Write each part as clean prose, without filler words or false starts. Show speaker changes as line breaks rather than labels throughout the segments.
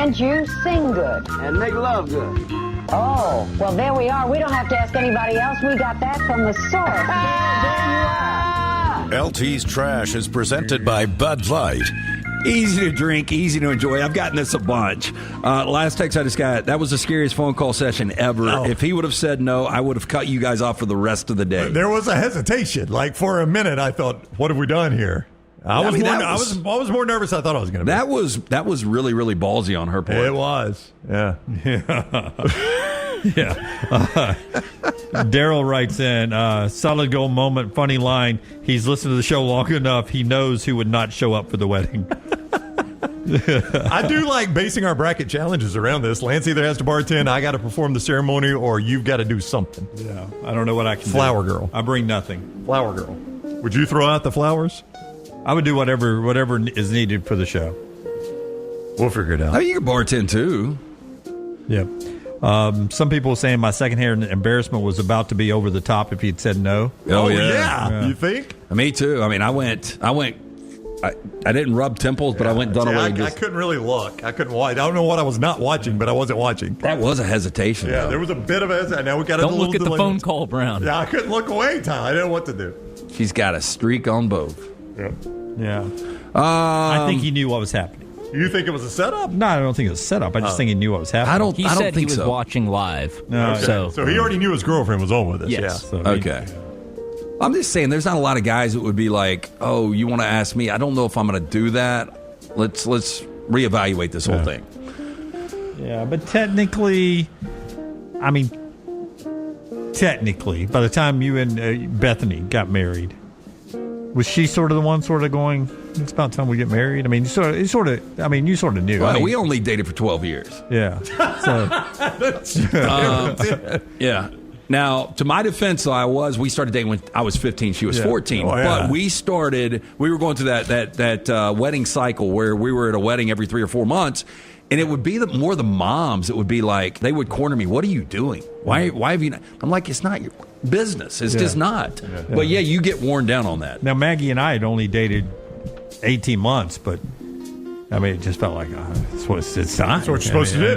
And you sing good.
And make love good.
Oh, well, there we are. We don't have to ask anybody else. We got that from the source. There you are.
LT's Trash is presented by Bud Light.
Easy to drink, easy to enjoy. I've gotten this a bunch. Last text I just got, that was the scariest phone call session ever.
Oh.
If he would have said no, I would have cut you guys off for the rest of the day.
There was a hesitation. Like, for a minute, I thought, what have we done here? I was more nervous than I thought I was going to be.
That was really, really ballsy on her part.
It was. Yeah.
Yeah. Daryl writes in, solid gold moment, funny line. He's listened to the show long enough. He knows who would not show up for the wedding.
I do like basing our bracket challenges around this. Lance either has to bartend, I got to perform the ceremony, or you've got to do something.
Yeah. I don't know what I can
Flower
do.
girl.
I bring nothing.
Flower girl. Would you throw out the flowers?
I would do whatever is needed for the show.
We'll figure it out.
Oh, you can bartend too.
Yep. Some people were saying my second-hand embarrassment was about to be over the top if he'd said no.
Oh yeah.
You think?
Me too. I mean, I didn't rub temples, but I went Dunaway.
I couldn't really look. I couldn't watch. I don't know what I was not watching, but I wasn't watching.
That was a hesitation.
Yeah,
though.
there was a bit of a. Now we got
Don't look at the phone call, Brown.
Yeah, I couldn't look away, Tom. I didn't know what to do.
She's got a streak on both.
Yeah.
I think he knew what was happening.
You think it was a setup?
No, I don't think it was a setup. I just think he knew what was happening.
He said he was watching live.
No,
Okay. So he already knew his girlfriend was on with us.
Yes.
Yeah.
So
Okay. I'm just saying, there's not a lot of guys that would be like, "Oh, you want to ask me? I don't know if I'm going to do that. Let's reevaluate this whole thing."
Yeah, but technically, by the time you and Bethany got married, was she sort of the one sort of going, it's about time we get married? I mean, you sort of knew.
Well, we only dated for 12 years.
Yeah. So,
yeah. Now, to my defense, we started dating when I was 15. She was 14.
Oh, yeah.
But we were going through that wedding cycle where we were at a wedding every 3 or 4 months. And it would be more the moms that would be like, they would corner me. What are you doing? Why have you not? I'm like, it's not your business. It's just not. Yeah. But yeah, you get worn down on that.
now, Maggie and I had only dated 18 months, but it just felt like it's time.
That's what you're supposed to do.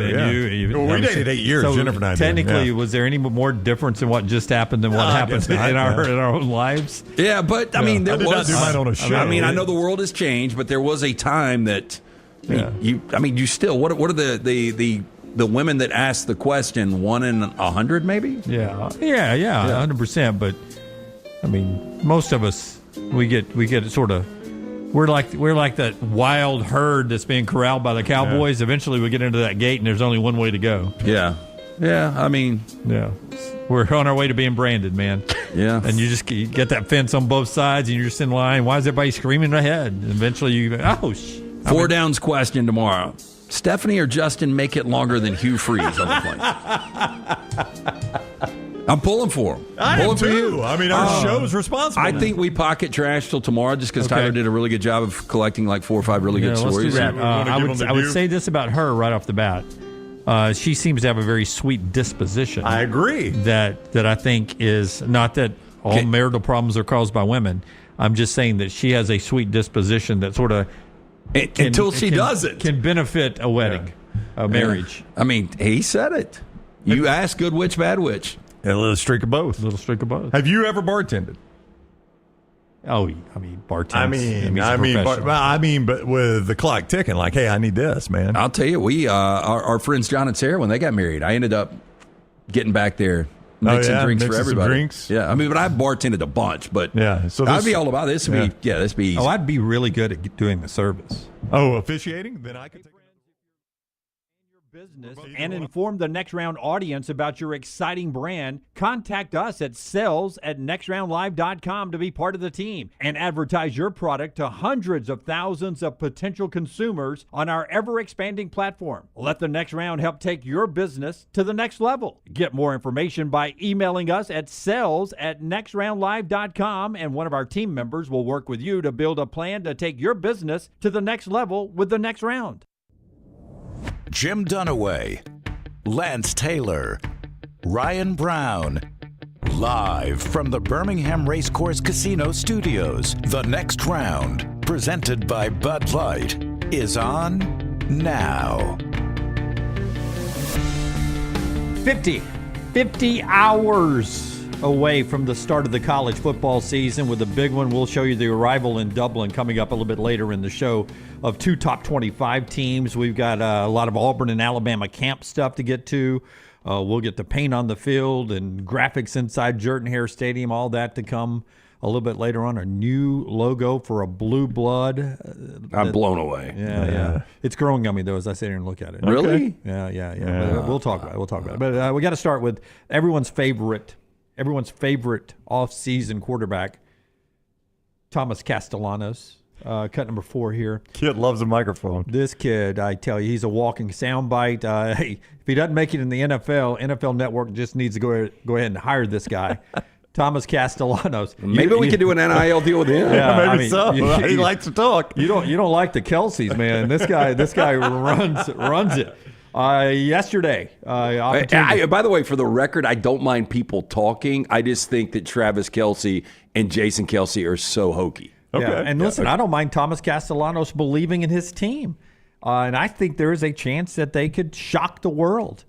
We dated 8 years,
so
Jennifer and I did.
Technically, was there any more difference in what just happened than what happened in our own lives?
Yeah, but there
did
was.
not do mine on a show.
I know the world has changed, but there was a time that you still. What are the women that ask the question 1 in 100 maybe?
Yeah, 100%. But most of us we get sort of. We're like that wild herd that's being corralled by the cowboys. Yeah. Eventually, we get into that gate, and there's only one way to go.
Yeah.
We're on our way to being branded, man.
Yeah.
And you get that fence on both sides, and you're just in line. Why is everybody screaming ahead? And eventually,
Four downs question tomorrow. Stephanie or Justin make it longer than Hugh Freeze on the plane? I'm pulling for him.
I am too. Our show's responsible.
I think we pocket trash till tomorrow just because Tyler did a really good job of collecting like 4 or 5 really good stories.
Let's do that. I would say this about her right off the bat. She seems to have a very sweet disposition.
I agree.
That I think is not that all marital problems are caused by women. I'm just saying that she has a sweet disposition that sort of
until she doesn't
can benefit a wedding, a marriage.
He said it. You ask good witch, bad witch.
A little streak of both. Have you ever bartended?
Oh,
bartending. But with the clock ticking, like, hey, I need this, man.
I'll tell you, we our friends John and Sarah, when they got married, I ended up getting back there. Mixing drinks for everybody.
Drinks.
Yeah, but I bartended a bunch, but
so
I'd be all about this. This be easy.
Oh, I'd be really good at doing the service.
Oh, officiating? Then I could take
business and inform the Next Round audience about your exciting brand. Contact us at sales@nextroundlive.com to be part of the team and advertise your product to hundreds of thousands of potential consumers on our ever-expanding platform. Let the Next Round help take your business to the next level. Get more information by emailing us at sales@nextroundlive.com, and one of our team members will work with you to build a plan to take your business to the next level with the Next Round.
Jim Dunaway, Lance Taylor, Ryan Brown. Live from the Birmingham Racecourse Casino Studios, the Next Round, presented by Bud Light, is on now.
50 hours away from the start of the college football season with a big one. We'll show you the arrival in Dublin coming up a little bit later in the show of 2 top 25 teams. We've got a lot of Auburn and Alabama camp stuff to get to. We'll get the paint on the field and graphics inside Jordan-Hare Stadium, all that to come a little bit later on. A new logo for a blue blood.
I'm blown away.
Yeah. It's growing on me, though, as I sit here and look at it.
Really?
Yeah. But we'll talk about it. But we got to start with everyone's favorite off-season quarterback, Thomas Castellanos, cut number 4 here.
Kid loves a microphone.
This kid, I tell you, he's a walking soundbite. Hey, if he doesn't make it in the NFL Network just needs to go ahead and hire this guy. Thomas Castellanos.
Maybe we could do an NIL deal with him.
Yeah, maybe so. He likes to talk.
You don't like the Kelseys, man. This guy runs it. Yesterday,
by the way, for the record, I don't mind people talking. I just think that Travis Kelce and Jason Kelce are so hokey.
Okay. Yeah. And listen, I don't mind Thomas Castellanos believing in his team. And I think there is a chance that they could shock the world.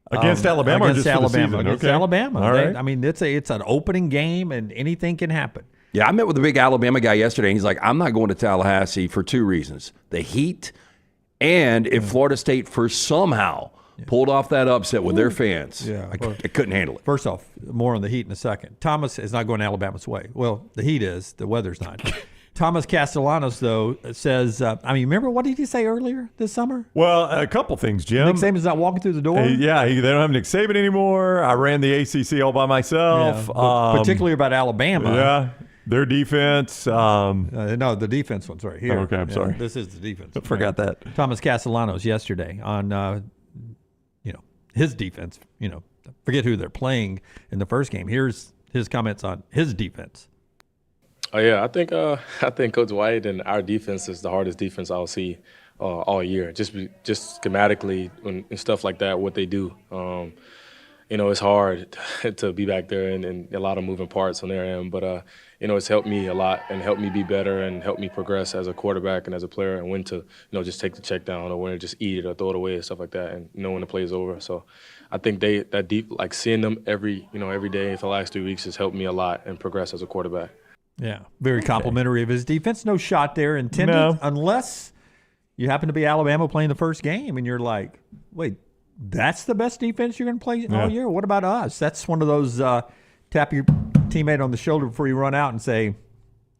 Against Alabama or just for the season?
Against Alabama. All right. I mean, it's an opening game, and anything can happen.
Yeah, I met with a big Alabama guy yesterday, and he's like, I'm not going to Tallahassee for 2 reasons. The heat, and if Florida State somehow pulled off that upset with their fans, I couldn't handle it.
First off, more on the heat in a second. Thomas is not going Alabama's way. Well, the heat is. The weather's not. Thomas Castellanos, though, says, remember what did he say earlier this summer?
Well, a couple things, Jim.
Nick Saban's not walking through the door?
They don't have Nick Saban anymore. I ran the ACC all by myself.
Yeah, particularly about Alabama.
Yeah, their defense.
No, the defense one's right here.
Oh, okay, I'm sorry.
This is the defense.
I forgot that.
Thomas Castellanos yesterday on, his defense. Forget who they're playing in the first game. Here's his comments on his defense.
Oh yeah, I think Coach White and our defense is the hardest defense I'll see all year. Just schematically and stuff like that, what they do. It's hard to be back there and a lot of moving parts on their end. But it's helped me a lot and helped me be better and helped me progress as a quarterback and as a player and when to just take the check down or when to just eat it or throw it away and stuff like that and when the play is over. So I think that deep, like seeing them every day for the last 3 weeks has helped me a lot and progress as a quarterback.
Yeah, very complimentary of his defense. No shot there intended unless you happen to be Alabama playing the first game and you're like, wait, that's the best defense you're going to play all year? What about us? That's one of those tap your teammate on the shoulder before you run out and say,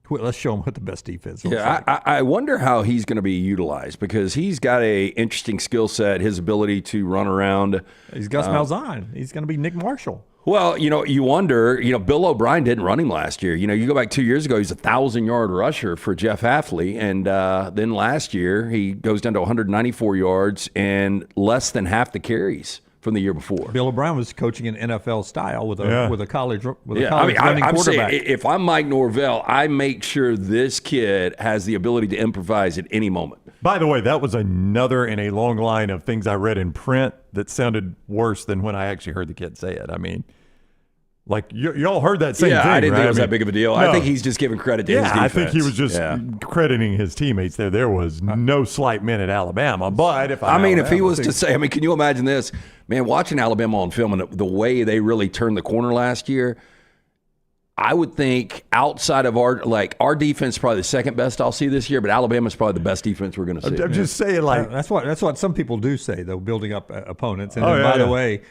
let's show him what the best defense looks like.
I wonder how he's going to be utilized because he's got a interesting skill set, his ability to run around.
He's Gus Malzahn. He's going to be Nick Marshall.
Well, you wonder, Bill O'Brien didn't run him last year. You go back 2 years ago, he's a 1,000-yard rusher for Jeff Hafley. And then last year, he goes down to 194 yards and less than half the carries from the year before.
Bill O'Brien was coaching an NFL style with a college running quarterback.
Saying, if I'm Mike Norvell, I make sure this kid has the ability to improvise at any moment.
By the way, that was another in a long line of things I read in print that sounded worse than when I actually heard the kid say it. I mean, like, y'all heard that same thing,
I didn't
right?
think it was that big of a deal. No. I think he's just giving credit to his defense.
I think he was just crediting his teammates there. There was no slight men at Alabama. But if
he was to say, can you imagine this? Man, watching Alabama on film and the way they really turned the corner last year, I would think outside of our defense is probably the second best I'll see this year, but Alabama's probably the best defense we're going to see.
I'm just saying,
that's what some people do say, though, building up opponents. And by the way,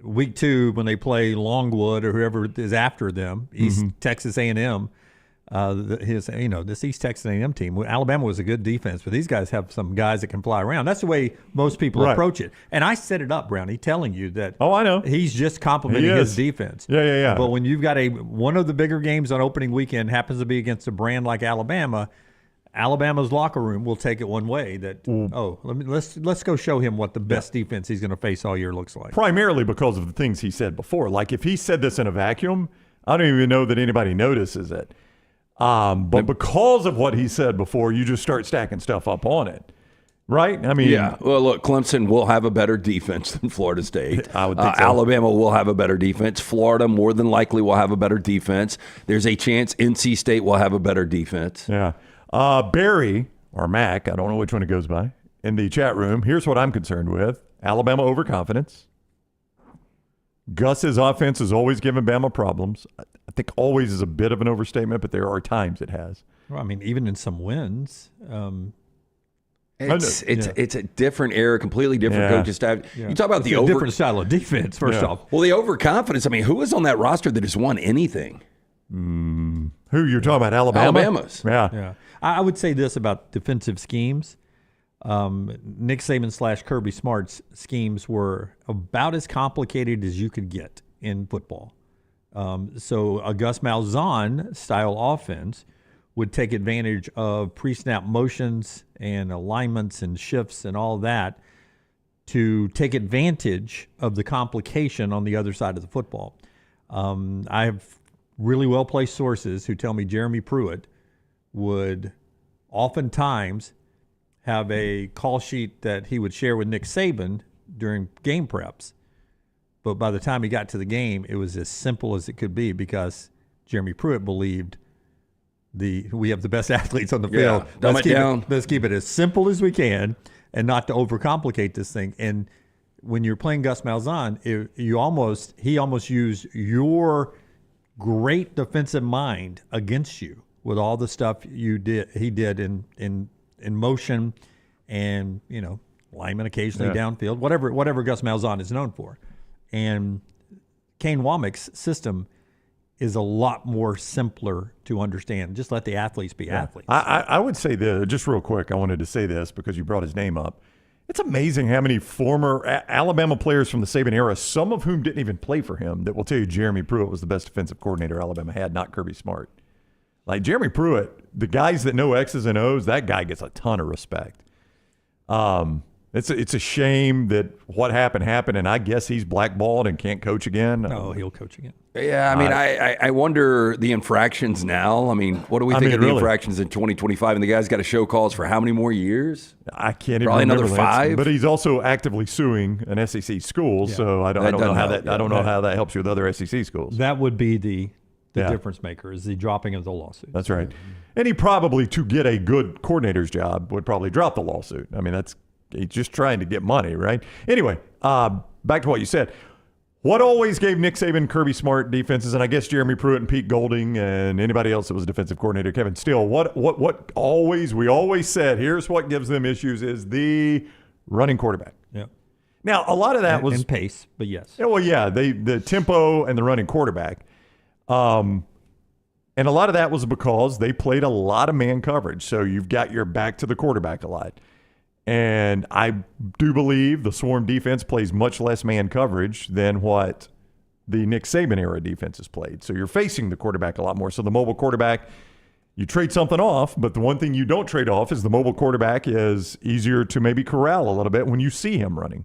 week 2 when they play Longwood or whoever is after them, East Texas A&M, this East Texas A&M team, Alabama was a good defense, but these guys have some guys that can fly around. That's the way most people approach it. And I set it up, Brownie, telling you that
I know.
He's just complimenting his defense.
Yeah.
But when you've got one of the bigger games on opening weekend happens to be against a brand like Alabama, Alabama's locker room will take it one way that, let's go show him what the best defense he's going to face all year looks like.
Primarily because of the things he said before. Like, if he said this in a vacuum, I don't even know that anybody notices it. But because of what he said before, you just start stacking stuff up on it. Right? I mean,
well, look, Clemson will have a better defense than Florida State.
I would think so.
Alabama will have a better defense. Florida more than likely will have a better defense. There's a chance NC State will have a better defense.
Yeah. Barry, or Mac, I don't know which one it goes by, in the chat room, here's what I'm concerned with. Alabama overconfidence. Gus's offense has always given Bama problems. I think always is a bit of an overstatement, but there are times it has.
Well, I mean, even in some wins.
It's a different era, completely different coaching staff. Yeah. You talk about
it's a different style of defense, first off.
Well, the overconfidence. I mean, who was on that roster that has won anything?
Who you're talking about? Alabama?
Alabama's.
Yeah.
I would say this about defensive schemes. Nick Saban / Kirby Smart's schemes were about as complicated as you could get in football. So a Gus Malzahn style offense would take advantage of pre-snap motions and alignments and shifts and all that to take advantage of the complication on the other side of the football. I have really well-placed sources who tell me Jeremy Pruitt would oftentimes have a call sheet that he would share with Nick Saban during game preps. But by the time he got to the game, it was as simple as it could be because Jeremy Pruitt believed we have the best athletes on the field. Let's keep it as simple as we can and not to overcomplicate this thing. And when you're playing Gus Malzahn, he almost used your great defensive mind against you with all the stuff he did in motion and, lineman occasionally downfield, whatever Gus Malzahn is known for. And Kane Womack's system is a lot more simpler to understand. Just let the athletes be athletes.
I would say this, just real quick, I wanted to say this because you brought his name up. It's amazing how many former Alabama players from the Saban era, some of whom didn't even play for him, that will tell you Jeremy Pruitt was the best defensive coordinator Alabama had, not Kirby Smart. Like Jeremy Pruitt, the guys that know X's and O's, that guy gets a ton of respect. It's a shame that what happened, and I guess he's blackballed and can't coach again.
No, he'll coach again.
Yeah, I mean, I wonder the infractions now. I mean, what do we think of the infractions in 2025? And the guy's got to show calls for how many more years?
I can't even
Probably
remember.
Another 5.
But he's also actively suing an SEC school, so I don't know how that helps you with other SEC schools.
That would be the difference maker is the dropping of the lawsuit.
That's right. And he probably, to get a good coordinator's job, would probably drop the lawsuit. I mean, he's just trying to get money, right? Anyway, back to what you said. What always gave Nick Saban, Kirby Smart defenses, and I guess Jeremy Pruitt and Pete Golding and anybody else that was a defensive coordinator, Kevin Steele, what we always said, here's what gives them issues is the running quarterback.
Yeah.
Now, a lot of that was...
And pace, but yes.
Yeah, well, yeah, the tempo and the running quarterback. And a lot of that was because they played a lot of man coverage. So you've got your back to the quarterback a lot. And I do believe the swarm defense plays much less man coverage than what the Nick Saban era defenses played. So you're facing the quarterback a lot more. So the mobile quarterback, you trade something off, but the one thing you don't trade off is the mobile quarterback is easier to maybe corral a little bit when you see him running.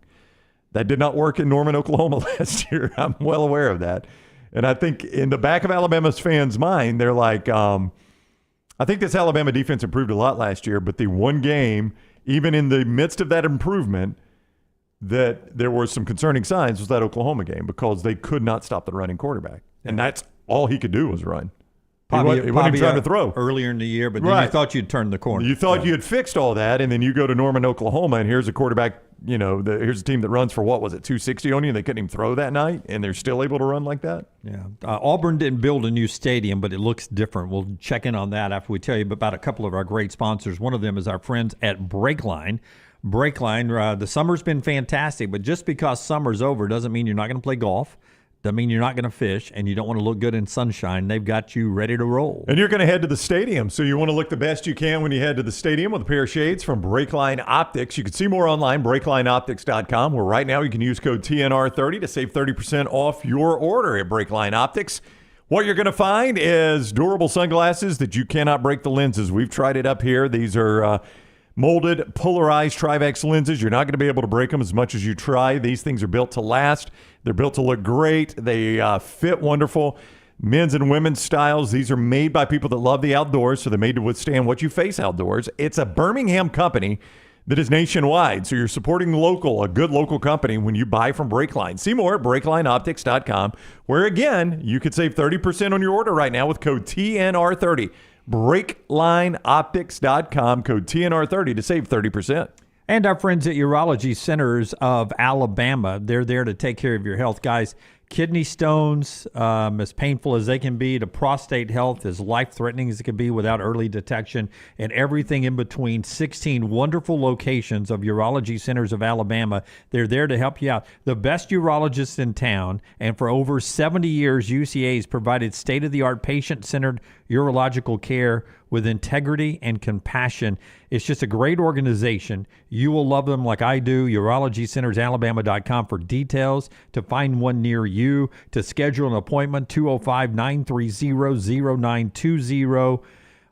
That did not work in Norman, Oklahoma last year. I'm well aware of that. And I think in the back of Alabama's fans' mind, they're like, I think this Alabama defense improved a lot last year, but the one game, even in the midst of that improvement, that there were some concerning signs was that Oklahoma game because they could not stop the running quarterback. And that's all he could do was run. He wasn't trying to throw.
Earlier in the year, but then you thought you'd turned the corner.
You thought you had fixed all that, and then you go to Norman, Oklahoma, and here's a quarterback, here's a team that runs for, 260 on you, and they couldn't even throw that night, and they're still able to run like that?
Yeah. Auburn didn't build a new stadium, but it looks different. We'll check in on that after we tell you about a couple of our great sponsors. One of them is our friends at Brakeline. Brakeline, the summer's been fantastic, but just because summer's over doesn't mean you're not going to play golf. Doesn't mean you're not going to fish, and you don't want to look good in sunshine. They've got you ready to roll.
And you're going to head to the stadium, so you want to look the best you can when you head to the stadium with a pair of shades from Brakeline Optics. You can see more online, BrakelineOptics.com, where right now you can use code TNR30 to save 30% off your order at Brakeline Optics. What you're going to find is durable sunglasses that you cannot break the lenses. We've tried it up here. These are molded, polarized Trivex lenses. You're not going to be able to break them as much as you try. These things are built to last. They're built to look great. They fit wonderful. Men's and women's styles. These are made by people that love the outdoors, so they're made to withstand what you face outdoors. It's a Birmingham company that is nationwide, so you're supporting a good local company when you buy from Brakeline. See more at BrakelineOptics.com, where, again, you could save 30% on your order right now with code TNR30. BrakelineOptics.com, code TNR30 to save 30%.
And our friends at Urology Centers of Alabama, they're there to take care of your health. Guys, Kidney stones, as painful as they can be, to prostate health, as life-threatening as it can be without early detection, and everything in between. 16 wonderful locations of urology centers of Alabama. They're there to help you out. The best urologists in town, and for over 70 years, UCA has provided state-of-the-art patient-centered urological care with integrity and compassion. It's just a great organization. You will love them like I do. UrologyCentersAlabama.com for details, to find one near you, to schedule an appointment, 205-930-0920,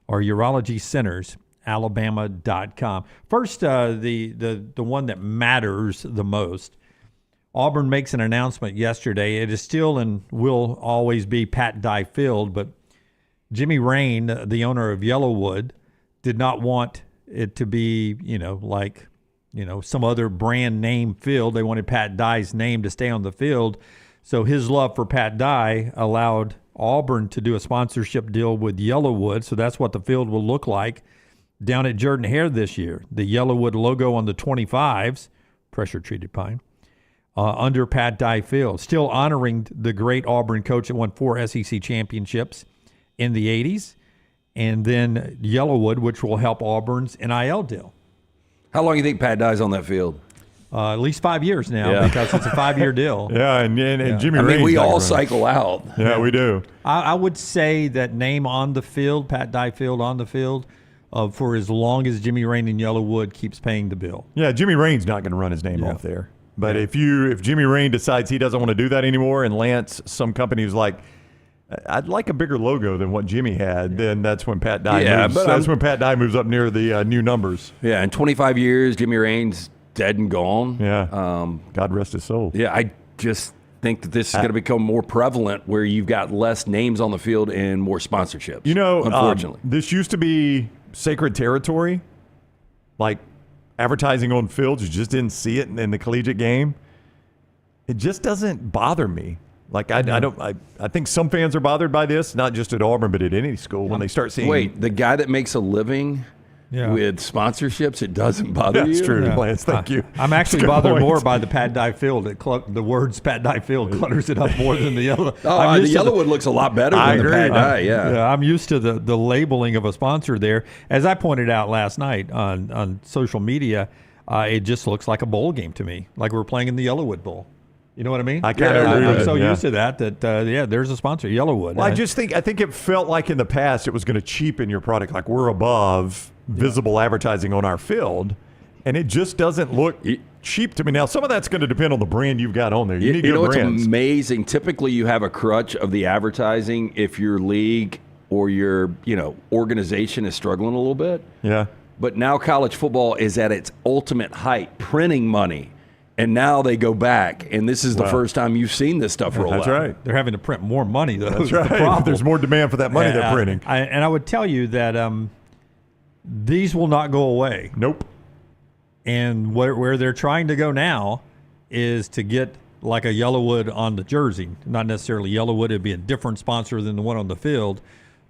or UrologyCentersAlabama.com. First, the one that matters the most. Auburn makes an announcement yesterday. It is still and will always be Pat Dye Field, but Jimmy Rain, the owner of Yellawood, did not want it to be, some other brand name field. They wanted Pat Dye's name to stay on the field. So his love for Pat Dye allowed Auburn to do a sponsorship deal with Yellawood. So that's what the field will look like down at Jordan-Hare this year. The Yellawood logo on the 25s, pressure-treated pine, under Pat Dye Field. Still honoring the great Auburn coach that won 4 SEC championships in the 80s, and then Yellawood, which will help Auburn's NIL deal.
How long do you think Pat Dye's on that field?
At least 5 years now, because it's a 5-year deal.
Yeah, and Jimmy Rain's
we all
running.
cycle out.
Yeah, we do.
I would say that name on the field, Pat Dye Field on the field, for as long as Jimmy Rain and Yellawood keeps paying the bill.
Yeah, Jimmy Rain's not going to run his name off there. But if Jimmy Rain decides he doesn't want to do that anymore, and Lance, some companies like, I'd like a bigger logo than what Jimmy had, then that's when Pat Dye moves. That's when Pat Dye moves up near the new numbers.
Yeah, in 25 years, Jimmy Rain's dead and gone.
Yeah. God rest his soul.
Yeah, I just think that this is going to become more prevalent, where you've got less names on the field and more sponsorships. Unfortunately.
This used to be sacred territory, like advertising on fields. You just didn't see it in the collegiate game. It just doesn't bother me. Like I think some fans are bothered by this, not just at Auburn, but at any school, when they start seeing.
Wait, the guy that makes a living with sponsorships, it doesn't bother you?
That's true, Lance. Thank you.
I'm actually bothered more by the Pat Dye Field. The words Pat Dye Field clutters it up more than the yellow.
The Yellawood looks a lot better than the Pat Dye. Yeah,
I'm used to the labeling of a sponsor there. As I pointed out last night on social media, it just looks like a bowl game to me, like we're playing in the Yellawood Bowl. You know what I mean?
I kind of agree.
I'm so used to that there's a sponsor, Yellawood.
Well, I think it felt like in the past it was going to cheapen your product. Like, we're above visible advertising on our field, and it just doesn't look cheap to me. Now, some of that's going to depend on the brand you've got on there. You need good brands.
It's amazing. Typically, you have a crutch of the advertising if your league or your organization is struggling a little bit.
Yeah.
But now college football is at its ultimate height, printing money. And now they go back, and this is the first time you've seen this stuff roll out.
That's right.
They're having to print more money, though.
That's right. There's more demand for that money they're printing.
And I would tell you that these will not go away.
Nope.
And where they're trying to go now is to get like a Yellawood on the jersey. Not necessarily Yellawood. It'd be a different sponsor than the one on the field.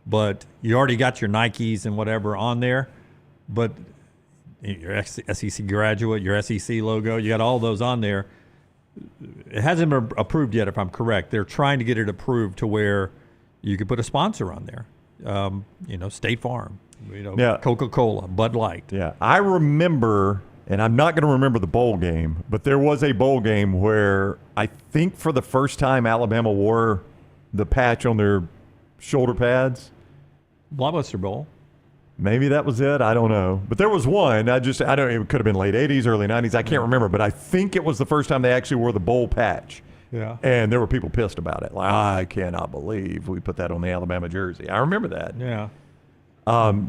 But you already got your Nikes and whatever on there. But your SEC graduate, your SEC logo, you got all those on there. It hasn't been approved yet, if I'm correct. They're trying to get it approved to where you could put a sponsor on there. State Farm, Coca-Cola, Bud Light.
Yeah, I remember, and I'm not going to remember the bowl game, but there was a bowl game where I think for the first time Alabama wore the patch on their shoulder pads.
Blockbuster Bowl.
Maybe that was it. I don't know. But there was one. It could have been late 80s, early 90s. I can't remember. But I think it was the first time they actually wore the bowl patch.
Yeah.
And there were people pissed about it. Like, I cannot believe we put that on the Alabama jersey. I remember that.
Yeah.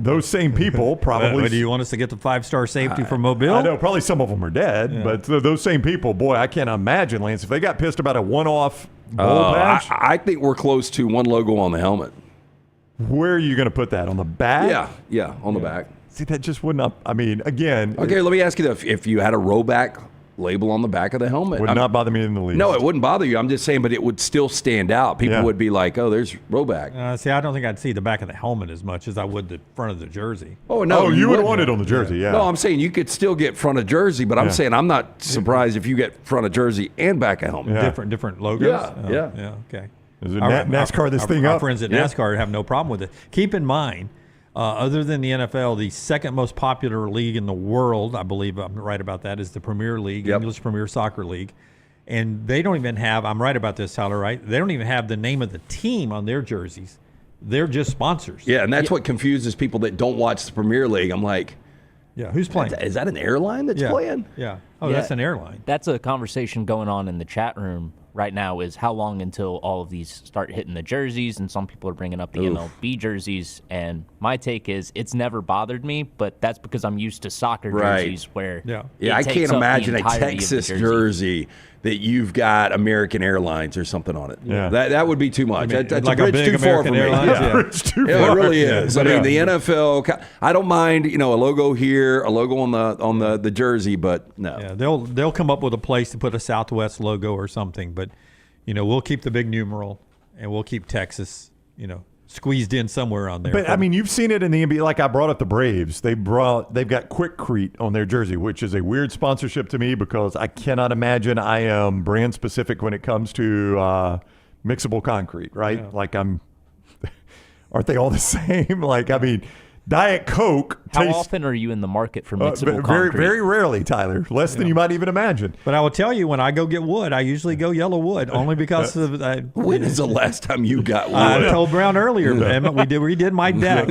Those same people probably.
Do you want us to get the 5-star safety from Mobile?
I know. Probably some of them are dead. But those same people, boy, I can't imagine, Lance, if they got pissed about a one-off bowl patch.
I think we're close to one logo on the helmet.
Where are you going to put that? On the back?
Yeah, on the back.
See, that just wouldn't. Again.
Okay, let me ask you this: if you had a rollback label on the back of the helmet.
Would not bother me in the least.
No, it wouldn't bother you. I'm just saying, but it would still stand out. People would be like, "Oh, there's Roback."
See, I don't think I'd see the back of the helmet as much as I would the front of the jersey.
Oh no,
you would want it on the jersey. Yeah.
No, I'm saying you could still get front of jersey, but I'm saying I'm not surprised if you get front of jersey and back of helmet.
Yeah.
Different logos.
Yeah.
Okay.
Is it NASCAR this thing
our
up?
friends at NASCAR have no problem with it. Keep in mind, other than the NFL, the second most popular league in the world, I believe I'm right about that, is the Premier League, English Premier Soccer League. And they don't even have, I'm right about this, Tyler, right? They don't even have the name of the team on their jerseys. They're just sponsors.
Yeah, and that's what confuses people that don't watch the Premier League. I'm like,
who's playing?
Is that an airline that's playing?
Yeah. Oh, that's an airline.
That's a conversation going on in the chat room right now, is how long until all of these start hitting the jerseys, and some people are bringing up the MLB jerseys, and my take is it's never bothered me, but that's because I'm used to soccer jerseys where
I can't imagine a Texas jersey that you've got American Airlines or something on it.
Yeah.
That would be too much. That's
like
a bridge too far for me.
It's too
Yeah,
far.
it really is. I mean, the NFL. I don't mind, a logo here, a logo on the jersey, but no.
Yeah, they'll come up with a place to put a Southwest logo or something, but we'll keep the big numeral and we'll keep Texas, squeezed in somewhere on there.
But I mean, you've seen it in the NBA. Like I brought up the Braves. They've got Quickcrete on their jersey, which is a weird sponsorship to me because I cannot imagine I am brand specific when it comes to mixable concrete, right?
Yeah.
Like aren't they all the same? Like, I mean, Diet Coke.
How often are you in the market for mixable
very,
concrete?
very rarely, Tyler. Less than you might even imagine.
But I will tell you, when I go get wood, I usually go Yellawood only because of.
When is the last time you got wood?
I told Brown earlier, man, we redid my deck.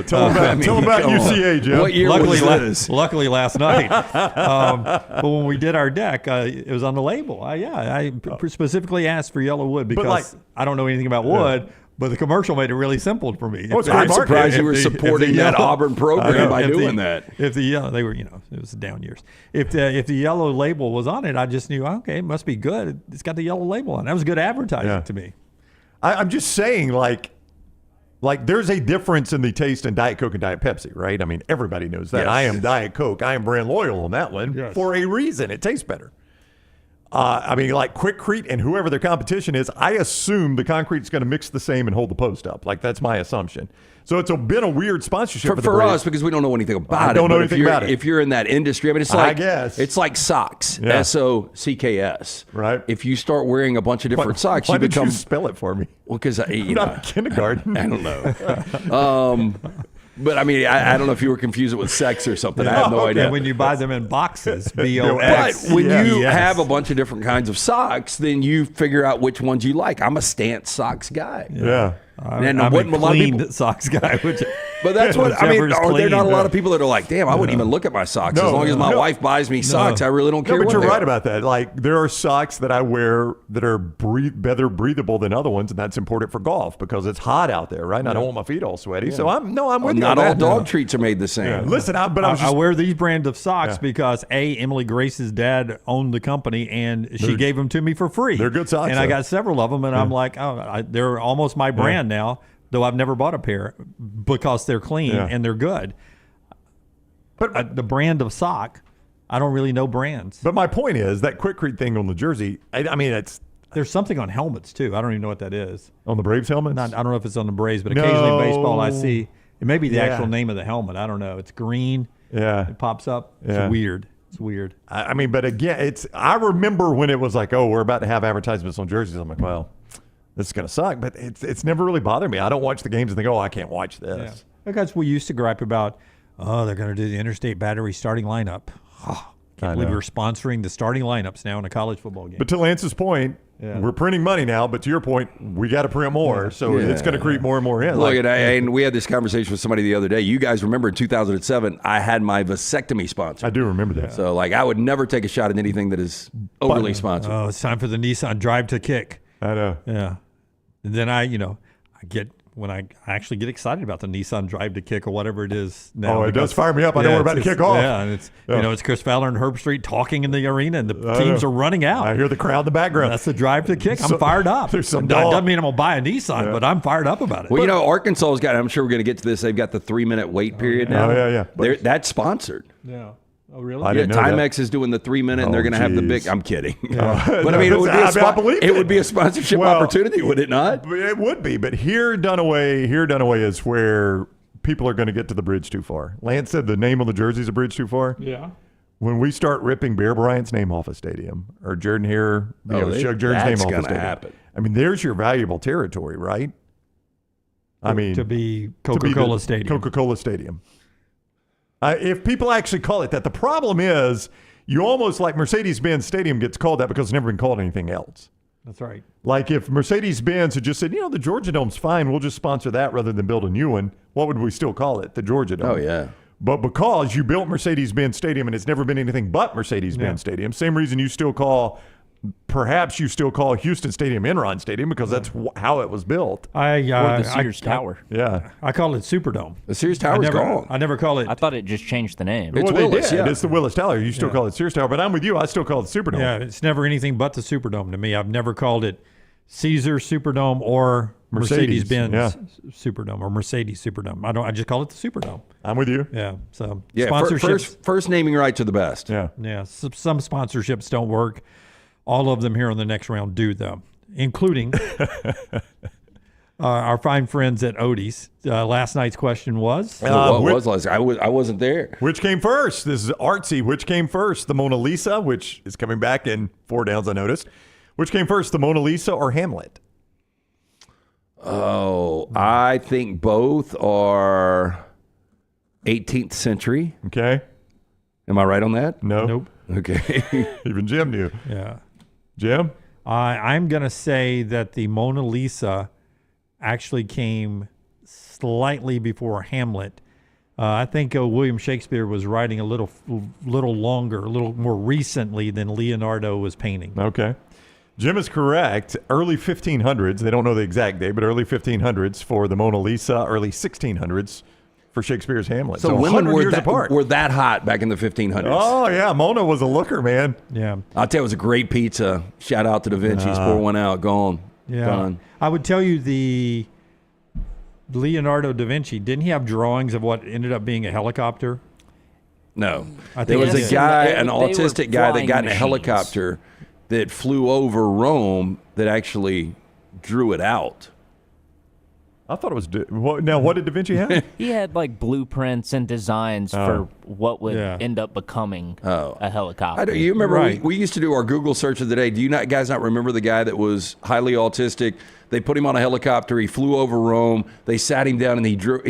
Tell him about UCA, Jim.
What year was this?
Luckily, last night. But when we did our deck, it was on the label. I specifically asked for Yellawood because I don't know anything about wood. But the commercial made it really simple for me.
I'm surprised you were supporting that Auburn program by doing that.
If the yellow, they were, it was the down years. If the yellow label was on it, I just knew, okay, it must be good. It's got the yellow label on it. That was good advertising to me.
I'm just saying, like there's a difference in the taste in Diet Coke and Diet Pepsi, right? I mean, everybody knows that.
Yes.
I am Diet Coke. I am brand loyal on that one for a reason. It tastes better. I mean, like Quickcrete and whoever their competition is, I assume the concrete's going to mix the same and hold the post up. Like, that's my assumption. So it's been a weird sponsorship
for us because we don't know anything about it.
I don't know anything about it.
If you're in that industry, I mean, it's like,
I guess.
it's like socks.
Yeah.
SOCKS.
Right.
If you start wearing a bunch of different socks,
why
you become.
Did you spell it for me?
Well, because
not in kindergarten.
I don't know. But I mean, I don't know if you were confused with sex or something. I have no idea.
And when you buy them in boxes, BOX.
But when you have a bunch of different kinds of socks, then you figure out which ones you like. I'm a stance socks guy.
Yeah.
I'm a clean socks guy.
But that's what I mean. Are there not a lot
of
people? People that are like, damn, I wouldn't even look at my socks. As long as my wife buys me socks, I really don't care.
No, but
what
you're
they
right
are.
about that. Like, there are socks that I wear that are better breathable than other ones, and that's important for golf because it's hot out there, right? And I don't want my feet all sweaty. So I'm with you.
Not
on
all
that.
dog treats are made the same.
Yeah. Listen, I
wear these brand of socks because Emily Grace's dad owned the company, and she gave them to me for free.
They're good socks,
and I got several of them, and I'm like, they're almost my brand now. Though I've never bought a pair because they're clean and they're good. But the brand of sock, I don't really know brands.
But my point is that Quickcrete thing on the jersey, I mean,
there's something on helmets, too. I don't even know what that is.
On the Braves helmets?
I don't know if it's on the Braves, but occasionally in baseball I see. It may be the actual name of the helmet. I don't know. It's green.
Yeah.
It pops up. It's weird. It's weird.
I mean, but again, I remember when it was like, oh, we're about to have advertisements on jerseys. I'm like, well, this is going to suck, but it's never really bothered me. I don't watch the games and think, oh, I can't watch this.
Yeah. Because we used to gripe about, they're going to do the Interstate Battery starting lineup. Can't believe we're sponsoring the starting lineups now in a college football game.
But to Lance's point, we're printing money now, but to your point, we got to print more, so it's going to creep more and more in.
Look, and we had this conversation with somebody the other day. You guys remember in 2007, I had my vasectomy sponsored.
I do remember that.
So, I would never take a shot at anything that is overly sponsored.
Oh, it's time for the Nissan Drive to Kick.
I know.
Yeah. And then I actually get excited about the Nissan Drive to Kick or whatever it is now.
Oh, it does fire me up. I know we're about to kick off.
Yeah, and it's Chris Fowler and Herb Street talking in the arena, and the teams are running out.
I hear the crowd in the background.
That's the Drive to Kick. I'm fired up. Doesn't mean I'm going to buy a Nissan, but I'm fired up about it.
Well, Arkansas's got, I'm sure we're going to get to this, they've got the 3-minute wait period now.
Oh, yeah.
That's sponsored.
Yeah. Oh, really?
I didn't know
Timex is doing the 3-minute, and they're going to have the big. I'm kidding. But
I
mean,
I believe
it would be a sponsorship opportunity, would it not?
It would be. But here Dunaway is where people are going to get to the bridge too far. Lance said the name on the jersey is a bridge too far.
Yeah.
When we start ripping Bear Bryant's name off a stadium or Jordan Hare, Shug Jordan's name off a stadium,
happen.
I mean, there's your valuable territory, right? I mean,
to be Coca-Cola Stadium.
Coca-Cola Stadium. If people actually call it that, the problem is you almost like Mercedes-Benz Stadium gets called that because it's never been called anything else.
That's right.
Like if Mercedes-Benz had just said, the Georgia Dome's fine, we'll just sponsor that rather than build a new one, what would we still call it? The Georgia Dome.
Oh, yeah.
But because you built Mercedes-Benz Stadium and it's never been anything but Mercedes-Benz Stadium, same reason you still call Houston Stadium Enron Stadium because that's how it was built.
Or the Sears Tower.
I call it Superdome.
The Sears Tower's gone.
I never call it.
I thought it just changed the name.
It's Willis, yeah.
It's the Willis Tower. You still call it Sears Tower, but I'm with you. I still call it Superdome.
Yeah, it's never anything but the Superdome to me. I've never called it Caesar Superdome or Mercedes-Benz Superdome or Mercedes Superdome. I just call it the Superdome.
I'm with you.
Yeah. So
sponsorships. First naming rights are the best.
Yeah.
Yeah. Some sponsorships don't work. All of them here on the next round do, though, including our fine friends at Odie's. Last night's question was?
What was last? I wasn't there.
Which came first? This is artsy. Which came first? The Mona Lisa, which is coming back in 4 downs, I noticed. Which came first, the Mona Lisa or Hamlet?
Oh, I think both are 18th century.
Okay.
Am I right on that?
No.
Nope.
Okay.
Even Jim knew.
Yeah.
Jim?
I'm going to say that the Mona Lisa actually came slightly before Hamlet. I think William Shakespeare was writing a little longer, a little more recently than Leonardo was painting.
Okay. Jim is correct. Early 1500s. They don't know the exact date, but early 1500s for the Mona Lisa, early 1600s for Shakespeare's Hamlet.
So
women
were that hot back in the 1500s.
Oh, yeah. Mona was a looker, man.
Yeah.
I'll tell you, it was a great pizza. Shout out to Da Vinci's. Pour one out. Gone.
Yeah.
Done.
I would tell you the Leonardo da Vinci, didn't he have drawings of what ended up being a helicopter?
No.
I
There
think
was
he
a
did.
guy,
They
an
were
autistic guy that
flying
got in a
machines.
helicopter that flew over Rome that actually drew it out.
I thought it was. Now, what did Da Vinci have?
He had like blueprints and designs for what would end up becoming a helicopter.
You remember
Right.
we used to do our Google search of the day. Do you guys not remember the guy that was highly autistic? They put him on a helicopter. He flew over Rome. They sat him down and he drew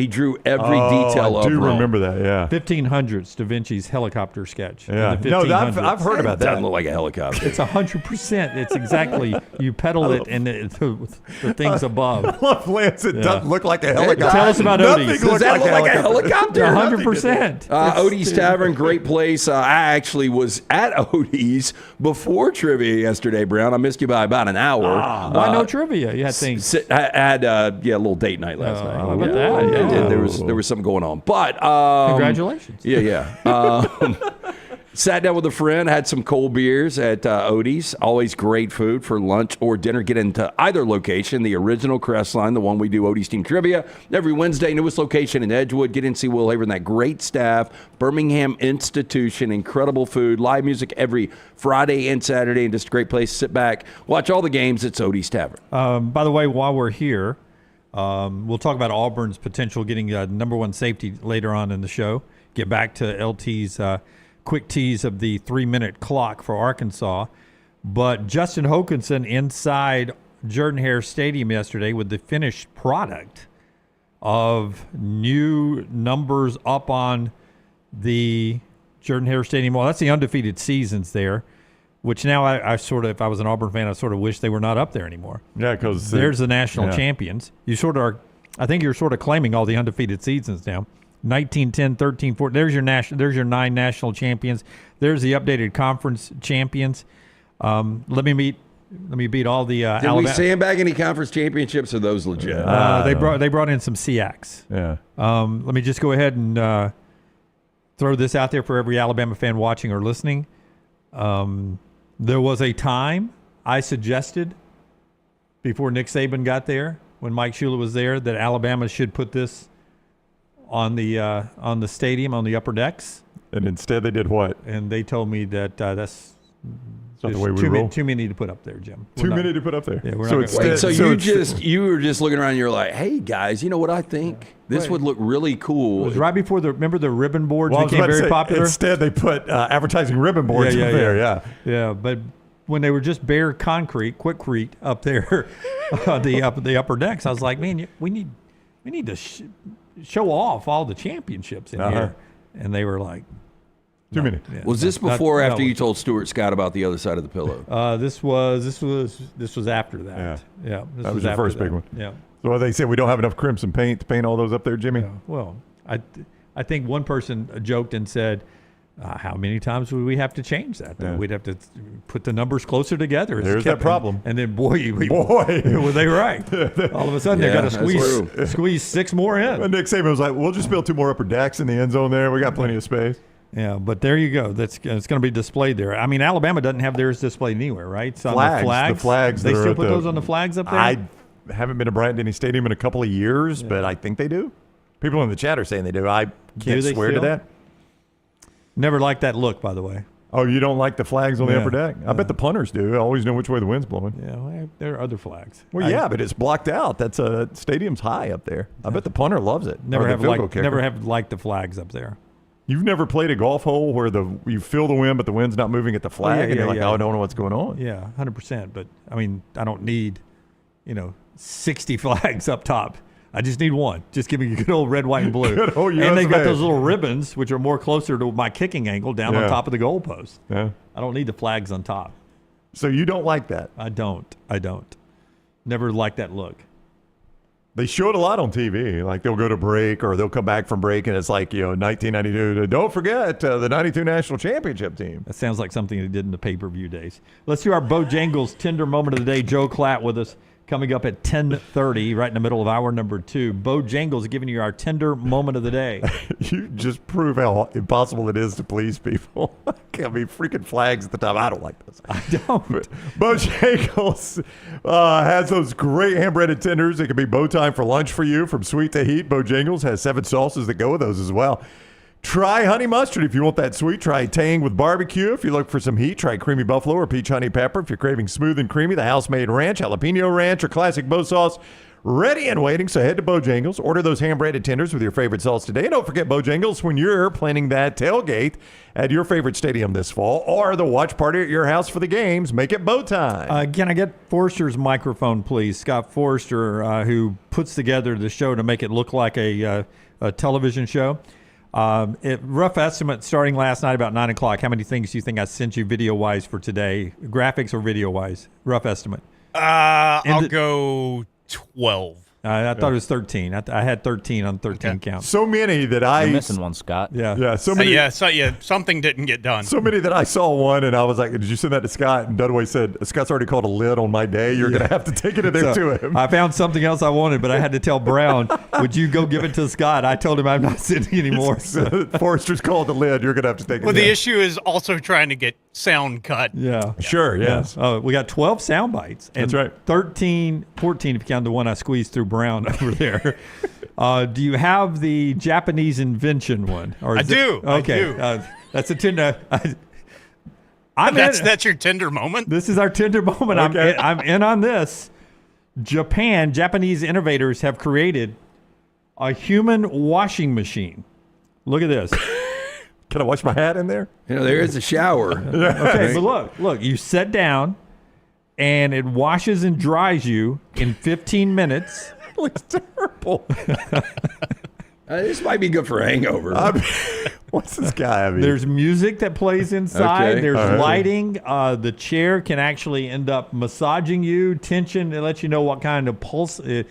every detail of
I do
Rome.
remember that, yeah.
1500s Da Vinci's helicopter sketch.
Yeah.
In the
No,
1500s.
I've heard about
That
that.
doesn't look like a helicopter.
It's 100%. It's exactly, you pedal it and the thing's above.
I love Lance. It doesn't look like a helicopter.
Tell us about
Nothing
Odie's.
looks
Does that look like a helicopter?
100%.
Odie's Tavern, great place. I actually was at Odie's before trivia yesterday, Brown. I missed you by about an hour.
Why no trivia? You had things.
I had a little date night last night.
How about that?
Yeah, there was something going on. But
Congratulations.
Yeah. Sat down with a friend, had some cold beers at Odie's. Always great food for lunch or dinner. Get into either location, the original Crestline, the one we do Odie's Team Trivia every Wednesday. Newest location in Edgewood. Get in, see Will Haver and that great staff. Birmingham institution, incredible food, live music every Friday and Saturday, and just a great place to sit back, watch all the games. It's Odie's Tavern.
By the way, while we're here, we'll talk about Auburn's potential getting number one safety later on in the show. Get back to LT's quick tease of the 3-minute clock for Arkansas. But Justin Hokanson inside Jordan-Hare Stadium yesterday with the finished product of new numbers up on the Jordan-Hare Stadium. Well, that's the undefeated seasons there, which now I sort of, if I was an Auburn fan, I sort of wish they were not up there anymore.
Yeah, because
there's the national champions. You sort of are, I think you're sort of claiming all the undefeated seasons now. 19, 10, 13, 14. There's your 9 national champions. There's the updated conference champions. Let me beat all the
Did
Alabama.
we sandbag any conference championships? Or are those legit?
They brought in some SEACs.
Yeah.
Let me just go ahead and throw this out there for every Alabama fan watching or listening. There was a time I suggested before Nick Saban got there, when Mike Shula was there, that Alabama should put this on the stadium, on the upper decks.
And instead they did what?
And they told me that that's
not the way we roll.
too many to put up there, Jim.
Too many to put up there.
Yeah, we're
so
not
instead,
gonna-
Wait, so
it's-
you were just looking around and you're like, hey, guys, you know what I think? This would look really cool.
It was right before remember the ribbon boards
Well, I was
became
about to
very
say,
popular?
Instead, they put advertising ribbon boards up there. Yeah.
Yeah, but when they were just bare concrete, quickcrete up there, the upper decks, I was like, man, we need to show off all the championships in here. And they were like,
Too many.
yeah,
Was this
not-
before or
not-
after you told Stuart Scott about the other side of the pillow?
This was after that. Yeah, this
That was your
after
first big
that.
one.
Yeah.
So they say we don't have enough crimson paint to paint all those up there, Jimmy.
Well, I think one person joked and said, how many times would we have to change that?
Yeah.
We'd have to put the numbers closer together. as
There's
it kept-
that problem.
And then, boy,
Boy.
were they right. All of a sudden, they
Yeah,
got to
that's
squeeze 6 more in.
And Nick Saban was like, we'll just build 2 more upper decks in the end zone there. We got plenty of space.
Yeah, but there you go. It's going to be displayed there. I mean, Alabama doesn't have theirs displayed anywhere, right? It's on
Flags.
the flags.
The flags
They
that are
still
at
put
the-
those on the flags up there?
I haven't been to Bryant-Denny Stadium in a couple of years, but I think they do. People in the chat are saying they do. I can't
they
swear to
still?
that.
Never liked that look, by the way.
Oh, you don't like the flags on the
Yeah.
upper deck? I bet the punters do. I always know which way the wind's blowing.
Yeah, well, there are other flags.
Well, yeah, but it's blocked out. That's stadium's high up there. I bet the punter loves it.
Never
Or the
have
field goal
liked,
kicker.
never have liked the flags up there.
You've never played a golf hole where you feel the wind, but the wind's not moving at the flag, and you're like, oh, I don't know what's going on.
Yeah, 100%. But I mean, I don't need, 60 flags up top. I just need one. Just give me a good old red, white, and blue.
Good old
and they got
USA.
those little ribbons, which are more closer to my kicking angle down on
Yeah.
top of the goalpost.
Yeah.
I don't need the flags on top.
So you don't like that?
I don't. Never liked that look.
They show it a lot on TV. Like they'll go to break or they'll come back from break, and it's like 1992. Don't forget the '92 national championship team.
That sounds like something they did in the pay-per-view days. Let's do our Bojangles Tender Moment of the Day. Joe Klatt with us coming up at 10:30, right in the middle of hour number 2. Bojangles giving you our Tender Moment of the Day.
You just prove how impossible it is to please people. I mean, freaking flags at the top. I don't like this.
I don't.
Bojangles has those great hand-breaded tenders. It can be bow time for lunch for you, from sweet to heat. Bojangles has 7 sauces that go with those as well. Try honey mustard if you want that sweet. Try tang with barbecue. If you look for some heat, try creamy buffalo or peach honey pepper. If you're craving smooth and creamy, the house-made ranch, jalapeno ranch, or classic bow sauce. Ready and waiting, so head to Bojangles. Order those hand-breaded tenders with your favorite sauce today. And don't forget Bojangles when you're planning that tailgate at your favorite stadium this fall or the watch party at your house for the games. Make it bow time.
Can I get Forrester's microphone, please? Scott Forrester, who puts together the show to make it look like a television show. Rough estimate starting last night about 9 o'clock. How many things do you think I sent you video-wise for today? Graphics or video-wise? Rough estimate.
I'll go 12.
I thought it was 13. I had 13 on 13 count.
So many that I...
You're missing one, Scott.
Yeah.
So many...
Something didn't get done.
So many that I saw one, and I was like, did you send that to Scott? And Dunaway said, Scott's already called a lid on my day. You're going to have to take it in there to him.
I found something else I wanted, but I had to tell Brown, would you go give it to Scott? I told him I'm not sending anymore. So.
Forrester's called the lid. You're going to have to take it
Well,
in.
the issue is also trying to get sound cut.
Yeah.
Sure, yes.
We got 12 sound bites. And
That's right.
14 if you count the one I squeezed through Brown over there. Do you have the Japanese invention one? Or
I
is
do.
Okay.
I do.
That's a tender.
That's your tender moment?
This is our tender moment.
Okay.
I'm in on this. Japanese innovators have created a human washing machine. Look at this.
Can I wash my hat in there?
There is a shower.
Okay, but look, you sit down and it washes and dries you in 15 minutes.
It looks terrible.
This might be good for hangover.
What's this guy?
There's music that plays inside.
Okay.
There's
All right.
lighting. The chair can actually end up massaging you. Tension. It lets you know what kind of pulse. It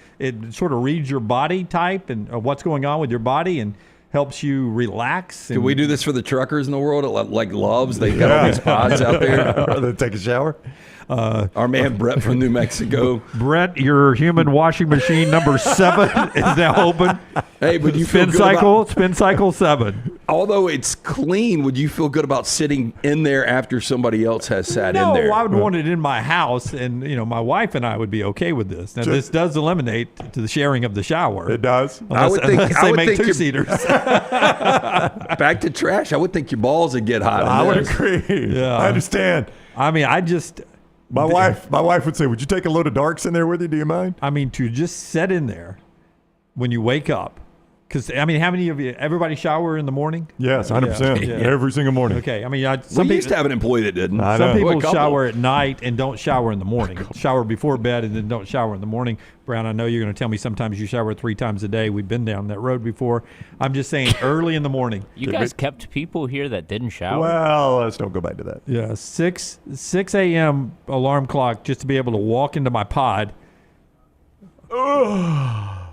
sort of reads your body type and what's going on with your body and helps you relax.
Can we do this for the truckers in the world? Like Loves, they've got all these pods out there.
They take a shower.
Our man Brett from New Mexico.
Brett, your human washing machine number 7 is now open.
Hey, but you feel
Spin
good
cycle,
about,
spin cycle 7.
although it's clean, would you feel good about sitting in there after somebody else has sat in there?
No, I would want it in my house, and my wife and I would be okay with this. Now, this does eliminate to the sharing of the shower.
It does.
Unless they make two-seaters.
Back to trash. I would think your balls would get hot.
I would agree.
Yeah.
I understand.
I mean,
My wife would say, "Would you take a load of darks in there with you? Do you mind?"
I mean, to just sit in there when you wake up. Because, I mean, how many of you, everybody shower in the morning?
Yes, 100%.
Yeah.
Every single morning.
Okay. I mean,
We used to have an employee that didn't.
some people shower at night and don't shower in the morning. Shower before bed and then don't shower in the morning. Brown, I know you're going to tell me sometimes you shower 3 times a day. We've been down that road before. I'm just saying early in the morning.
You guys kept people here that didn't shower?
Well, let's don't go back to that.
Yeah, 6 a.m. alarm clock just to be able to walk into my pod,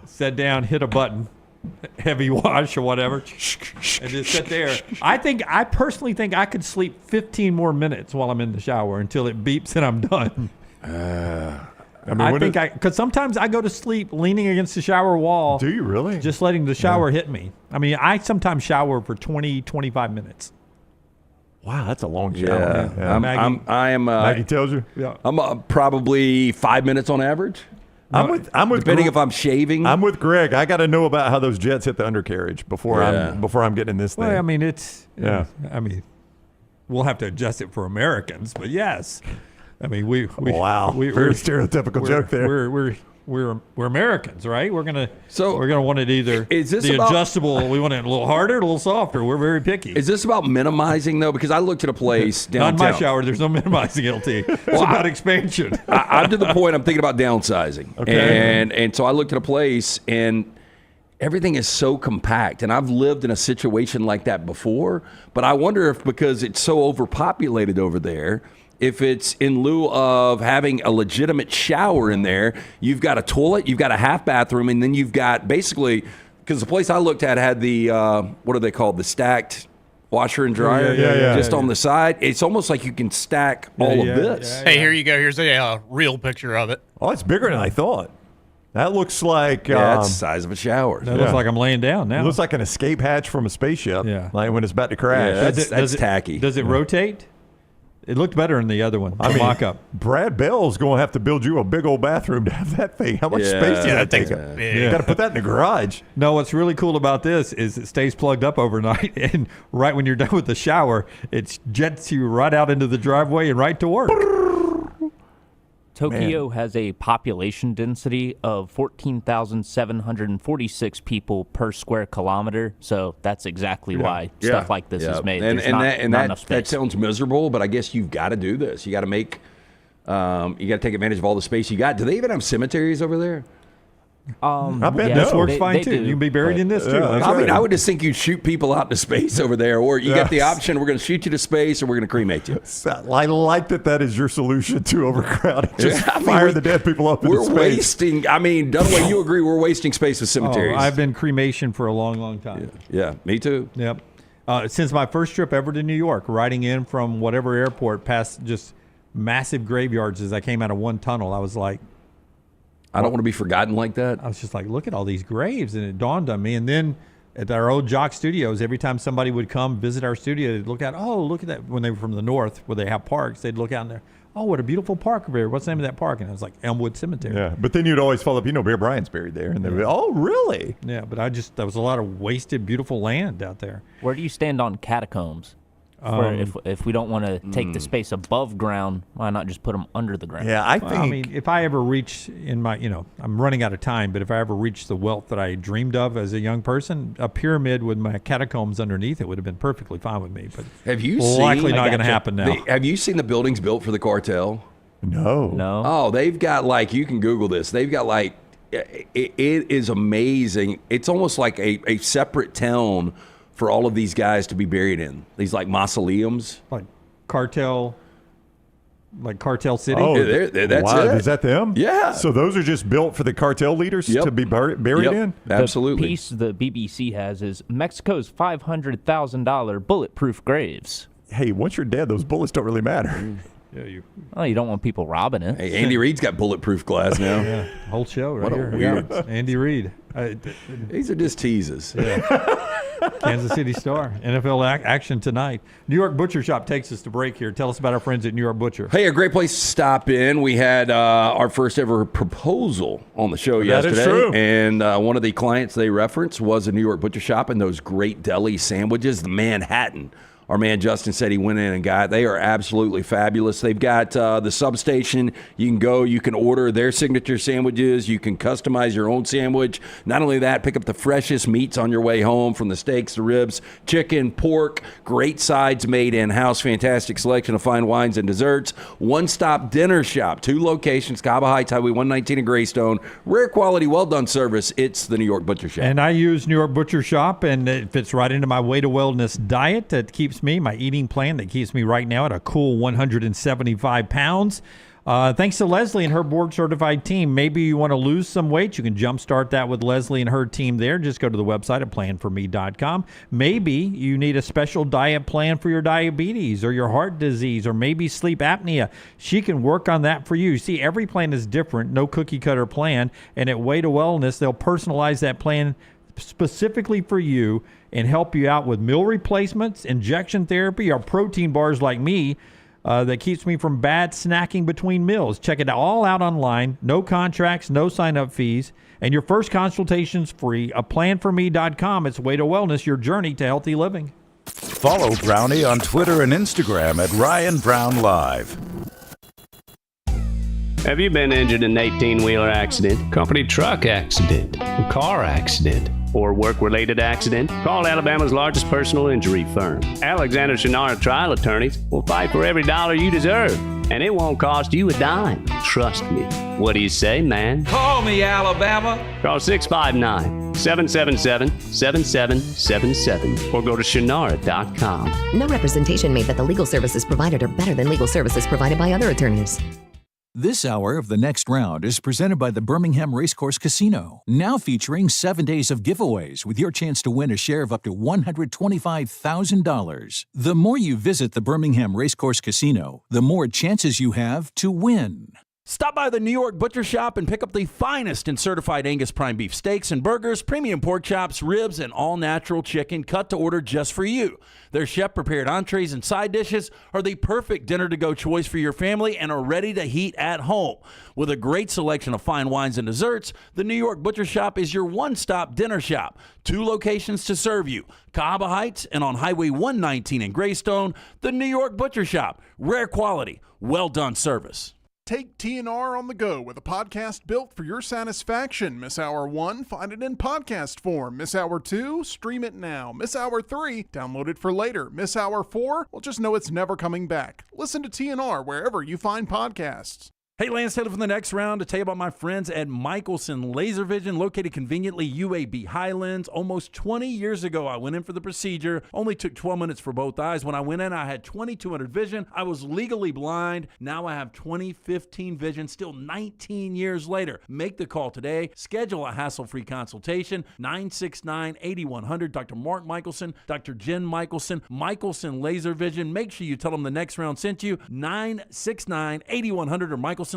sit down, hit a button, heavy wash or whatever, and just sit there. I personally think I could sleep 15 more minutes while I'm in the shower until it beeps and I'm done. Because sometimes I go to sleep leaning against the shower wall.
Do you really?
Just letting the shower hit me. I mean, I sometimes shower for 20, 25 minutes.
Wow, that's a long shower.
Yeah.
Maggie tells you.
Yeah.
I'm probably 5 minutes on average.
I'm with
depending if I'm shaving.
I'm with Greg. I got to know about how those jets hit the undercarriage before I'm getting in this thing.
Well, I mean, I mean, we'll have to adjust it for Americans, but yes. I mean, we're
very stereotypical joke there.
We're Americans, right? We're gonna want it either adjustable. We want it a little harder, a little softer. We're very picky.
Is this about minimizing though? Because I looked at a place downtown.
Not in my shower. There's no minimizing, LT. It's about expansion.
I'm to the point. I'm thinking about downsizing.
Okay.
And so I looked at a place and everything is so compact. And I've lived in a situation like that before. But I wonder if because it's so overpopulated over there, if it's in lieu of having a legitimate shower in there, you've got a toilet, you've got a half bathroom, and then you've got basically, because the place I looked at had the, what are they called, the stacked washer and dryer on the side. It's almost like you can stack all of this.
Hey, here you go. Here's a real picture of it.
Oh, it's bigger than I thought. That looks like...
that's the size of a shower.
That looks like I'm laying down now.
It looks like an escape hatch from a spaceship, like when it's about to crash.
Yeah, that's tacky.
Does it rotate? It looked better in the other one.
I mean,
mock-up.
Brad Bell's going to have to build you a big old bathroom to have that thing. How much space does that take up? You got to put that in the garage.
No, what's really cool about this is it stays plugged up overnight, and right when you're done with the shower, it jets you right out into the driveway and right to work.
Tokyo has a population density of 14,746 people per square kilometer, so that's exactly why stuff like this is made.
And
not enough space.
That sounds miserable, but I guess you've got to do this. You got to make, you got to take advantage of all the space you got. Do they even have cemeteries over there?
I bet
this works fine too. You can be buried in this too.
I mean, I would just think you'd shoot people out into space over there, or you got the option: we're going to shoot you to space, or we're going to cremate you.
I like that is your solution to overcrowding. Just fire the dead people up into space.
We're wasting. I mean, Dunaway, you agree? We're wasting space with cemeteries.
I've been cremation for a long, long time.
Yeah, me too.
Yep. Since my first trip ever to New York, riding in from whatever airport past just massive graveyards as I came out of one tunnel, I was like,
I don't want to be forgotten like that.
I was just like, look at all these graves, and it dawned on me. And then at our old Jock Studios, every time somebody would come visit our studio, they'd look out, look at that. When they were from the north, where they have parks, they'd look out in there. Oh, what a beautiful park over here. What's the name of that park? And it was like Elmwood Cemetery.
Yeah, but then you'd always follow up, Bear Bryant's buried there. And they'd be, oh, really?
Yeah, but there was a lot of wasted, beautiful land out there.
Where do you stand on catacombs? If we don't want to take the space above ground, why not just put them under the ground?
Yeah, I
mean, if I ever reach in my, I'm running out of time, but if I ever reach the wealth that I dreamed of as a young person, a pyramid with my catacombs underneath it would have been perfectly fine with me. But
have you
likely not going to happen now.
Have you seen the buildings built for the cartel?
No.
Oh, they've got you can Google this. They've got it is amazing. It's almost like a separate town for all of these guys to be buried in. These mausoleums.
Like Cartel City?
Oh, that's
wow.
it.
Is that them?
Yeah.
So those are just built for the cartel leaders to be buried in?
Absolutely.
The piece the BBC has is Mexico's $500,000 bulletproof graves.
Hey, once you're dead, those bullets don't really matter.
Yeah,
you don't want people robbing it.
Hey, Andy Reid's got bulletproof glass now.
Whole show right
what
here.
A weird.
Andy Reid.
These are just teases. Yeah.
Kansas City Star. NFL action tonight. New York Butcher Shop takes us to break here. Tell us about our friends at New York Butcher.
Hey, a great place to stop in. We had our first ever proposal on the show yesterday.
That is true.
And one of the clients they referenced was a New York Butcher Shop and those great deli sandwiches, the Manhattan. Our man Justin said he went in and got. They are absolutely fabulous. They've got the substation. You can go. You can order their signature sandwiches. You can customize your own sandwich. Not only that, pick up the freshest meats on your way home, from the steaks, the ribs, chicken, pork. Great sides made in-house. Fantastic selection of fine wines and desserts. One-stop dinner shop. 2 locations, Cabo Heights, Highway 119 in Greystone. Rare quality, well-done service. It's the New York Butcher Shop.
And I use New York Butcher Shop, and it fits right into my way to wellness diet. It keeps me, my eating plan that keeps me right now at a cool 175 pounds. Thanks to Leslie and her board-certified team. Maybe you want to lose some weight. You can jumpstart that with Leslie and her team there. Just go to the website at planforme.com. Maybe you need a special diet plan for your diabetes or your heart disease or maybe sleep apnea. She can work on that for you. See, every plan is different, no cookie-cutter plan. And at Way to Wellness, they'll personalize that plan specifically for you and help you out with meal replacements, injection therapy, or protein bars like me that keeps me from bad snacking between meals. Check it all out online. No contracts, no sign-up fees, and your first consultation's free. Planforme.com. It's Way to Wellness, your journey to healthy living.
Follow Brownie on Twitter and Instagram at Ryan Brown Live.
Have you been injured in an 18-wheeler accident, company truck accident, car accident, or work-related accident? Call Alabama's largest personal injury firm. Alexander Chenard Trial Attorneys will fight for every dollar you deserve, and it won't cost you a dime. Trust me. What do you say, man?
Call me, Alabama.
Call 659-777-7777 or go to Chenard.com.
No representation made that the legal services provided are better than legal services provided by other attorneys.
This hour of The Next Round is presented by the Birmingham Racecourse Casino, now featuring 7 days of giveaways with your chance to win a share of up to $125,000. The more you visit the Birmingham Racecourse Casino, the more chances you have to win.
Stop by the New York Butcher Shop and pick up the finest in certified Angus prime beef steaks and burgers, premium pork chops, ribs, and all-natural chicken cut to order just for you. Their chef-prepared entrees and side dishes are the perfect dinner-to-go choice for your family and are ready to heat at home. With a great selection of fine wines and desserts, the New York Butcher Shop is your one-stop dinner shop. 2 locations to serve you, Cahaba Heights and on Highway 119 in Greystone. The New York Butcher Shop. Rare quality, well-done service.
Take TNR on the go with a podcast built for your satisfaction. Miss Hour 1, find it in podcast form. Miss Hour 2, stream it now. Miss Hour 3, download it for later. Miss Hour 4, well, just know it's never coming back. Listen to TNR wherever you find podcasts.
Hey, Lance Taylor from the Next Round to tell you about my friends at Michelson Laser Vision, located conveniently UAB Highlands. Almost 20 years ago, I went in for the procedure. Only took 12 minutes for both eyes. When I went in, I had 2200 vision. I was legally blind. Now I have 20/15 vision, still 19 years later. Make the call today. Schedule a hassle-free consultation, 969-8100. Dr. Mark Michelson, Dr. Jen Michelson, Michelson Laser Vision. Make sure you tell them the Next Round sent you, 969-8100 or MichelsonLaserVision.com.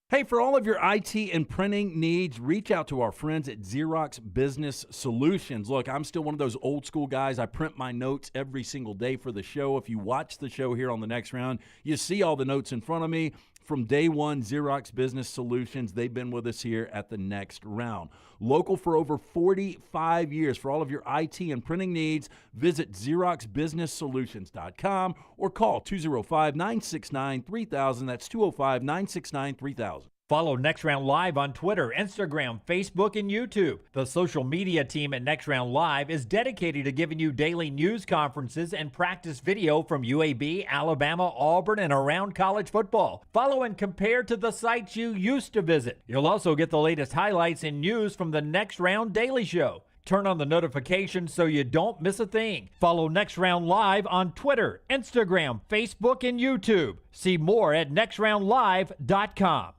Hey, for all of your IT and printing needs, reach out to our friends at Xerox Business Solutions. Look, I'm still one of those old school guys. I print my notes every single day for the show. If you watch the show here on the Next Round, you see all the notes in front of me. From day one, Xerox Business Solutions, they've been with us here at the Next Round. Local for over 45 years. For all of your IT and printing needs, visit XeroxBusinessSolutions.com or call 205-969-3000. That's 205-969-3000.
Follow Next Round Live on Twitter, Instagram, Facebook, and YouTube. The social media team at Next Round Live is dedicated to giving you daily news conferences and practice video from UAB, Alabama, Auburn, and around college football. Follow and compare to the sites you used to visit. You'll also get the latest highlights and news from the Next Round Daily Show. Turn on the notifications so you don't miss a thing. Follow Next Round Live on Twitter, Instagram, Facebook, and YouTube. See more at nextroundlive.com.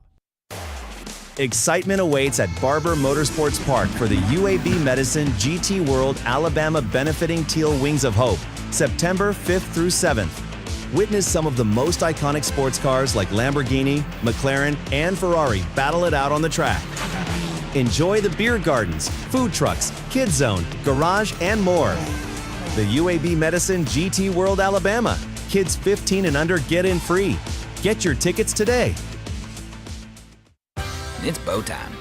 Excitement awaits at Barber Motorsports Park for the UAB Medicine GT World Alabama Benefiting Teal Wings of Hope, September 5th through 7th. Witness some of the most iconic sports cars like Lamborghini, McLaren, and Ferrari battle it out on the track. Enjoy the beer gardens, food trucks, Kids Zone, Garage, and more. The UAB Medicine GT World Alabama. Kids 15 and under get in free. Get your tickets today.
It's bow time.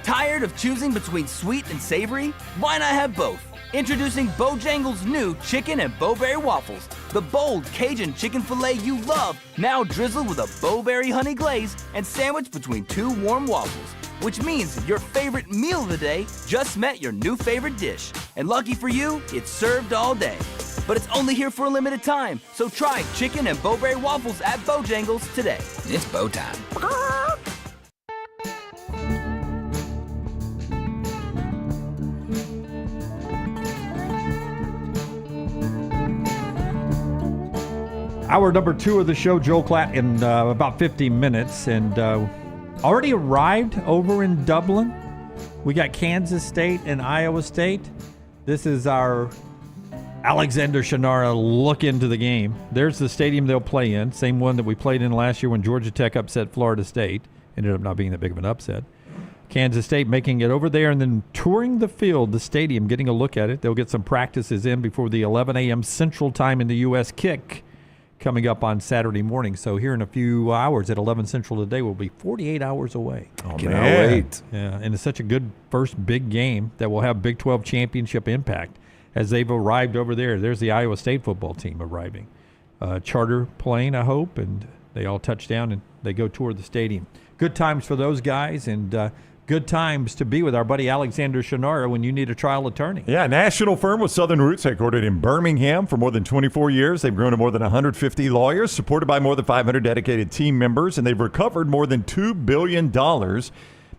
Tired of choosing between sweet and savory? Why not have both? Introducing Bojangles' new chicken and bowberry waffles. The bold Cajun chicken filet you love, now drizzled with a bowberry honey glaze and sandwiched between two warm waffles. Which means your favorite meal of the day just met your new favorite dish. And lucky for you, it's served all day. But it's only here for a limited time, so try chicken and bowberry waffles at Bojangles today. It's bow time.
Hour number 2 of the show, Joel Klatt, in about 50 minutes. And already arrived over in Dublin. We got Kansas State and Iowa State. This is our Alexander Shannara look into the game. There's the stadium they'll play in. Same one that we played in last year when Georgia Tech upset Florida State. Ended up not being that big of an upset. Kansas State making it over there and then touring the field, the stadium, getting a look at it. They'll get some practices in before the 11 a.m. Central Time in the U.S. kick coming up on Saturday morning. So here in a few hours at 11 Central today, we'll be 48 hours away.
Oh, cannot wait.
Yeah, and it's such a good first big game that will have Big 12 championship impact as they've arrived over there. There's the Iowa State football team arriving. Charter plane, I hope, and they all touch down and they go tour the stadium. Good times for those guys, and good times to be with our buddy Alexander Shannara when you need a trial attorney.
Yeah, national firm with Southern roots, headquartered in Birmingham for more than 24 years. They've grown to more than 150 lawyers, supported by more than 500 dedicated team members, and they've recovered more than $2 billion,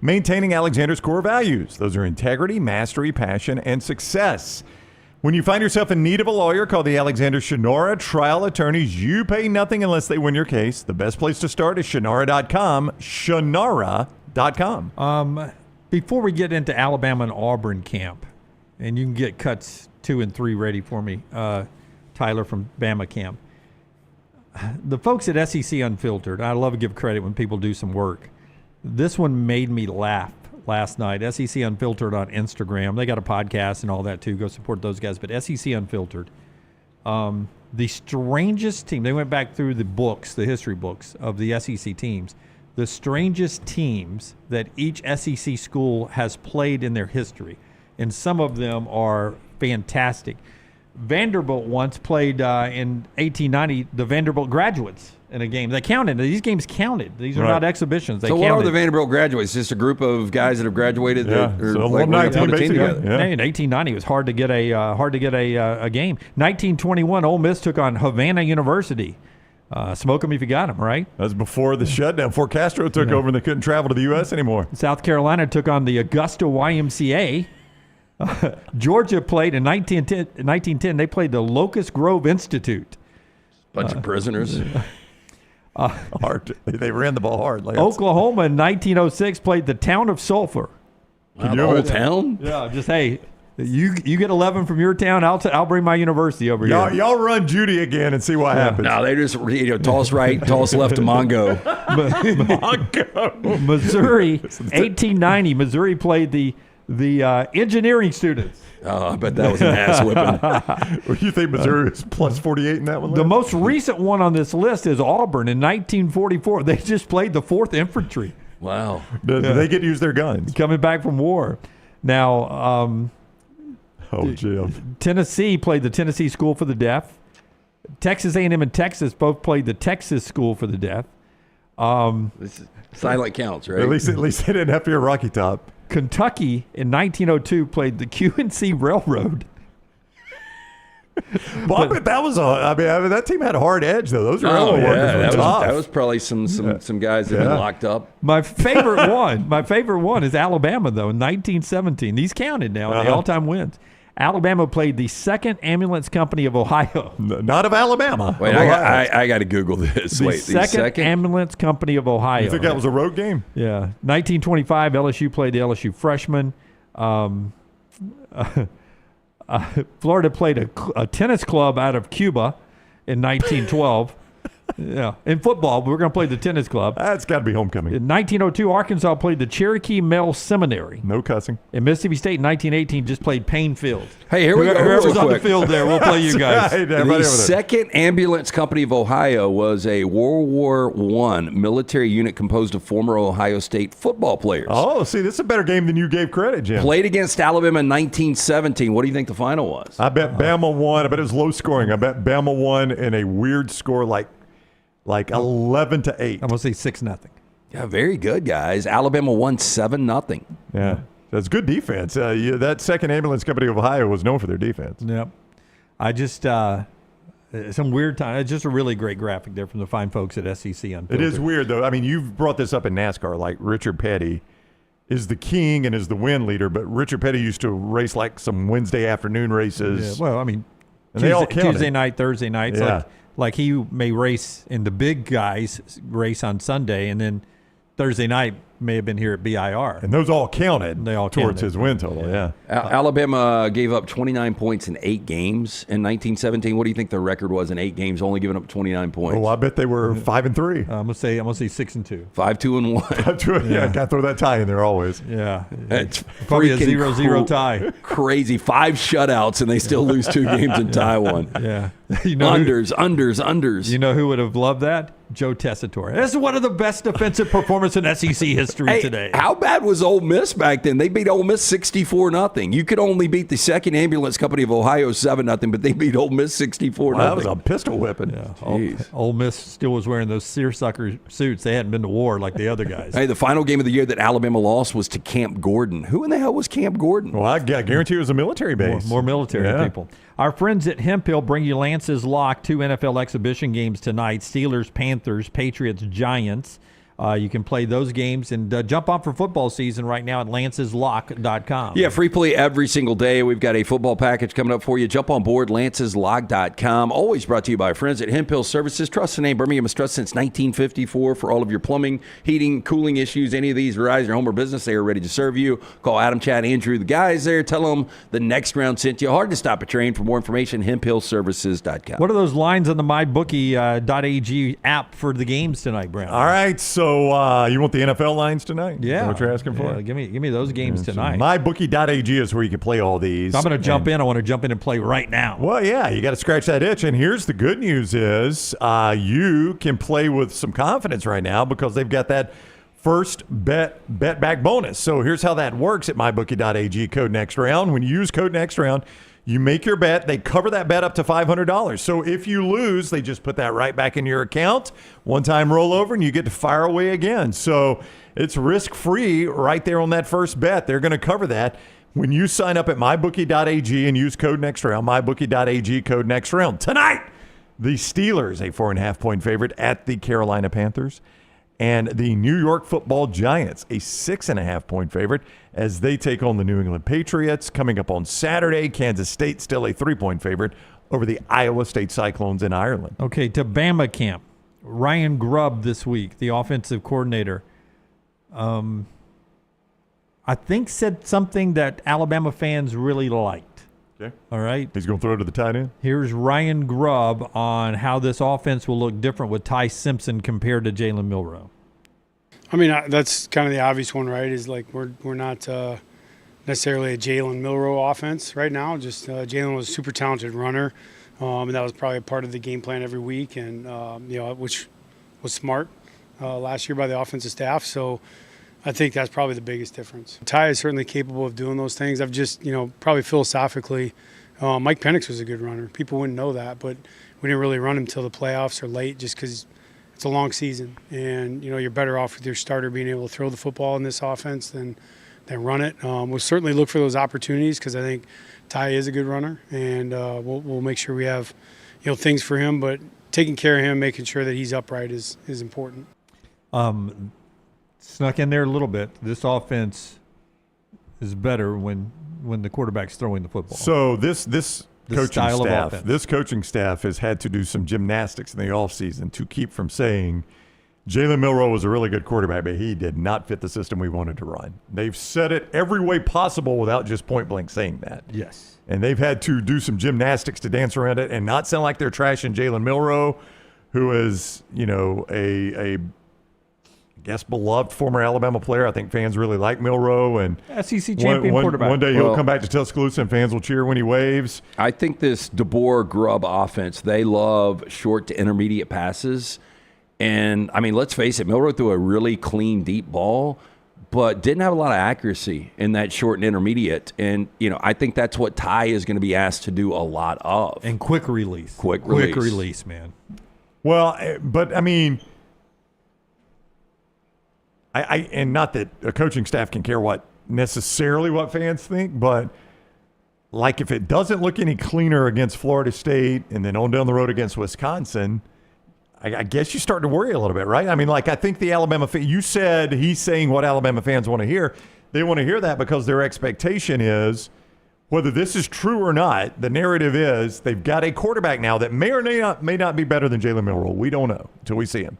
maintaining Alexander's core values. Those are integrity, mastery, passion, and success. When you find yourself in need of a lawyer, call the Alexander Shannara Trial Attorneys. You pay nothing unless they win your case. The best place to start is Shannara.com. Shannara.com.
Before we get into Alabama and Auburn camp, and you can get cuts 2 and 3 ready for me, Tyler from Bama camp. The folks at SEC Unfiltered, I love to give credit when people do some work. This one made me laugh last night. SEC Unfiltered on Instagram. They got a podcast and all that too. Go support those guys. But SEC Unfiltered, the strangest team, they went back through the books, the history books of the SEC teams. The strangest teams that each SEC school has played in their history. And some of them are fantastic. Vanderbilt once played in 1890, the Vanderbilt graduates in a game. They counted. These games counted. These are not exhibitions. They
so
counted.
what are the Vanderbilt graduates? Just a group of guys that have graduated that are
so
like
alumni
put a team together.
Yeah. In 1890, it was hard to get a game. 1921, Ole Miss took on Havana University. Smoke them if you got them, right?
That was before the shutdown, before Castro took over and they couldn't travel to the U.S. anymore.
South Carolina took on the Augusta YMCA. Georgia played in 1910. They played the Locust Grove Institute.
Bunch of prisoners.
Hard. They ran the ball hard. Lance.
Oklahoma in 1906 played the town of Sulphur.
Wow, the whole town?
Yeah, just hey. You get 11 from your town. I'll bring my university over here.
Y'all run Judy again and see what happens.
No, they just toss right, toss left to Mongo.
Missouri, 1890. Missouri played the engineering students.
Oh, I bet that was an ass whipping.
You think Missouri is plus 48 in that one?
The most recent one on this list is Auburn in 1944. They just played the 4th Infantry.
Wow.
Do they get to use their guns?
Coming back from war. Now,
Jim.
Tennessee played the Tennessee School for the Deaf. Texas A&M and Texas both played the Texas School for the Deaf.
Silent counts, right?
At least they didn't have to hear Rocky Top.
Kentucky in 1902 played the QNC Railroad.
But that was that team had a hard edge though. Those railroad workers were tough.
That was probably some guys that had been locked up.
My favorite one is Alabama though in 1917. These counted now in the all-time wins. Alabama played the 2nd Ambulance Company of Ohio.
Not of Alabama.
Wait, I got to Google this.
The second Ambulance Company of Ohio.
You think that was a road game?
Yeah. 1925, LSU played the LSU freshmen. Florida played a tennis club out of Cuba in 1912. Yeah. In football, we're going to play the tennis club.
That's got to be homecoming.
In 1902, Arkansas played the Cherokee Male Seminary.
No cussing.
And Mississippi State in 1918 just played Payne Field.
Hey, here we go.
Whoever's on the field there, we'll play you guys.
Right,
the 2nd Ambulance Company of Ohio was a World War I military unit composed of former Ohio State football players.
Oh, see, this is a better game than you gave credit, Jim.
Played against Alabama in 1917. What do you think the final was?
I bet Bama won. I bet it was low scoring. I bet Bama won in a weird score like 11-8.
I'm going to say 6-0.
Yeah, very good, guys. Alabama won 7-0.
Yeah. That's good defense. That 2nd Ambulance Company of Ohio was known for their defense.
Yep. I just some weird time. It's just a really great graphic there from the fine folks at SEC Unfiltered.
It is weird, though. I mean, you've brought this up in NASCAR. Like, Richard Petty is the king and is the win leader, but Richard Petty used to race like some Wednesday afternoon races.
Yeah, well, I mean,
and they all counted.
Tuesday night, Thursday nights.
Yeah.
Like he may race in the big guys race on Sunday, and then Thursday night may have been here at BIR.
And those all counted
They all
towards
counted.
his win total, yeah.
Alabama gave up 29 points in 8 games in 1917. What do you think the record was in 8 games, only giving up 29 points?
Oh, I bet they were 5-3.
I'm gonna say 6-2.
5-2-1.
5-2, yeah, gotta throw that tie in there always.
Yeah,
it's
probably a
freaking
0-0 tie.
Crazy. 5 shutouts, and they still lose 2 games and tie one.
Yeah,
unders.
You know who would have loved that? Joe Tessitore. This is one of the best defensive performances in SEC history today.
How bad was Ole Miss back then? They beat Ole Miss 64-0. You could only beat the 2nd Ambulance Company of Ohio 7-0, but they beat Ole Miss 64-0.
That was a pistol whipping.
Yeah. Ole Miss still was wearing those seersucker suits. They hadn't been to war like the other guys.
Hey, the final game of the year that Alabama lost was to Camp Gordon. Who in the hell was Camp Gordon?
Well, I guarantee it was a military base.
More military people. Our friends at Hemp Hill bring you Lance's Lock, 2 NFL exhibition games tonight. Steelers, Panthers, Patriots, Giants. You can play those games and jump on for football season right now at lanceslock.com.
Yeah, free play every single day. We've got a football package coming up for you. Jump on board, lanceslock.com. Always brought to you by our friends at Hemp Hill Services. Trust the name Birmingham has trusted since 1954 for all of your plumbing, heating, cooling issues. Any of these arise in your home or business, they are ready to serve you. Call Adam, Chad, Andrew, the guys there. Tell them the next round sent you. Hard to stop a train. For more information, hemphillservices.com.
What are those lines on the mybookie.ag app for the games tonight, Brown?
All right, so you want the NFL lines tonight?
Yeah.
Is that what you're asking for?
Yeah, give me those games tonight.
MyBookie.ag is where you can play all these.
So I'm going to jump in. I want to jump in and play right now.
Well, yeah, you got to scratch that itch. And here's the good news is you can play with some confidence right now because they've got that first bet back bonus. So here's how that works at MyBookie.ag, code next round. When you use code next round, you make your bet. They cover that bet up to $500. So if you lose, they just put that right back in your account. One-time rollover, and you get to fire away again. So it's risk-free right there on that first bet. They're going to cover that. When you sign up at mybookie.ag and use code next round, mybookie.ag, code next round. Tonight, the Steelers, a 4.5-point favorite at the Carolina Panthers. And the New York Football Giants, a 6.5-point favorite as they take on the New England Patriots. Coming up on Saturday, Kansas State still a 3-point favorite over the Iowa State Cyclones in Ireland.
Okay, to Bama camp. Ryan Grubb this week, the offensive coordinator, I think said something that Alabama fans really liked.
Okay.
All right.
He's going to throw it to the tight end.
Here's Ryan Grubb on how this offense will look different with Ty Simpson compared to Jalen Milroe.
I mean, that's kind of the obvious one, right? Is like we're not necessarily a Jalen Milroe offense right now. Just Jalen was a super talented runner, and that was probably a part of the game plan every week, and which was smart last year by the offensive staff. So I think that's probably the biggest difference. Ty is certainly capable of doing those things. I've just, probably philosophically, Mike Penix was a good runner. People wouldn't know that, but we didn't really run him till the playoffs or late just because it's a long season. And, you're better off with your starter being able to throw the football in this offense than run it. We'll certainly look for those opportunities because I think Ty is a good runner, and we'll make sure we have, things for him. But taking care of him, making sure that he's upright is important.
Snuck in there a little bit. This offense is better when the quarterback's throwing the football.
So this coaching staff has had to do some gymnastics in the offseason to keep from saying Jalen Milroe was a really good quarterback, but he did not fit the system we wanted to run. They've said it every way possible without just point blank saying that.
Yes.
And they've had to do some gymnastics to dance around it and not sound like they're trashing Jalen Milroe, who is, a I guess beloved former Alabama player. I think fans really like Milroe, and
SEC champion quarterback.
One day he'll come back to Tuscaloosa, and fans will cheer when he waves.
I think this DeBoer Grubb offense, they love short to intermediate passes. And, I mean, let's face it, Milroe threw a really clean, deep ball, but didn't have a lot of accuracy in that short and intermediate. And, I think that's what Ty is going to be asked to do a lot of.
And quick release.
Quick
release, man.
Well, but, I mean, and not that a coaching staff can care necessarily what fans think, but like if it doesn't look any cleaner against Florida State and then on down the road against Wisconsin, I guess you start to worry a little bit, right? I mean, I think the Alabama fan, you said he's saying what Alabama fans want to hear. They want to hear that because their expectation is, whether this is true or not, the narrative is they've got a quarterback now that may or may not be better than Jalen Milroe. We don't know until we see him.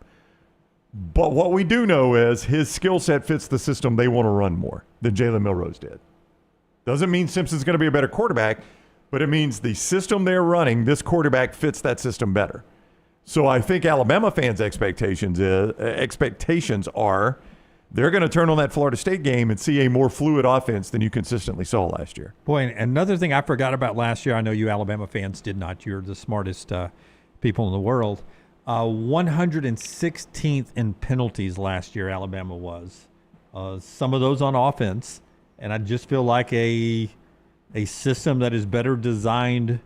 But what we do know is his skill set fits the system they want to run more than Jalen Milroe's did. Doesn't mean Simpson's going to be a better quarterback, but it means the system they're running, this quarterback fits that system better. So I think Alabama fans' expectations are they're going to turn on that Florida State game and see a more fluid offense than you consistently saw last year.
Boy, another thing I forgot about last year, I know you Alabama fans did not. You're the smartest people in the world. 116th in penalties last year, Alabama was. Some of those on offense, and I just feel like a system that is better designed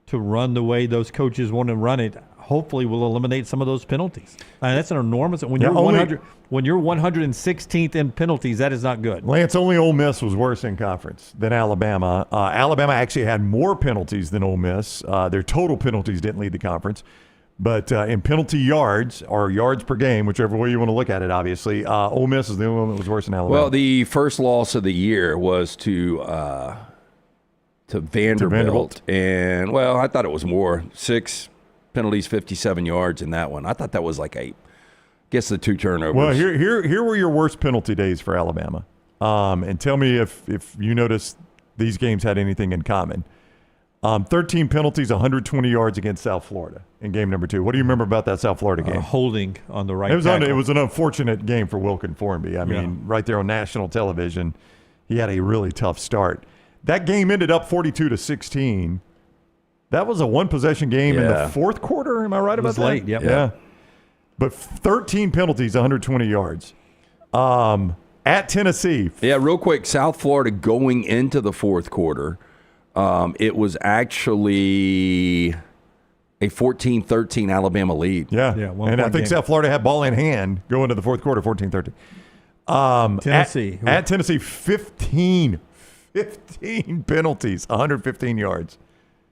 to run the way those coaches want to run it, hopefully will eliminate some of those penalties. That's an enormous. When you're 116th in penalties, that is not good.
Lance, only Ole Miss was worse in conference than Alabama. Alabama actually had more penalties than Ole Miss. Their total penalties didn't lead the conference. But in penalty yards, or yards per game, whichever way you want to look at it, obviously, Ole Miss is the only one that was worse than Alabama.
Well, the first loss of the year was to Vanderbilt. And, well, I thought it was more. 6 penalties, 57 yards in that one. I thought that was like the 2 turnovers.
Well, here were your worst penalty days for Alabama. And tell me if you notice these games had anything in common. 13 penalties, 120 yards against South Florida in game number 2. What do you remember about that South Florida game?
Holding on the right
tackle. It was an unfortunate game for Wilkin Formby. I mean, right there on national television, he had a really tough start. That game ended up 42-16. That was a one-possession game in the fourth quarter. Am I right about that?
Late, yep.
Yeah. But 13 penalties, 120 yards. At Tennessee.
Yeah, real quick, South Florida going into the fourth quarter, it was actually a 14-13 Alabama lead.
Yeah. And I think South Florida had ball in hand going to the fourth quarter, 14-13.
Tennessee.
At Tennessee, 15 penalties, 115 yards.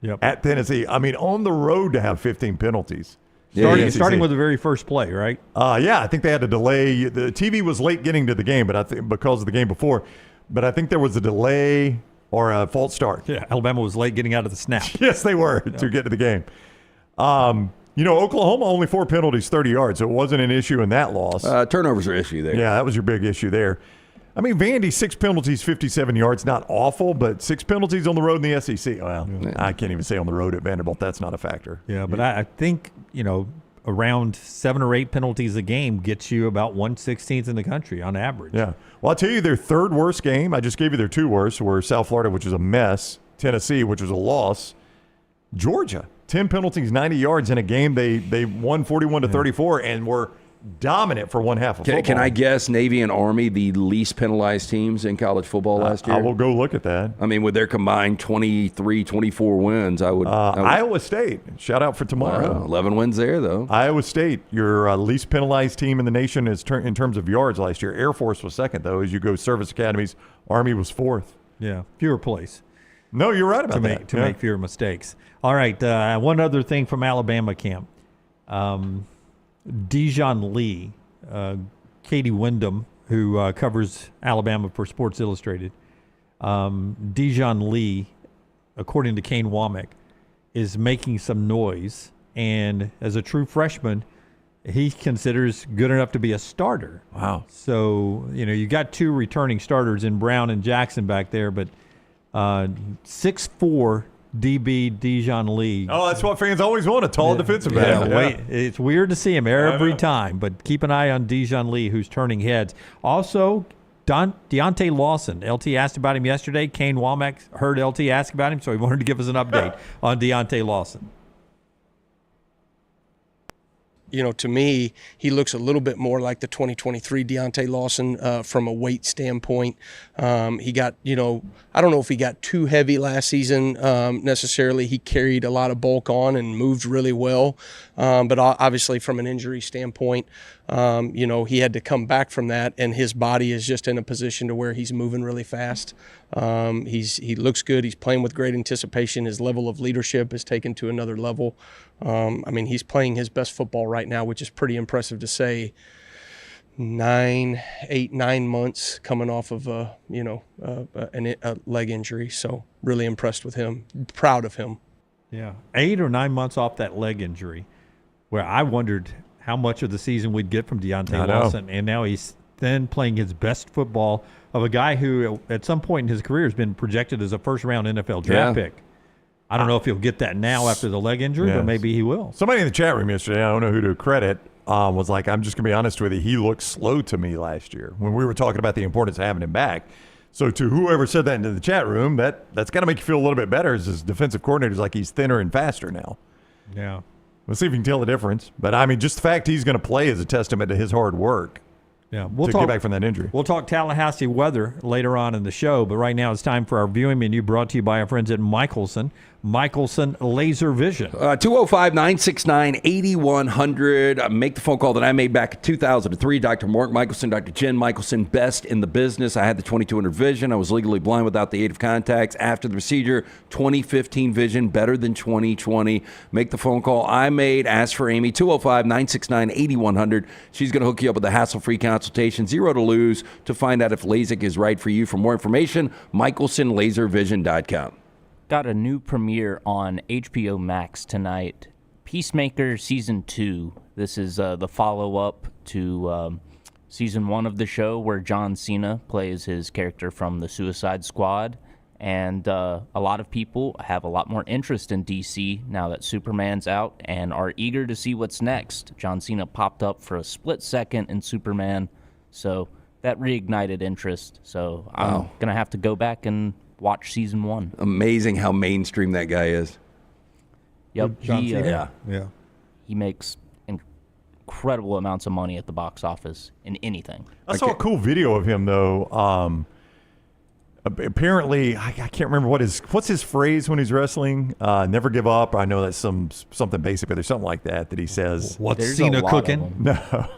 Yep.
At Tennessee. I mean, on the road to have 15 penalties.
Starting with the very first play, right?
Yeah, I think they had to delay. The TV was late getting to the game, but I think because of the game before. But I think there was a delay or a false start.
Yeah, Alabama was late getting out of the snap.
Yes, they were to get to the game. Oklahoma only 4 penalties, 30 yards, so it wasn't an issue in that loss.
Turnovers are an issue there.
Yeah, that was your big issue there. I mean, Vandy, 6 penalties, 57 yards, not awful, but 6 penalties on the road in the SEC. Well, I can't even say on the road at Vanderbilt. That's not a factor.
Yeah, but I think, around 7 or 8 penalties a game gets you about 1/16th in the country on average.
Yeah. Well, I'll tell you their third worst game. I just gave you their 2 worst, were South Florida, which was a mess, Tennessee, which was a loss, Georgia, 10 penalties, 90 yards in a game. They won 41-34 and were dominant for one half of football.
Can I guess Navy and Army the least penalized teams in college football last year?
I will go look at that.
I mean, with their combined 23, 24 wins, I would.
Iowa State, shout out for tomorrow.
11 wins there, though.
Iowa State, your least penalized team in the nation in terms of yards last year. Air Force was second, though, as you go service academies. Army was 4th.
Yeah, fewer plays.
No, you're right about that.
To make fewer mistakes. All right, one other thing from Alabama camp. Dijon Lee, Katie Wyndham, who covers Alabama for Sports Illustrated. Dijon Lee, according to Kane Womack, is making some noise. And as a true freshman, he considers good enough to be a starter.
Wow.
So, you got 2 returning starters in Brown and Jackson back there, but 6'4", DB Dijon Lee.
Oh, that's what fans always want, a tall defensive back.
Wait, it's weird to see him every time, but keep an eye on Dijon Lee, who's turning heads. Also, Deontay Lawson. LT asked about him yesterday. Kane Womack heard LT ask about him, so he wanted to give us an update on Deontay Lawson.
To me, he looks a little bit more like the 2023 Deontay Lawson from a weight standpoint. He got, I don't know if he got too heavy last season necessarily. He carried a lot of bulk on and moved really well. But obviously from an injury standpoint, he had to come back from that, and his body is just in a position to where he's moving really fast. He looks good. He's playing with great anticipation. His level of leadership is taken to another level. He's playing his best football right now, which is pretty impressive to say. 9 months coming off of a leg injury. So really impressed with him. Proud of him.
Yeah, 8 or 9 months off that leg injury, where I wondered how much of the season we'd get from Deontay Lawson, and now he's then playing his best football of a guy who at some point in his career has been projected as a first-round NFL draft pick. I don't know if he'll get that now after the leg injury, but maybe he will.
Somebody in the chat room yesterday, I don't know who to credit, was like, I'm just going to be honest with you, he looked slow to me last year when we were talking about the importance of having him back. So to whoever said that into the chat room, that's got to make you feel a little bit better as his defensive coordinator's like he's thinner and faster now.
Yeah.
We'll see if we can tell the difference. But, just the fact he's going to play is a testament to his hard work.
Yeah,
we'll get back from that injury.
We'll talk Tallahassee weather later on in the show, but right now it's time for our viewing menu brought to you by our friends at Michelson Laser Vision.
205-969-8100. Make the phone call that I made back in 2003. Dr. Mark Michelson, Dr. Jen Michelson, best in the business. I had the 2200 vision. I was legally blind without the aid of contacts. After the procedure, 2015 vision, better than 2020. Make the phone call I made. Ask for Amy, 205-969-8100. She's going to hook you up with a hassle-free consultation, zero to lose, to find out if LASIK is right for you. For more information, MichelsonLaserVision.com.
Got a new premiere on HBO Max tonight, Peacemaker Season 2. This is the follow-up to Season 1 of the show, where John Cena plays his character from the Suicide Squad. And a lot of people have a lot more interest in DC now that Superman's out and are eager to see what's next. John Cena popped up for a split second in Superman, so that reignited interest. So I'm going to have to go back and watch Season 1.
Amazing how mainstream that guy is.
Yep.
Yeah.
He makes incredible amounts of money at the box office in anything.
I saw a cool video of him, though. Apparently, I can't remember what's his phrase when he's wrestling. Never give up. I know that's something basic, but there's something like that he says.
What's Cena cooking?
No.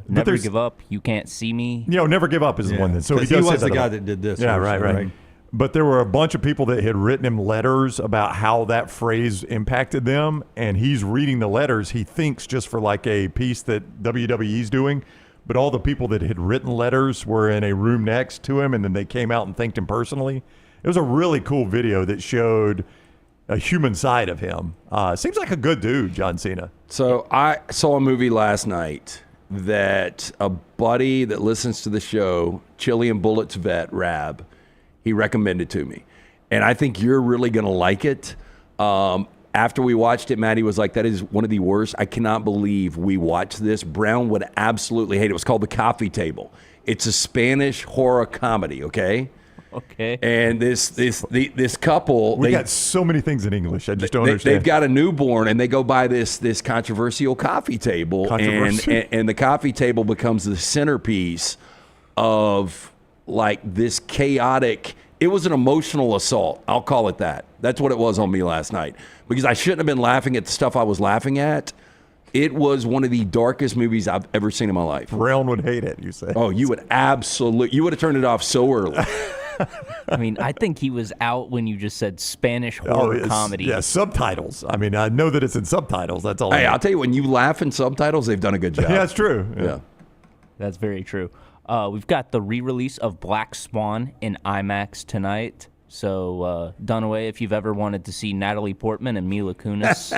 Never give up. You can't see me.
Never give up is the one that. So
he was the guy that did this.
Yeah, right. But there were a bunch of people that had written him letters about how that phrase impacted them, and he's reading the letters. He thinks just for like a piece that WWE's doing. But all the people that had written letters were in a room next to him, and then they came out and thanked him personally. It was a really cool video that showed a human side of him. Seems like a good dude, John Cena.
So I saw a movie last night that a buddy that listens to the show, Chilean Bullets vet, Rab, he recommended to me. And I think you're really going to like it. After we watched it, Maddie was like, that is one of the worst. I cannot believe we watched this. Brown would absolutely hate it. It was called The Coffee Table. It's a Spanish horror comedy, okay?
Okay.
And this couple...
We got so many things in English. I just don't understand.
They've got a newborn, and they go by this controversial coffee table. And the coffee table becomes the centerpiece of, like, this chaotic... It was an emotional assault. I'll call it that. That's what it was on me last night. Because I shouldn't have been laughing at the stuff I was laughing at. It was one of the darkest movies I've ever seen in my life.
Brown would hate it, you say.
Oh, you would have turned it off so early.
I mean, I think he was out when you just said Spanish horror comedy.
Yeah, subtitles. I mean, I know that it's in subtitles. That's all.
Hey, I'll tell you, when you laugh in subtitles, they've done a good job.
Yeah, that's true.
Yeah.
That's very true. We've got the re-release of Black Swan in IMAX tonight. So, Dunaway, if you've ever wanted to see Natalie Portman and Mila Kunis,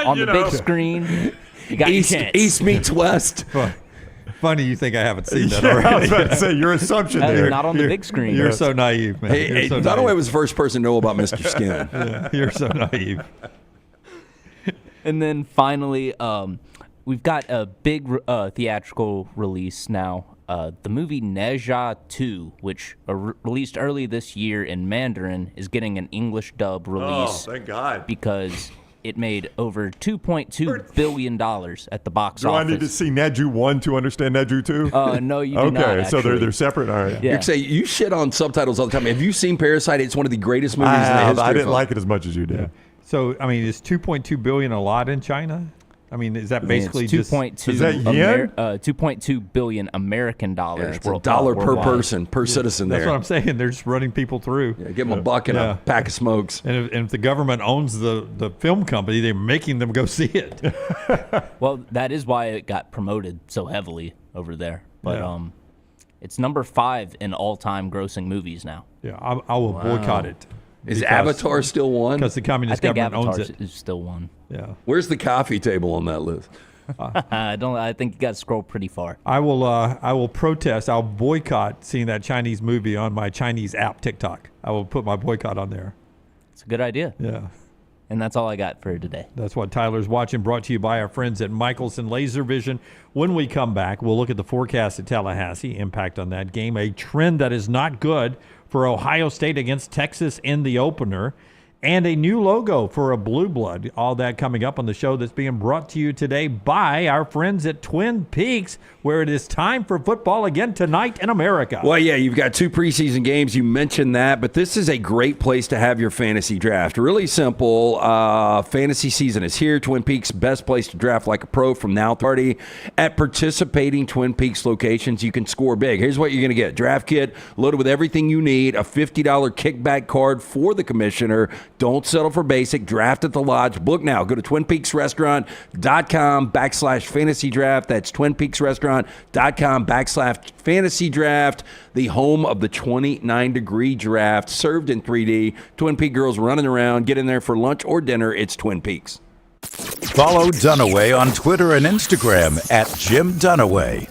on the big screen, you got your chance.
East meets West.
funny you think I haven't seen that
Yeah,
already.
I was about to say, your assumption there.
Not on the big screen.
You're so naive, man.
Hey,
You're so
Dunaway
naive.
was the first person to know about Mr. Skin.
Yeah, you're so naive.
And then finally, we've got a big theatrical release now. The movie Neja 2, which released early this year in Mandarin, is getting an English dub release.
Oh, thank God.
Because it made over $2.2 billion at the box
Do
office.
I need to see Neju 1 to understand Neju 2?
No, you do not,
Okay, so
actually.
they're separate? All right.
Yeah.
You shit on subtitles all the time. Have you seen Parasite? It's one of the greatest movies in the history.
I
of
didn't
film.
like it as much as you did.
Yeah. So, I mean, is $2.2 billion a lot in China? I mean, is that basically just...
2.2
Is that yen?
2.2 billion American dollars.
Yeah, it's $1 per person, per citizen
That's
there.
what I'm saying. They're just running people through.
Yeah, give them a buck and a pack of smokes.
And if the government owns the film company, they're making them go see it.
Well, that is why it got promoted so heavily over there. But
Yeah.
it's number 5 in all-time grossing movies now.
Yeah, I will boycott it.
Is Avatar still one?
Because the communist
I think
government
Avatar
owns it.
is still one.
Yeah.
Where's the coffee table on that list?
I think you got to scroll pretty far.
I will protest. I'll boycott seeing that Chinese movie on my Chinese app TikTok. I will put my boycott on there.
It's a good idea.
Yeah.
And that's all I got for today.
That's what Tyler's watching, brought to you by our friends at Michelson Laser Vision. When we come back, we'll look at the forecast at Tallahassee, impact on that game, a trend that is not good for Ohio State against Texas in the opener, and a new logo for a blue blood. All that coming up on the show that's being brought to you today by our friends at Twin Peaks, where it is time for football again tonight in America.
Well, yeah, you've got 2 preseason games. You mentioned that, but this is a great place to have your fantasy draft. Really simple. Fantasy season is here. Twin Peaks, best place to draft like a pro from now to party. At participating Twin Peaks locations, you can score big. Here's what you're going to get. Draft kit loaded with everything you need, a $50 kickback card for the commissioner. Don't settle for basic. Draft at the Lodge. Book now. Go to twinpeaksrestaurant.com/fantasy draft. That's twinpeaksrestaurant.com/fantasy draft. The home of the 29-degree draft, served in 3D. Twin Peaks girls running around. Get in there for lunch or dinner. It's Twin Peaks.
Follow Dunaway on Twitter and Instagram at Jim Dunaway.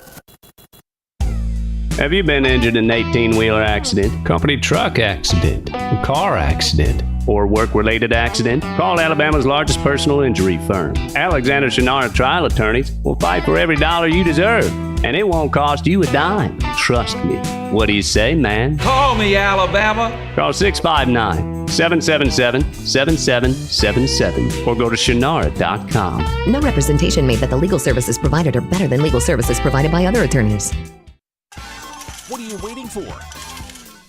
Have you been injured in an 18-wheeler accident, company truck accident, car accident, or work-related accident? Call Alabama's largest personal injury firm. Alexander Shinara Trial Attorneys will fight for every dollar you deserve, and it won't cost you a dime. Trust me. What do you say, man?
Call me, Alabama.
Call 659-777-7777 or go to Shinara.com.
No representation made that the legal services provided are better than legal services provided by other attorneys.
What are you waiting for?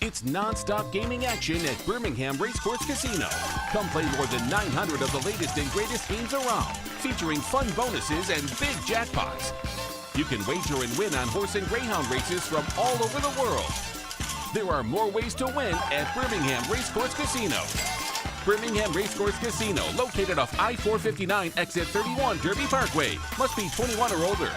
It's non-stop gaming action at Birmingham Racecourse Casino. Come play more than 900 of the latest and greatest games around, featuring fun bonuses and big jackpots. You can wager and win on horse and greyhound races from all over the world. There are more ways to win at Birmingham Racecourse Casino. Birmingham Racecourse Casino, located off I-459, exit 31, Derby Parkway. Must be 21 or older.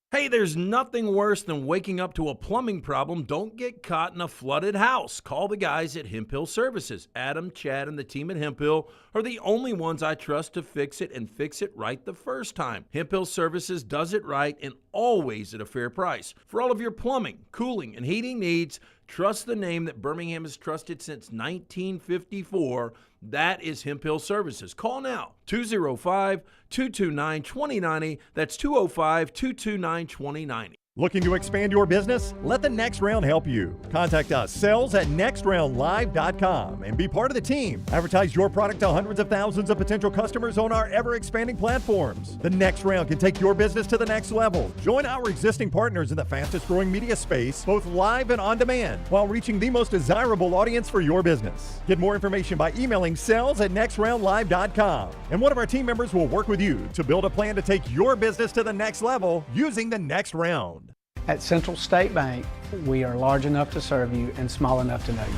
Hey, there's nothing worse than waking up to a plumbing problem. Don't get caught in a flooded house. Call the guys at Hemp Hill Services. Adam, Chad, and the team at Hemp Hill are the only ones I trust to fix it and fix it right the first time. Hemp Hill Services does it right and always at a fair price. For all of your plumbing, cooling, and heating needs, trust the name that Birmingham has trusted since 1954. That is Hemp Hill Services. Call now, 205-229-2090. That's 205-229-2090.
Looking to expand your business? Let the Next Round help you. Contact us, sales@nextroundlive.com, and be part of the team. Advertise your product to hundreds of thousands of potential customers on our ever-expanding platforms. The Next Round can take your business to the next level. Join our existing partners in the fastest-growing media space, both live and on demand, while reaching the most desirable audience for your business. Get more information by emailing sales@nextroundlive.com, and one of our team members will work with you to build a plan to take your business to the next level using the Next Round.
At Central State Bank, we are large enough to serve you and small enough to know you.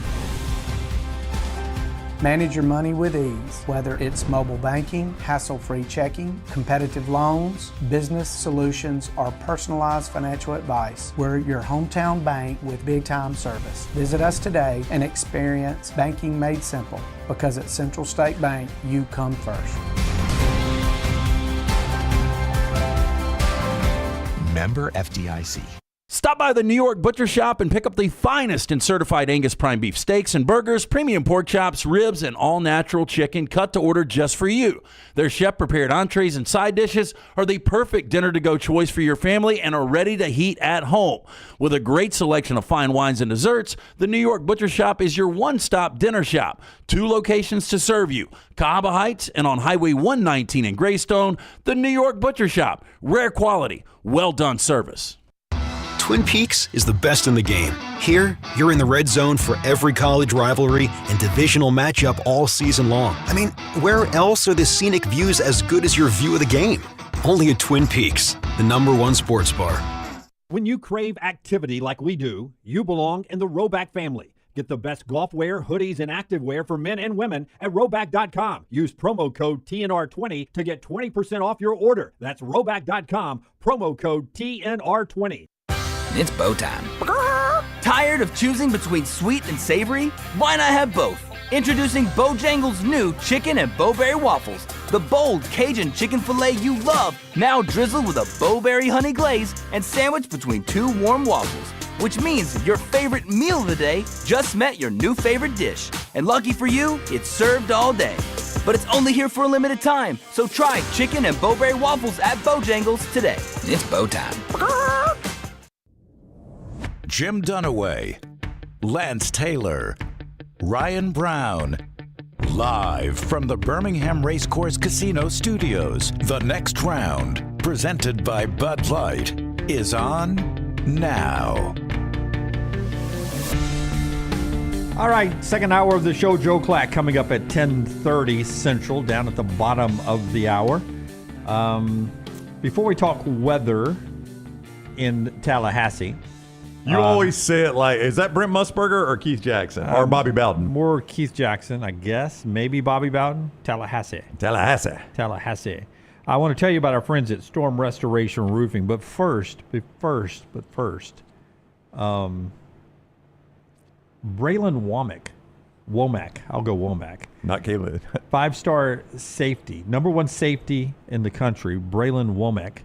Manage your money with ease, whether it's mobile banking, hassle-free checking, competitive loans, business solutions, or personalized financial advice. We're your hometown bank with big-time service. Visit us today and experience banking made simple, because at Central State Bank, you come first.
Member FDIC.
Stop by the New York Butcher Shop and pick up the finest in certified Angus prime beef steaks and burgers, premium pork chops, ribs, and all-natural chicken cut to order just for you. Their chef-prepared entrees and side dishes are the perfect dinner-to-go choice for your family and are ready to heat at home. With a great selection of fine wines and desserts, the New York Butcher Shop is your one-stop dinner shop. 2 locations to serve you, Cahaba Heights and on Highway 119 in Greystone. The New York Butcher Shop. Rare quality, well-done service.
Twin Peaks is the best in the game. Here, you're in the red zone for every college rivalry and divisional matchup all season long. I mean, where else are the scenic views as good as your view of the game? Only at Twin Peaks, the #1 sports bar.
When you crave activity like we do, you belong in the Roback family. Get the best golf wear, hoodies, and activewear for men and women at Roback.com. Use promo code TNR20 to get 20% off your order. That's Roback.com, promo code TNR20.
It's bow time. Tired of choosing between sweet and savory? Why not have both? Introducing Bojangles' new chicken and bowberry waffles. The bold Cajun chicken filet you love, now drizzled with a bowberry honey glaze and sandwiched between 2 warm waffles. Which means your favorite meal of the day just met your new favorite dish. And lucky for you, it's served all day. But it's only here for a limited time, so try chicken and bowberry waffles at Bojangles today. It's bow time.
Jim Dunaway, Lance Taylor, Ryan Brown. Live from the Birmingham Racecourse Casino Studios, the next round, presented by Bud Light, is on now.
All right, second hour of the show, Joe Klatt coming up at 10:30 Central, down at the bottom of the hour. Before we talk weather in Tallahassee.
You always say it like, is that Brent Musburger or Keith Jackson or Bobby Bowden?
More Keith Jackson, I guess. Maybe Bobby Bowden. Tallahassee. I want to tell you about our friends at Storm Restoration Roofing. But first, Braylon Womack. I'll go Womack.
Not Caleb.
5-star safety. #1 safety in the country. Braylon Womack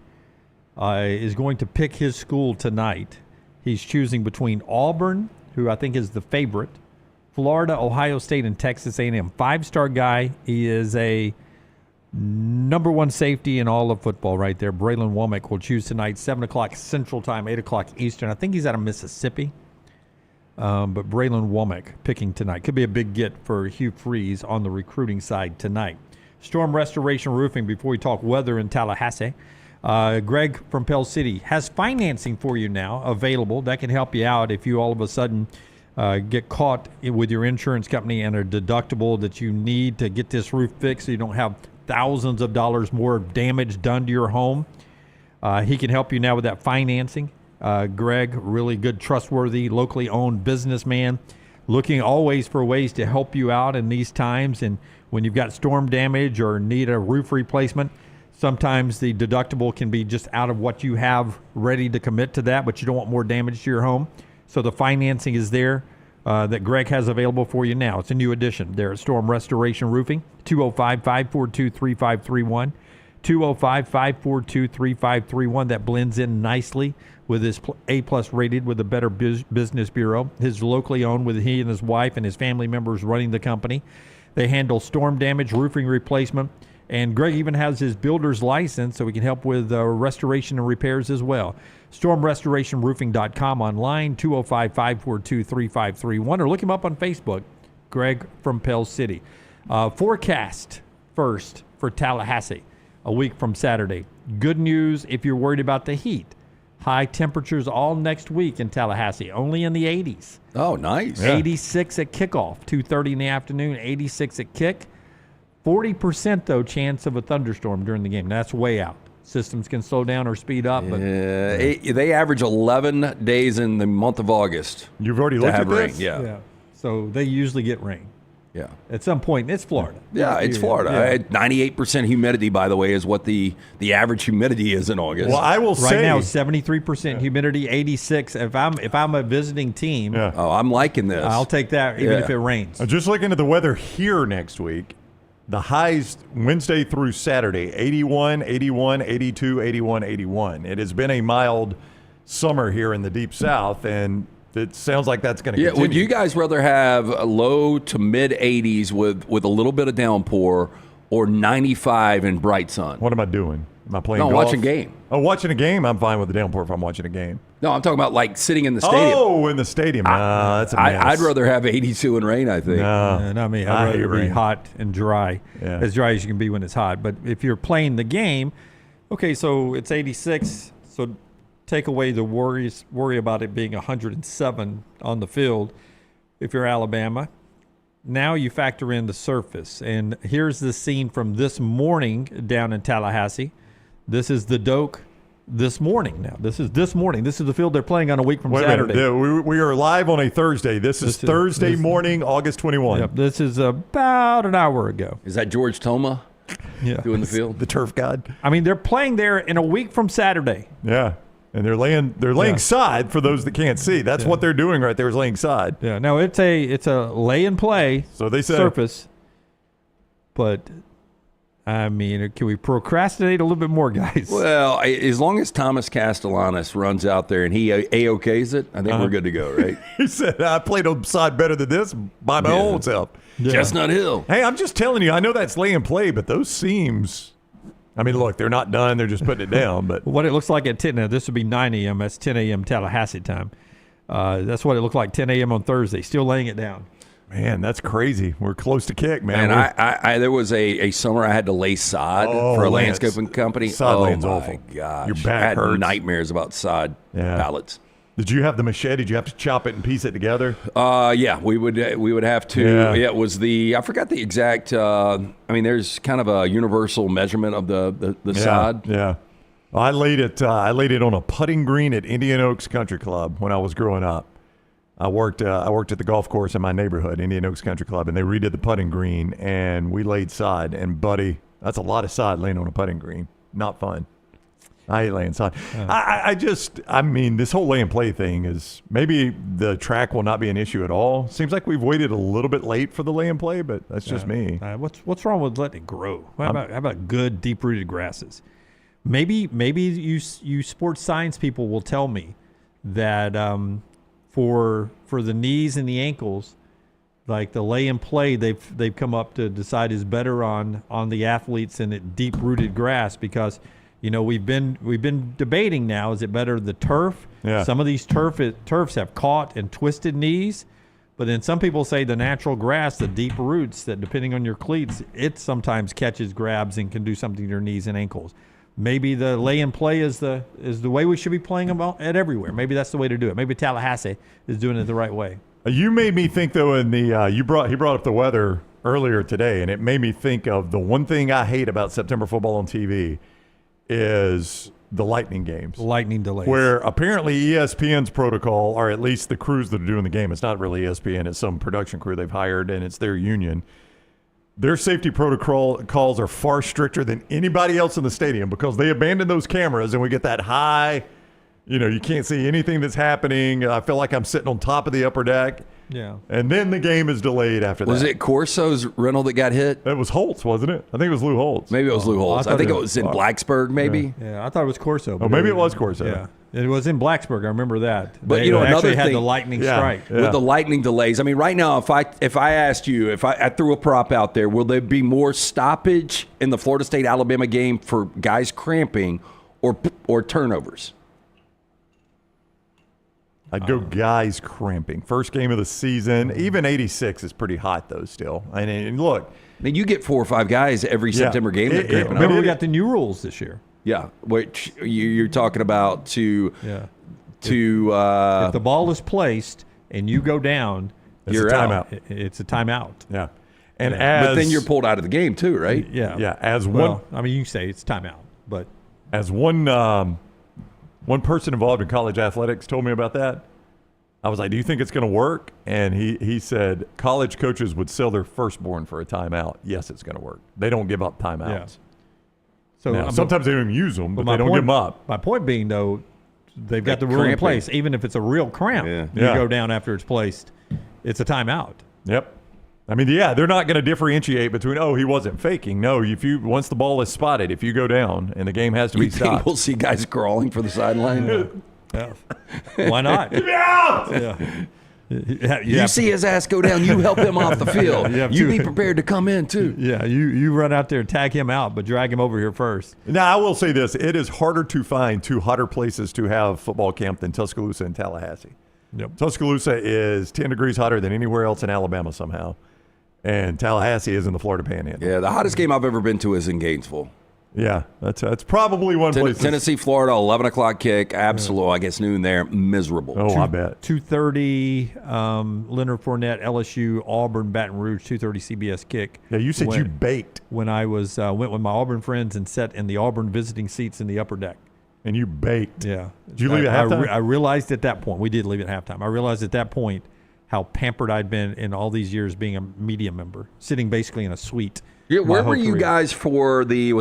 is going to pick his school tonight. He's choosing between Auburn, who I think is the favorite, Florida, Ohio State, and Texas A&M. 5-star guy. He is a #1 safety in all of football right there. Braylon Womack will choose tonight, 7 o'clock Central Time, 8 o'clock Eastern. I think he's out of Mississippi. But Braylon Womack picking tonight. Could be a big get for Hugh Freeze on the recruiting side tonight. Storm Restoration Roofing, before we talk weather in Tallahassee. Greg from Pell City has financing for you now available that can help you out if you all of a sudden get caught with your insurance company and a deductible that you need to get this roof fixed so you don't have thousands of dollars more damage done to your home. He can help you now with that financing. Greg, really good, trustworthy, locally owned businessman, looking always for ways to help you out in these times. And when you've got storm damage or need a roof replacement, sometimes the deductible can be just out of what you have ready to commit to that, but you don't want more damage to your home. So the financing is there that Greg has available for you now. It's a new addition there at Storm Restoration Roofing, 205-542-3531, 205-542-3531. That blends in nicely with his A-plus rated with the Better Business Bureau. His locally owned with he and his wife and his family members running the company. They handle storm damage, roofing replacement, and Greg even has his builder's license, so he can help with restoration and repairs as well. StormRestorationRoofing.com online, 205-542-3531, or look him up on Facebook, Greg from Pell City. Forecast first for Tallahassee, a week from Saturday. Good news if you're worried about the heat. High temperatures all next week in Tallahassee, only in the 80s.
Oh, nice.
86 at kickoff, 2:30 in the afternoon, 86 at kick. 40%, though, chance of a thunderstorm during the game. That's way out. Systems can slow down or speed up. But
they average 11 days in the month of August.
You've already looked at this?
Yeah. So they usually get rain.
Yeah.
At some point, it's Florida.
Yeah, it's Florida.
Yeah.
98% humidity, by the way, is what the average humidity is in August.
Well, I will say
right now 73% humidity, 86. If I'm a visiting team,
I'm liking this.
I'll take that even if it rains.
Just looking at the weather here next week, The highs Wednesday through Saturday, 81, 81, 82, 81, 81. It has been a mild summer here in the Deep South, and it sounds like that's going to continue.
Would you guys rather have a low to mid 80s with a little bit of downpour or 95 in bright sun?
What am I doing? Am I playing golf?
Watching a game.
Oh, watching a game? I'm fine with the downpour if I'm watching a game.
No, I'm talking about like sitting in the stadium.
Oh, in the stadium. That's a mess.
I'd rather have 82 and rain, I think.
No,
not me. I'd rather be hot and dry, as dry as you can be when it's hot. But if you're playing the game, okay, so it's 86. So take away the worry about it being 107 on the field if you're Alabama. Now you factor in the surface. And here's the scene from this morning down in Tallahassee. This is the Doak this morning now. This is this morning. This is the field they're playing on a week from Saturday.
We are live on a Thursday. This is Thursday morning, August 21.
Yep, this is about an hour ago.
Is that George Toma doing the field?
The turf god.
I mean, they're playing there in a week from Saturday.
Yeah. And they're laying side for those that can't see. That's what they're doing right there is laying side.
Yeah. No, it's a lay and play surface. But I mean, can we procrastinate a little bit more, guys?
Well, as long as Thomas Castellanos runs out there and he A-OKs it, I think we're good to go, right?
He said, I played on side better than this by my own self.
Yeah. Chestnut Hill.
Hey, I'm just telling you, I know that's lay and play, but those seams, I mean, look, they're not done. They're just putting it down. But
what it looks like at 10, now this would be 9 a.m. That's 10 a.m. Tallahassee time. That's what it looked like 10 a.m. on Thursday, still laying it down.
Man, that's crazy. We're close to kick, man.
And I there was a summer I had to lay sod for a landscaping company.
Sod laying's awful.
Gosh.
Your back
I had
hurts.
nightmares about sod pallets.
Did you have the machete? Did you have to chop it and piece it together?
Yeah, we would have to.
Yeah.
It was I forgot the exact. I mean, there's kind of a universal measurement of the sod.
Yeah. Well, I laid it on a putting green at Indian Oaks Country Club when I was growing up. I worked at the golf course in my neighborhood, Indian Oaks Country Club, and they redid the putting green, and we laid sod. And buddy, that's a lot of sod laying on a putting green. Not fun. I hate laying sod. I mean, this whole lay and play thing is maybe the track will not be an issue at all. Seems like we've waited a little bit late for the lay and play, but that's just me.
What's wrong with letting it grow? How about good deep rooted grasses? Maybe you sports science people will tell me that for the knees and the ankles, like the lay and play, they've come up to decide is better on the athletes in it deep rooted grass because. You know, we've been debating now, is it better the turf?
Yeah.
Some of these turfs have caught and twisted knees, but then some people say the natural grass, the deep roots, that depending on your cleats, it sometimes catches grabs and can do something to your knees and ankles. Maybe the lay and play is the way we should be playing them at everywhere. Maybe that's the way to do it. Maybe Tallahassee is doing it the right way.
You made me think, though, in the he brought up the weather earlier today, and it made me think of the one thing I hate about September football on TV is the lightning games.
Lightning delays.
Where apparently ESPN's protocol, or at least the crews that are doing the game, it's not really ESPN, it's some production crew they've hired, and it's their union. Their safety protocols are far stricter than anybody else in the stadium because they abandon those cameras and we get that high, you can't see anything that's happening. I feel like I'm sitting on top of the upper deck.
Yeah.
And then the game is delayed after that.
Was it Corso's rental that got hit?
It was Holtz, wasn't it? I think it was Lou Holtz.
Maybe it was Lou Holtz. I think it was in Blacksburg, maybe.
Yeah, I thought it was Corso.
Oh, maybe it was Corso.
Yeah. It was in Blacksburg. I remember that.
But
they
another
actually had
thing,
the lightning strike.
With the lightning delays. I mean, right now, if I asked you, if I threw a prop out there, will there be more stoppage in the Florida State Alabama game for guys cramping or turnovers?
I'd go guys cramping. First game of the season. Even 86 is pretty hot, though, still. And look.
I mean, you get 4 or 5 guys every September game that cramping.
Remember, we got the new rules this year.
Yeah, which you're talking about
if the ball is placed and you go down,
you're out.
It's a timeout.
Yeah.
But then you're pulled out of the game too, right?
Yeah.
Yeah.
I mean, you can say it's timeout, but
as one person involved in college athletics told me about that, I was like, "Do you think it's going to work?" And he said, "College coaches would sell their firstborn for a timeout. Yes, it's going to work. They don't give up timeouts.
Yeah. So
now, sometimes they don't even use them, but they don't give them up."
My point being, though, they've got the rule in place. Even if it's a real cramp, you go down after it's placed. It's a timeout.
Yep. I mean, yeah, they're not going to differentiate between, he wasn't faking. No, once the ball is spotted, if you go down and the game has to be stopped.
We'll see guys crawling for the sideline.
Yeah. Why not?
Get me out!
Yeah.
You see his ass go down, you help him off the field. You be
to
prepared to come in, too.
Yeah, you run out there and tag him out, but drag him over here first.
Now, I will say this. It is harder to find two hotter places to have football camp than Tuscaloosa and Tallahassee.
Yep.
Tuscaloosa is 10 degrees hotter than anywhere else in Alabama somehow. And Tallahassee is in the Florida Panhandle.
Yeah, the hottest game I've ever been to is in Gainesville.
Yeah, that's probably one place.
Tennessee, Florida, 11 o'clock kick. Absolute, I guess noon there. Miserable.
Oh, I bet.
2:30, Leonard Fournette, LSU, Auburn, Baton Rouge, 2:30 CBS kick.
Yeah, you said you baked.
When I was went with my Auburn friends and sat in the Auburn visiting seats in the upper deck.
And you baked.
Yeah.
Did you leave at halftime?
I realized at that point, we did leave at halftime. I realized at that point how pampered I'd been in all these years being a media member, sitting basically in a suite.
Yeah, where were you guys for the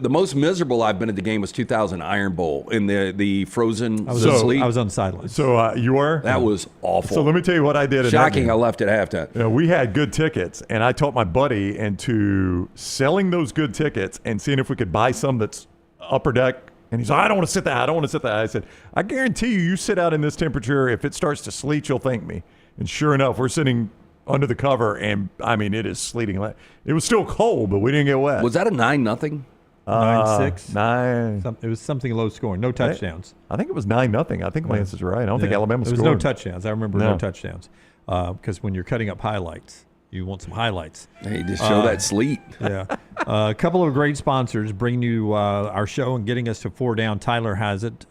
most miserable I've been at the game was 2000 Iron Bowl in the frozen sleep?
I was on the sidelines.
So you were?
That was awful.
So let me tell you what I did.
Shocking, I left at halftime.
You know, we had good tickets, and I talked my buddy into selling those good tickets and seeing if we could buy some that's upper deck. And he's like, I don't want to sit there. I don't want to sit there. I said, I guarantee you sit out in this temperature. If it starts to sleet, you'll thank me. And sure enough, we're sitting under the cover, and, I mean, it is sleeting. It was still cold, but we didn't get wet.
Was that a 9-0?
9-6.
9.
It was something low scoring. No touchdowns.
I think it was 9-0. I think Lance is right. I don't think Alabama scored.
There was no touchdowns. I remember no touchdowns. Because when you're cutting up highlights, you want some highlights.
Hey, just show that sleet.
Yeah. A couple of great sponsors bringing you our show and getting us to 4 down. Tyler has it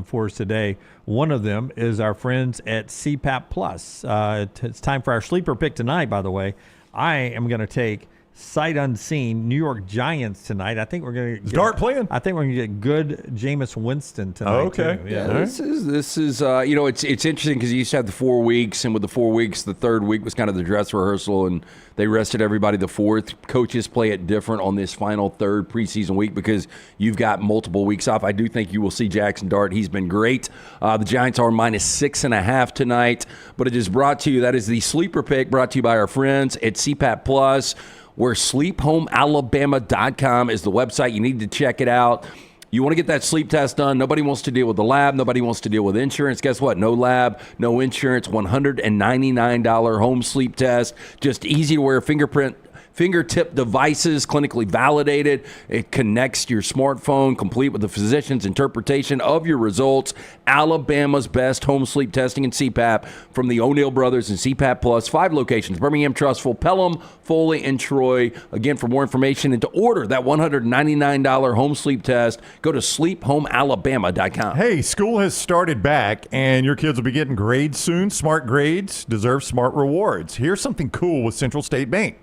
for us today. One of them is our friends at CPAP Plus. It's time for our sleeper pick tonight, by the way. I am going to take sight unseen New York Giants tonight. I think we're going to get
Dart playing.
I think we're going to get good Jameis Winston tonight.
Oh, okay.
Too.
Yeah. This is you know, it's interesting because you used to have the 4 weeks, and with the 4 weeks, the third week was kind of the dress rehearsal, and they rested everybody the fourth. Coaches play it different on this final third preseason week because you've got multiple weeks off. I do think you will see Jackson Dart. He's been great. The Giants are -6.5 tonight, but it is brought to you. That is the sleeper pick brought to you by our friends at CPAP Plus, where sleephomealabama.com is the website. You need to check it out. You want to get that sleep test done. Nobody wants to deal with the lab. Nobody wants to deal with insurance. Guess what? No lab, no insurance, $199 home sleep test. Just easy to wear fingertip devices, clinically validated. It connects to your smartphone, complete with the physician's interpretation of your results. Alabama's best home sleep testing and CPAP from the O'Neill Brothers and CPAP Plus. 5 locations: Birmingham, Trussville, Pelham, Foley, and Troy. Again, for more information and to order that $199 home sleep test, go to sleephomealabama.com.
Hey, school has started back, and your kids will be getting grades soon. Smart grades deserve smart rewards. Here's something cool with Central State Bank.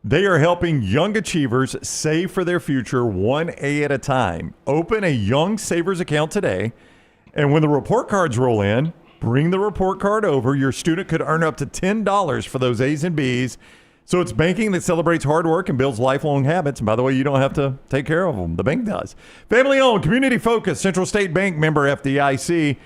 They are helping young achievers save for their future 1A at a time. Open a Young Savers account today, and when the report cards roll in, bring the report card over. Your student could earn up to $10 for those A's and B's. So it's banking that celebrates hard work and builds lifelong habits. And by the way, you don't have to take care of them. The bank does. Family-owned, community-focused, Central State Bank, member FDIC.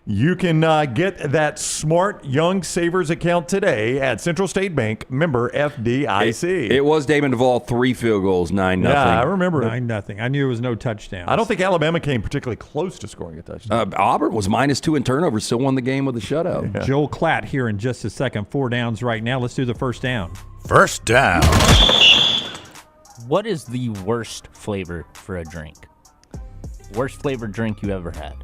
You can get that smart Young Savers account today at Central State Bank, member FDIC.
It was Damon Duvall, 3 field goals, 9-0.
Yeah, I remember it.
9-0. I knew it was no touchdowns.
I don't think Alabama came particularly close to scoring a touchdown.
Auburn was -2 in turnovers, still won the game with a shutout.
Yeah. Joel Klatt here in just a second. 4 downs right now. Let's do the first down.
First down.
What is the worst flavor for a drink? Worst flavored drink you ever had?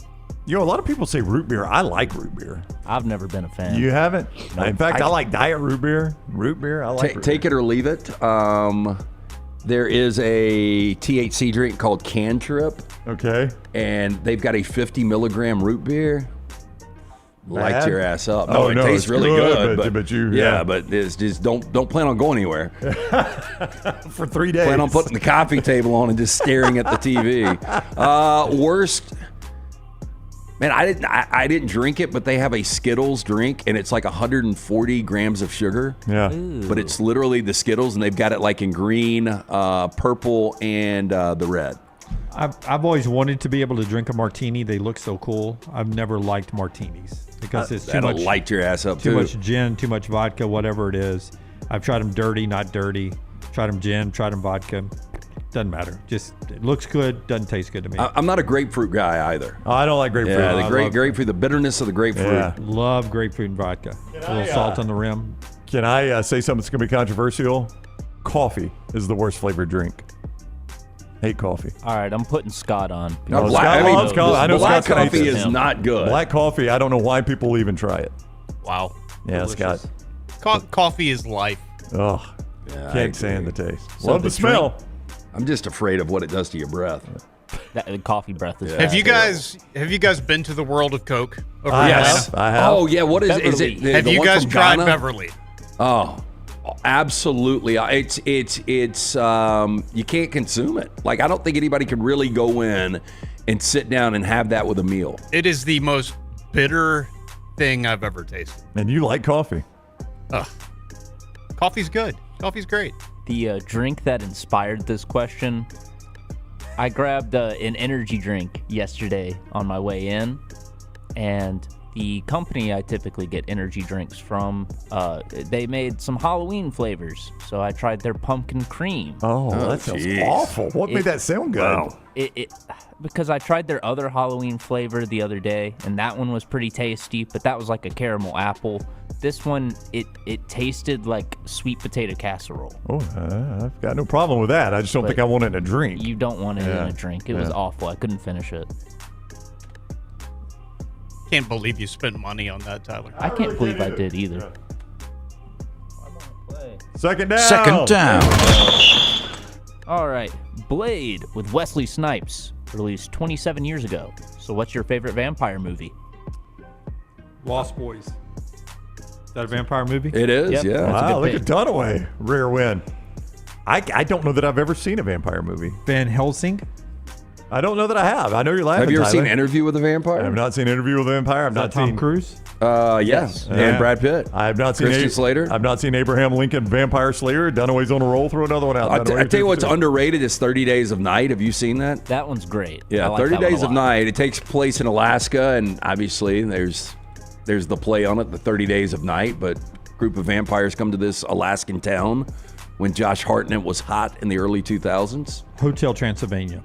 You know, a lot of people say root beer. I like root beer.
I've never been a fan.
You haven't?
No.
In fact, I like diet root beer. Root beer, I like root
Take
beer.
it or leave it. There is a THC drink called Can Trip.
Okay.
And they've got a 50 milligram root beer. Lights
Bad?
your ass up.
Oh,
it
no,
tastes
it's
really good.
but you,
yeah, but it's just don't plan on going anywhere.
For 3 days.
Plan on putting the coffee table on and just staring at the TV. Worst. Man, I didn't drink it, but they have a Skittles drink, and it's like 140 grams of sugar.
Yeah.
Ooh.
But it's literally the Skittles, and they've got it like in green, purple, and the red.
I've always wanted to be able to drink a martini. They look so cool. I've never liked martinis because it's too
That'll
much.
light your ass up
too
too.
much gin, too much vodka, whatever it is. I've tried them dirty, not dirty. Tried them gin, tried them vodka. Doesn't matter. Just it looks good, doesn't taste good to me.
I'm not a grapefruit guy either.
Oh, I don't like grapefruit.
Yeah, the grapefruit, the bitterness of the grapefruit.
Yeah.
Love grapefruit and vodka. A little salt on the rim.
Can I say something that's going to be controversial? Coffee is the worst flavored drink. Hate coffee.
All right, I'm putting Scott on.
No,
black,
Scott loves coffee. I know
black
Scott's
coffee is not good.
Black coffee, I don't know why people even try it.
Wow.
Yeah,
Delicious.
Scott.
Coffee is life.
Ugh.
Yeah,
Can't stand the taste.
So
Love the smell.
I'm just afraid of what it does to your breath.
That coffee breath is.
Have you guys been to the world of Coke?
Yes,
I have.
Oh yeah, what is
Beverly.
it? The
Have you
one
guys
from
tried
Ghana?
Beverly?
Oh, absolutely. It's you can't consume it. Like I don't think anybody could really go in and sit down and have that with a meal.
It is the most bitter thing I've ever tasted.
And you like coffee.
Ugh. Coffee's good. Coffee's great.
The drink that inspired this question, I grabbed an energy drink yesterday on my way in, and the company I typically get energy drinks from, they made some Halloween flavors, so I tried their pumpkin cream.
Oh, that sounds awful. What made that sound good?
Wow.
Because I tried their other Halloween flavor the other day, and that one was pretty tasty, but that was like a caramel apple. This one, it tasted like sweet potato casserole.
Oh, I've got no problem with that. I just don't think I want it in a drink.
You don't want it in a drink. It was awful. I couldn't finish it.
Can't believe you spent money on that, Tyler.
I can't believe I did either.
Second down.
Second down.
All right. Blade with Wesley Snipes, released 27 years ago. So what's your favorite vampire movie?
Lost Boys. Is that a vampire movie?
It is,
Yep.
yeah.
Wow, look at Dunaway. Rare win. I don't know that I've ever seen a vampire movie.
Van Helsing.
I don't know that I have. I know you're laughing.
Have you ever
Tyler.
seen Interview with a Vampire?
I have not seen Interview with a Vampire. I've
Is
not
that Tom
seen
Cruise?
Yes. And Brad Pitt.
I have not seen
Christian Slater.
I've not seen Abraham Lincoln Vampire Slayer. Dunaway's on a roll. Throw another one out.
I tell you what's underrated is 30 Days of Night. Have you seen that?
That one's great. I
Yeah,
like
30
that one a
Days of
lot.
Night. It takes place in Alaska, and obviously there's the play on it, the 30 Days of Night, but a group of vampires come to this Alaskan town when Josh Hartnett was hot in the early 2000s.
Hotel Transylvania.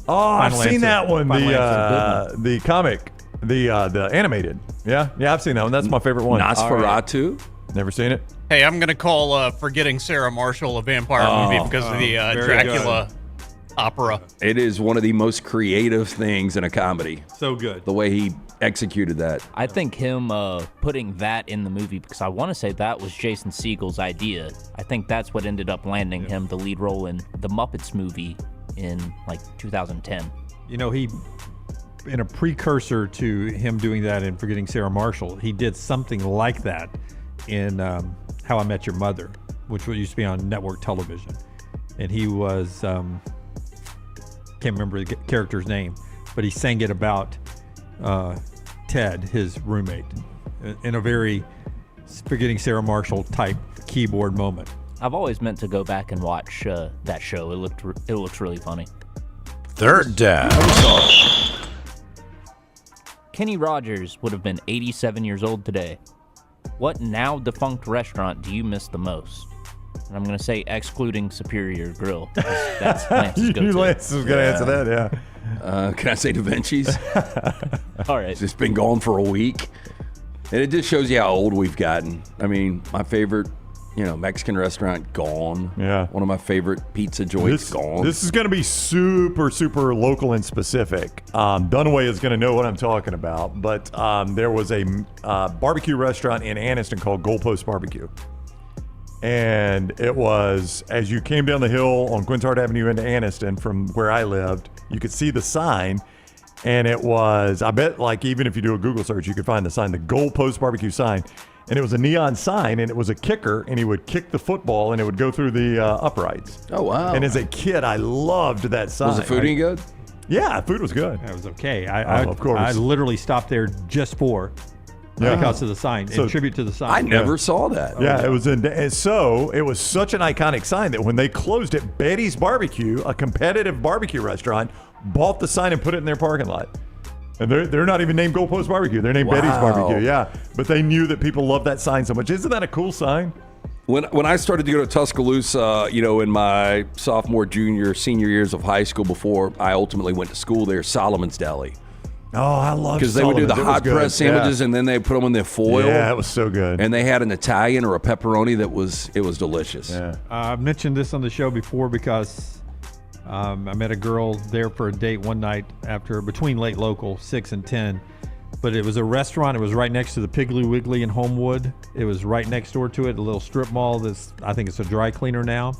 Oh, I've
Final
seen
Answer.
that one.
Final Answer,
The comic, the animated. Yeah, I've seen that one. That's my favorite one.
Nosferatu.
Never seen it.
Hey, I'm going to call Forgetting Sarah Marshall a vampire movie because of the
very
Dracula opera.
It is one of the most creative things in a comedy.
So good.
The way he executed that.
I think him putting that in the movie, because I want to say that was Jason Segel's idea. I think that's what ended up landing him the lead role in the Muppets movie in like 2010.
You know, he, in a precursor to him doing that and Forgetting Sarah Marshall, he did something like that in How I Met Your Mother, which used to be on network television. And he was, can't remember the character's name, but he sang it about Ted, his roommate, in a very Forgetting Sarah Marshall type keyboard moment.
I've always meant to go back and watch that show. It looks really funny.
Third down.
Kenny Rogers would have been 87 years old today. What now defunct restaurant do you miss the most? And I'm going to say excluding Superior Grill. That's Lance's go-to.
Lance is going to answer that, yeah.
Can I say Da Vinci's?
All right.
It's just been gone for a week. And it just shows you how old we've gotten. I mean, my favorite, Mexican restaurant, gone.
Yeah.
One of my favorite pizza joints, gone.
This is going to be super, super local and specific. Dunaway is going to know what I'm talking about. But there was a barbecue restaurant in Anniston called Goalpost Barbecue. And it was, as you came down the hill on Quintard Avenue into Anniston from where I lived, you could see the sign. And it was, I bet, like, even if you do a Google search, you could find the sign, the Goalpost Barbecue sign. And it was a neon sign, and it was a kicker, and he would kick the football, and it would go through the uprights.
Oh, wow.
And as a kid, I loved that sign.
Was the food any good?
Yeah, food was good.
That was okay.
Of course.
I literally stopped there just because of the sign, in tribute to the sign.
I never saw that.
Yeah, it was and so it was such an iconic sign that when they closed it, Betty's Barbecue, a competitive barbecue restaurant, bought the sign and put it in their parking lot. And they're not even named Goalpost Barbecue. They're named Betty's Barbecue, yeah. But they knew that people love that sign so much. Isn't that a cool sign?
When I started to go to Tuscaloosa, in my sophomore, junior, senior years of high school before I ultimately went to school there, Solomon's Deli.
Oh, I love
because they would do the hot press sandwiches and then they put them in the foil.
Yeah, it was so good.
And they had an Italian or a pepperoni that was delicious.
Yeah.
I've mentioned this on the show before because I met a girl there for a date one night between late local 6 and 10. But it was a restaurant. It was right next to the Piggly Wiggly in Homewood. It was right next door to it, a little strip mall I think it's a dry cleaner now.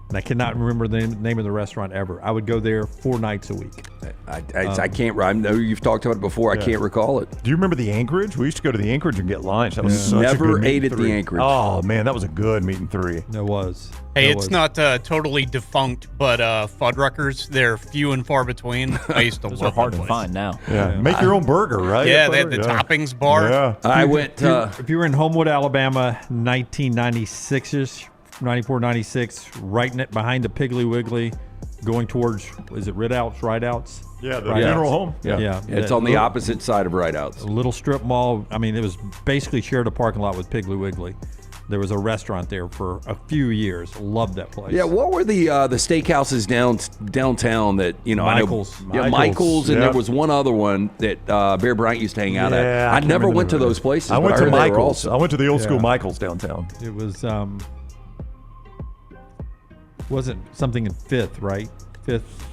And I cannot remember the name of the restaurant ever. I would go there 4 nights a week.
I can't. I know you've talked about it before.
Yeah.
I can't recall it.
Do you remember the Anchorage? We used to go to the Anchorage and get lunch. That was such a
Never
good
ate
meat
at
and
the
three.
Anchorage.
Oh man, that was a good meat and three.
It was.
Hey, it's not totally defunct, but Fuddruckers, they're few and far between. I used to
Those
love
are hard
that
to
place.
find now.
Yeah, make your own burger, right?
Yeah, they had the toppings bar.
Yeah.
I went.
If you were in Homewood, Alabama, 1996ish, 94, 96, right behind the Piggly Wiggly, going towards, is it Rideouts?
Yeah, the funeral home.
Yeah.
It's on the opposite side of Rideouts.
A little strip mall. I mean, it was basically shared a parking lot with Piggly Wiggly. There was a restaurant there for a few years. Loved that place.
Yeah, what were the steakhouses downtown that
Michael's.
I know? Yeah, Michael's, and there was one other one that Bear Bryant used to hang out at. I never went to those places.
I went
but
to
heard they were
Michael's.
awesome.
I went to the old school Michael's downtown.
It was wasn't something in Fifth, right? Fifth.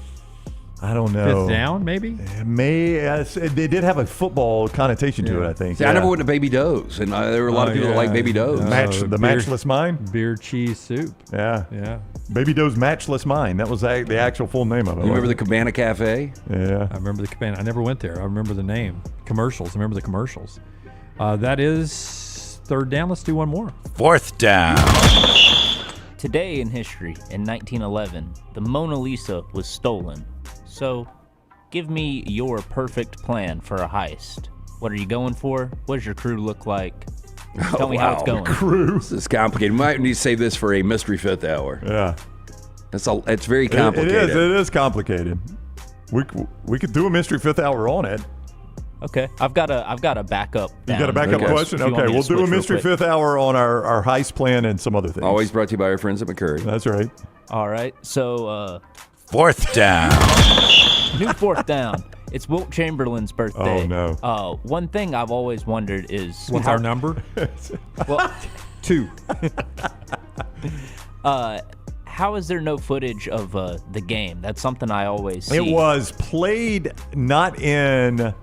I don't know.
Fifth down, maybe?
They did have a football connotation to it, I think.
See, I never went to Baby Doe's, and there were a lot of people that like Baby Doe's.
The Matchless Mind?
Beer cheese soup.
Yeah. Baby Doe's Matchless Mind. That was the actual full name of it.
You remember the Cabana Cafe?
Yeah.
I remember the Cabana. I never went there. I remember the name. Commercials. I remember the commercials. That is third down. Let's do one more.
Fourth down.
Today in history, in 1911, the Mona Lisa was stolen. So, give me your perfect plan for a heist. What are you going for? What does your crew look like? Tell me how it's going.
Crew.
This is complicated. We might need to save this for a mystery fifth hour.
Yeah.
It's very complicated.
It is complicated. We could do a mystery fifth hour on it.
Okay, I've got a backup.
You got a backup question? Okay, we'll do a mystery fifth hour on our heist plan and some other things.
Always brought to you by our friends at McCurry.
That's right.
All right, so
fourth down.
New fourth down. It's Wilt Chamberlain's birthday.
Oh no.
One thing I've always wondered is
what's our number?
Well,
2.
How is there no footage of the game? That's something I always see.
It was played not in.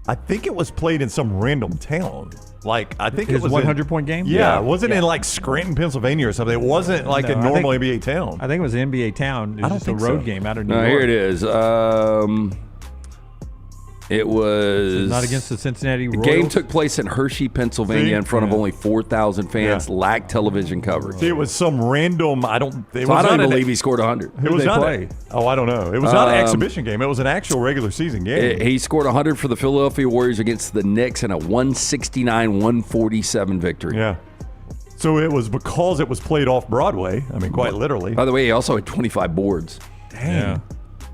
I think it was played in some random town. Like I think
His
it was
100-point game.
Yeah, it wasn't in like Scranton, Pennsylvania or something. It wasn't like a normal NBA town.
I think it was an NBA town. It was just a road game out of New York.
Here it is. It was
not against the Cincinnati Royals.
The game took place in Hershey, Pennsylvania, in front of only 4,000 fans.
Yeah.
Lacked television coverage.
See, it was some random. I don't
believe he scored 100.
It was not. I don't know. It was not an exhibition game. It was an actual regular season game.
He scored 100 for the Philadelphia Warriors against the Knicks in a 169-147 victory.
Yeah. So it was because it was played off Broadway. I mean, quite literally.
By the way, he also had 25 boards.
Dang. Yeah.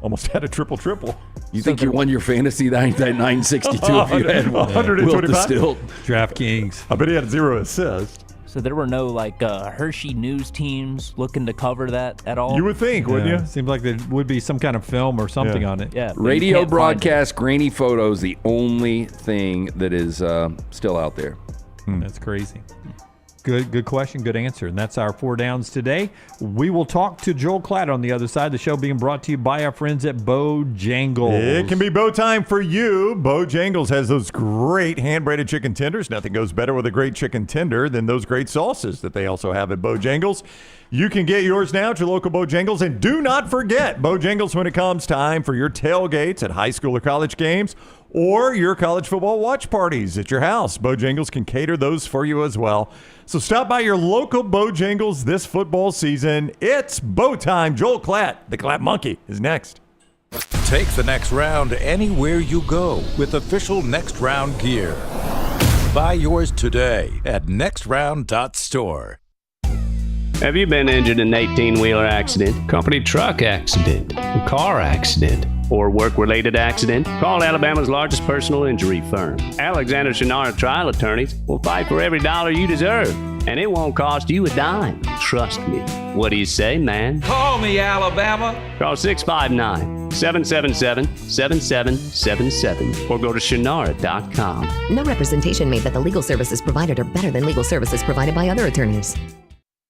Almost had a triple-triple.
You think you won your fantasy that 962 if you had
125?
DraftKings.
I bet he had 0 assists.
So there were no Hershey news teams looking to cover that at all?
You would think, wouldn't you?
Seems like there would be some kind of film or something on it.
Yeah.
Radio broadcast, grainy photos, the only thing that is still out there.
That's crazy. Good question, good answer. And that's our 4 downs today. We will talk to Joel Klatt on the other side. The show being brought to you by our friends at Bojangles.
It can be bow time for you. Bojangles has those great hand-breaded chicken tenders. Nothing goes better with a great chicken tender than those great sauces that they also have at Bojangles. You can get yours now at your local Bojangles. And do not forget Bojangles when it comes time for your tailgates at high school or college games or your college football watch parties at your house. Bojangles can cater those for you as well. So stop by your local Bojangles this football season. It's bow time. Joel Klatt, the Klatt Monkey, is next.
Take the next round anywhere you go with official Next Round gear. Buy yours today at nextround.store.
Have you been injured in an 18-wheeler accident, company truck accident, car accident, or work-related accident? Call Alabama's largest personal injury firm. Alexander Shinara Trial Attorneys will fight for every dollar you deserve. And it won't cost you a dime. Trust me. What do you say, man?
Call me, Alabama.
Call 659-777-7777 or go to Shannara.com.
No representation made that the legal services provided are better than legal services provided by other attorneys.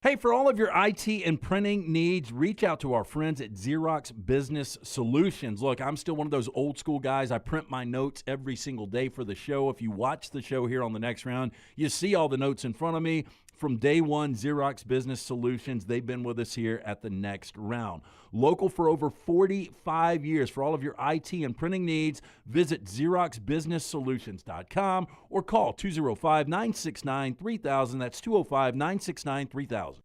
Hey, for all of your IT and printing needs, reach out to our friends at Xerox Business Solutions. Look, I'm still one of those old school guys. I print my notes every single day for the show. If you watch the show here on the Next Round, you see all the notes in front of me. From day one, Xerox Business Solutions, they've been with us here at the Next Round. Local for over 45 years. For all of your IT and printing needs, visit XeroxBusinessSolutions.com or call 205-969-3000. That's 205-969-3000.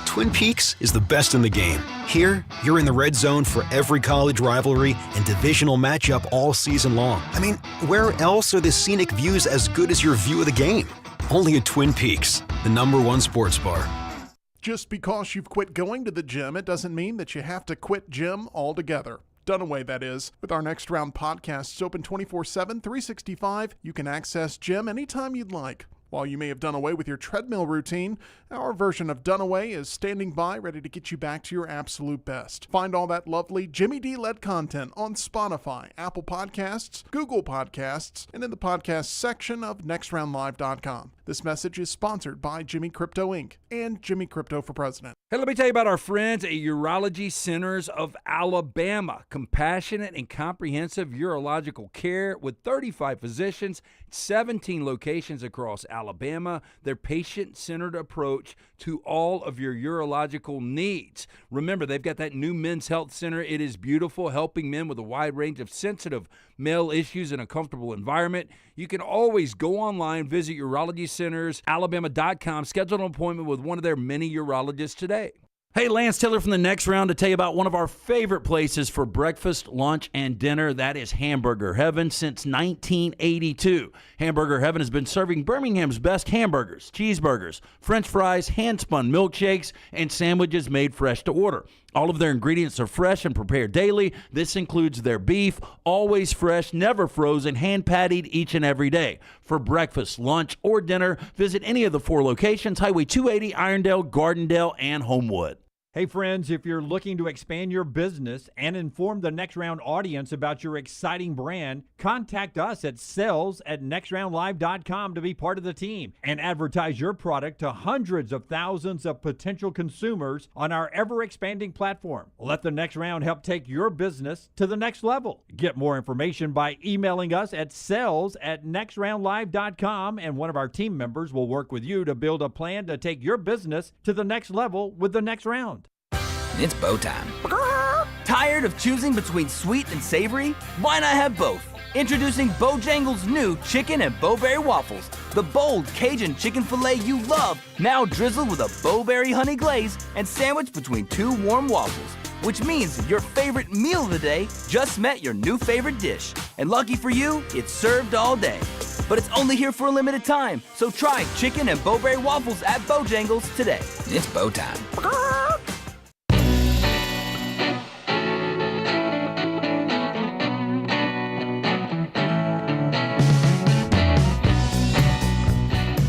Twin Peaks is the best in the game. Here, you're in the red zone for every college rivalry and divisional matchup all season long. I mean, where else are the scenic views as good as your view of the game? Only at Twin Peaks, the #1 sports bar.
Just because you've quit going to the gym, it doesn't mean that you have to quit gym altogether. Dunaway, that is. With our Next Round podcasts open 24/7, 365, you can access gym anytime you'd like. While you may have done away with your treadmill routine, our version of Dunaway is standing by ready to get you back to your absolute best. Find all that lovely Jimmy D-led content on Spotify, Apple Podcasts, Google Podcasts, and in the podcast section of nextroundlive.com. This message is sponsored by Jimmy Crypto Inc. and Jimmy Crypto for President.
Hey, let me tell you about our friends at Urology Centers of Alabama. Compassionate and comprehensive urological care with 35 physicians, 17 locations across Alabama. Their patient-centered approach to all of your urological needs. Remember, they've got that new men's health center. It is beautiful, helping men with a wide range of sensitive male issues in a comfortable environment. You can always go online, visit urologycentersalabama.com, schedule an appointment with one of their many urologists today. Hey, Lance Taylor from the Next Round to tell you about one of our favorite places for breakfast, lunch, and dinner. That is Hamburger Heaven since 1982. Hamburger Heaven has been serving Birmingham's best hamburgers, cheeseburgers, French fries, hand-spun milkshakes, and sandwiches made fresh to order. All of their ingredients are fresh and prepared daily. This includes their beef, always fresh, never frozen, hand-pattied each and every day. For breakfast, lunch, or dinner, visit any of the 4 locations, Highway 280, Irondale, Gardendale, and Homewood.
Hey friends, if you're looking to expand your business and inform the Next Round audience about your exciting brand, contact us at sales@nextroundlive.com to be part of the team and advertise your product to hundreds of thousands of potential consumers on our ever-expanding platform. Let the Next Round help take your business to the next level. Get more information by emailing us at sales@nextroundlive.com, and one of our team members will work with you to build a plan to take your business to the next level with the Next Round.
It's bow time. Tired of choosing between sweet and savory? Why not have both? Introducing Bojangles' new chicken and bowberry waffles. The bold Cajun chicken filet you love, now drizzled with a bowberry honey glaze and sandwiched between 2 warm waffles. Which means your favorite meal of the day just met your new favorite dish. And lucky for you, it's served all day. But it's only here for a limited time, so try chicken and bowberry waffles at Bojangles today. It's bow time.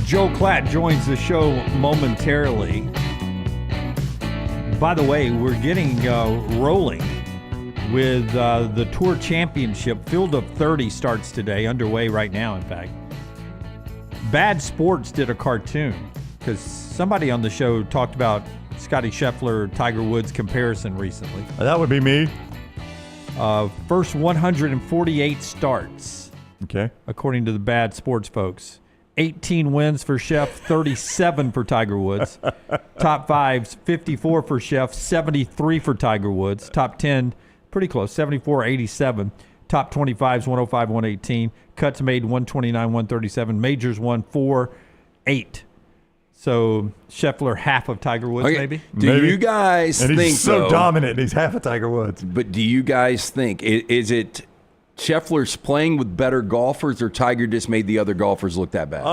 Joe Klatt joins the show momentarily. By the way, we're getting rolling with the Tour Championship. Field of 30 starts today, underway right now, in fact. Bad Sports did a cartoon because somebody on the show talked about Scotty Scheffler, Tiger Woods comparison recently.
That would be me.
First 148 starts.
Okay.
According to the Bad Sports folks. 18 wins for Sheff, 37 for Tiger Woods. Top 5s, 54 for Sheff, 73 for Tiger Woods. Top 10, pretty close, 74, 87. Top 25s, 105, 118. Cuts made, 129, 137. Majors won 4, 8. So Scheffler half of Tiger Woods, maybe?
Do you guys
and
think
he's so
though,
dominant, he's half of Tiger Woods.
But do you guys think, is it Scheffler's playing with better golfers, or Tiger just made the other golfers look that bad?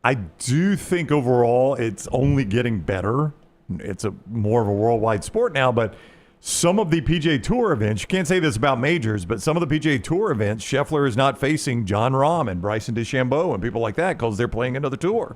I do think overall it's only getting better. It's more of a worldwide sport now, but some of the PGA Tour events, you can't say this about majors, but some of the PGA Tour events, Scheffler is not facing Jon Rahm and Bryson DeChambeau and people like that because they're playing another tour.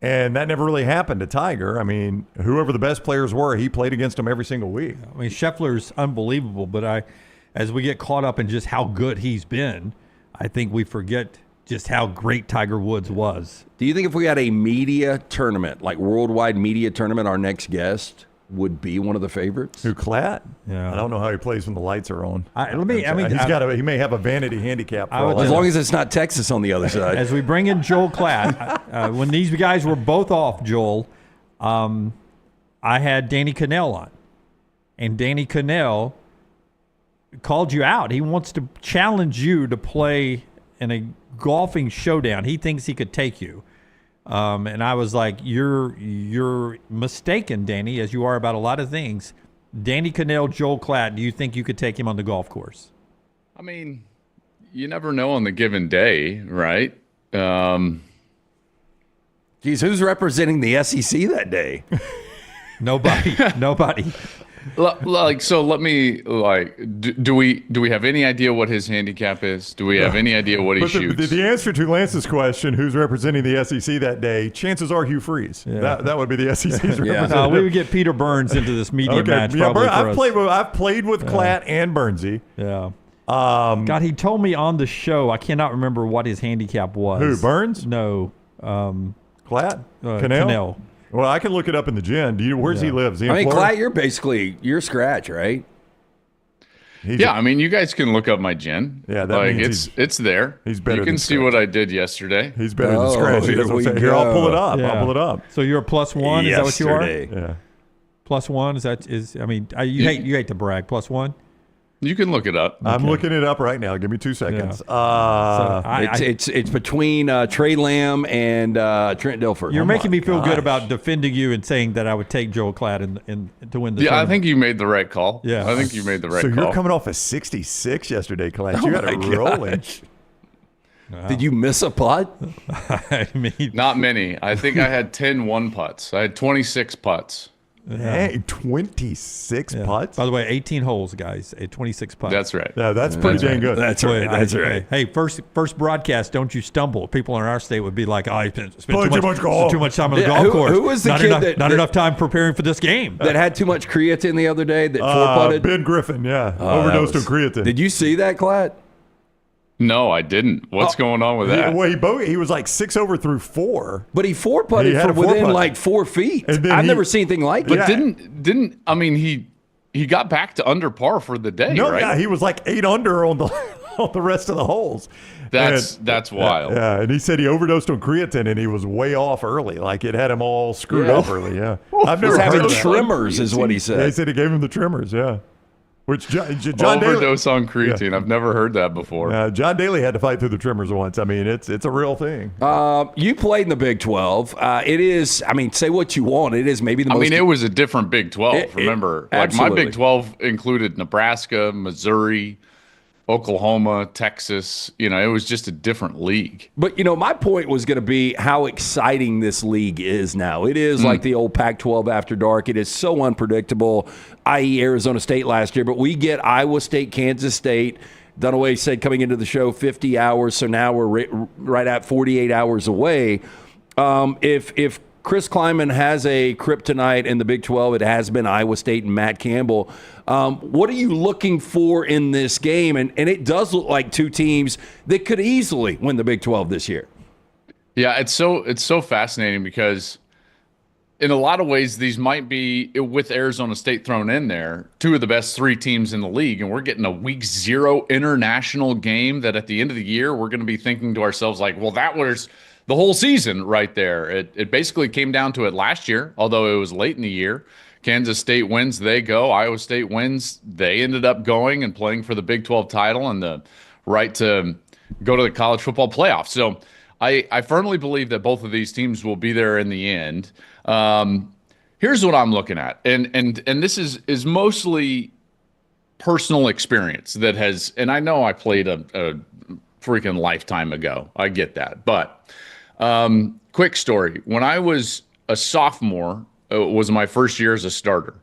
And that never really happened to Tiger. I mean, whoever the best players were, he played against them every single week.
I mean, Scheffler's unbelievable, but as we get caught up in just how good he's been, I think we forget just how great Tiger Woods was.
Do you think if we had a media tournament, like worldwide media tournament, our next guest would be one of the favorites?
Who, Klatt?
Yeah.
I don't know how he plays when the lights are on.
He
may have a vanity handicap.
As long as it's not Texas on the other side.
As we bring in Joel Klatt, when these guys were both off, Joel, I had Danny Cannell on. And Danny Cannell called you out. He wants to challenge you to play in a golfing showdown. He thinks he could take you. And I was like, you're mistaken, Danny, as you are about a lot of things. Danny Cannell, Joel Klatt, do you think you could take him on the golf course?
I mean, you never know on the given day, right?
Geez, who's representing the SEC that day?
Nobody.
So let me do we have any idea what his handicap is? Do we have any idea what he shoots?
The answer to Lance's question, who's representing the SEC that day, chances are Hugh Freeze.
Yeah.
That would be the SEC's representative.
We would get Peter Burns into this media match.
Yeah,
probably
I've played with Klatt and Burnsy.
Yeah. God, he told me on the show. I cannot remember what his handicap was.
Who, Burns?
No.
Klatt?
Cannell.
Well, I can look it up in the gym. Where's he live? Is he in
Klatt,
Florida?
you're scratch, right?
I mean, you guys can look up my gen.
Yeah, that
means it's there.
He's better.
You can see what I did yesterday.
He's better than scratch. He doesn't say, here, I'll pull it up.
Yeah.
I'll pull it up.
So you're a +1. Is that what you are?
Yeah.
+1. You hate to brag. +1.
You can look it up.
I'm looking it up right now. Give me 2 seconds.
It's between Trey Lamb and Trent Dilfer.
You're making me feel good about defending you and saying that I would take Joel Klatt to win the tournament.
I think you made the right call.
Yeah.
I think you made the right
call.
call.
You're coming off a 66 yesterday, Klatt. You got it rolling.
Did you miss a putt?
I mean,
not many. I think I had 10 one putts. I had 26 putts.
Hey, 26 putts?
By the way, 18 holes, guys. 26 putts.
That's right.
Yeah, that's pretty dang good.
That's right. That's right.
Hey, first broadcast, don't you stumble. People in our state would be like, oh, he spent too much time on the golf course.
Who was the kid
not enough time preparing for this game.
That had too much creatine the other day that four-putted?
Ben Griffin, overdosed on creatine.
Did you see that, Klatt?
No, I didn't. What's going on with that?
He was like 6 over through 4.
But he four-putted from within like 4 feet. I've never seen anything like it.
But didn't I mean he got back to under par for the day, right?
Yeah, he was like 8 under on the rest of the holes.
That's wild.
Yeah, and he said he overdosed on creatine and he was way off early. Like it had him all screwed up early. Yeah,
I've never having tremors, is what he said.
Yeah, he said he gave him the tremors. Yeah. Which John
overdose on creatine. I've never heard that before.
John Daly had to fight through the tremors once. I mean, it's a real thing.
You played in the Big 12. It is. I mean, say what you want. It is maybe the most.
I mean, it was a different Big 12. Remember, my Big 12 included Nebraska, Missouri, Oklahoma, Texas. It was just a different league.
But my point was going to be how exciting this league is now. It is like the old Pac-12 after dark. It is so unpredictable, i.e. Arizona State last year. But we get Iowa State, Kansas State. Dunaway said coming into the show 50 hours, so now we're right at 48 hours away. If Chris Kleiman has a kryptonite in the Big 12, it has been Iowa State and Matt Campbell. What are you looking for in this game? And it does look like two teams that could easily win the Big 12 this year.
Yeah, it's so fascinating because in a lot of ways, these might be, with Arizona State thrown in there, two of the best 3 teams in the league. And we're getting a week 0 international game that at the end of the year, we're going to be thinking to ourselves like, well, that was the whole season right there. It basically came down to it last year, although it was late in the year. Kansas State wins, they go. Iowa State wins, they ended up going and playing for the Big 12 title and the right to go to the college football playoff. So I firmly believe that both of these teams will be there in the end. Here's what I'm looking at, and this is mostly personal experience that has, and I know I played a freaking lifetime ago. I get that, but quick story. When I was a sophomore, it was my first year as a starter,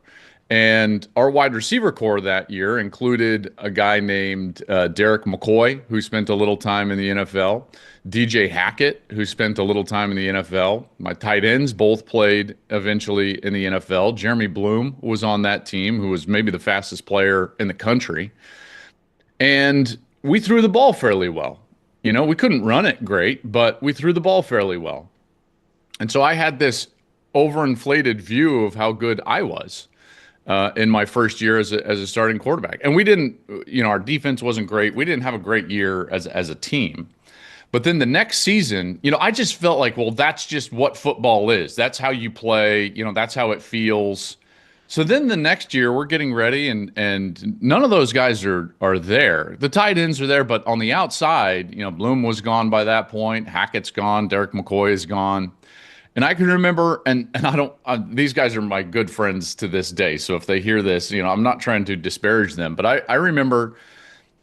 And our wide receiver core that year included a guy named Derek McCoy, who spent a little time in the NFL, DJ Hackett, who spent a little time in the NFL. My tight ends both played eventually in the NFL. Jeremy Bloom was on that team, who was maybe the fastest player in the country. And we threw the ball fairly well. You know, we couldn't run it great, but we threw the ball fairly well. And so I had this overinflated view of how good I was in my first year as a starting quarterback. And we didn't, you know, our defense wasn't great. We didn't have a great year as a team. But then the next season, you know, I just felt like, well, that's just what football is. That's how you play. You know, that's how it feels. So then the next year we're getting ready and none of those guys are there. The tight ends are there, but on the outside, you know, Bloom was gone by that point. Hackett's gone. Derek McCoy is gone. And I can remember, and I don't, these guys are my good friends to this day. So if they hear this, you know, I'm not trying to disparage them, but I remember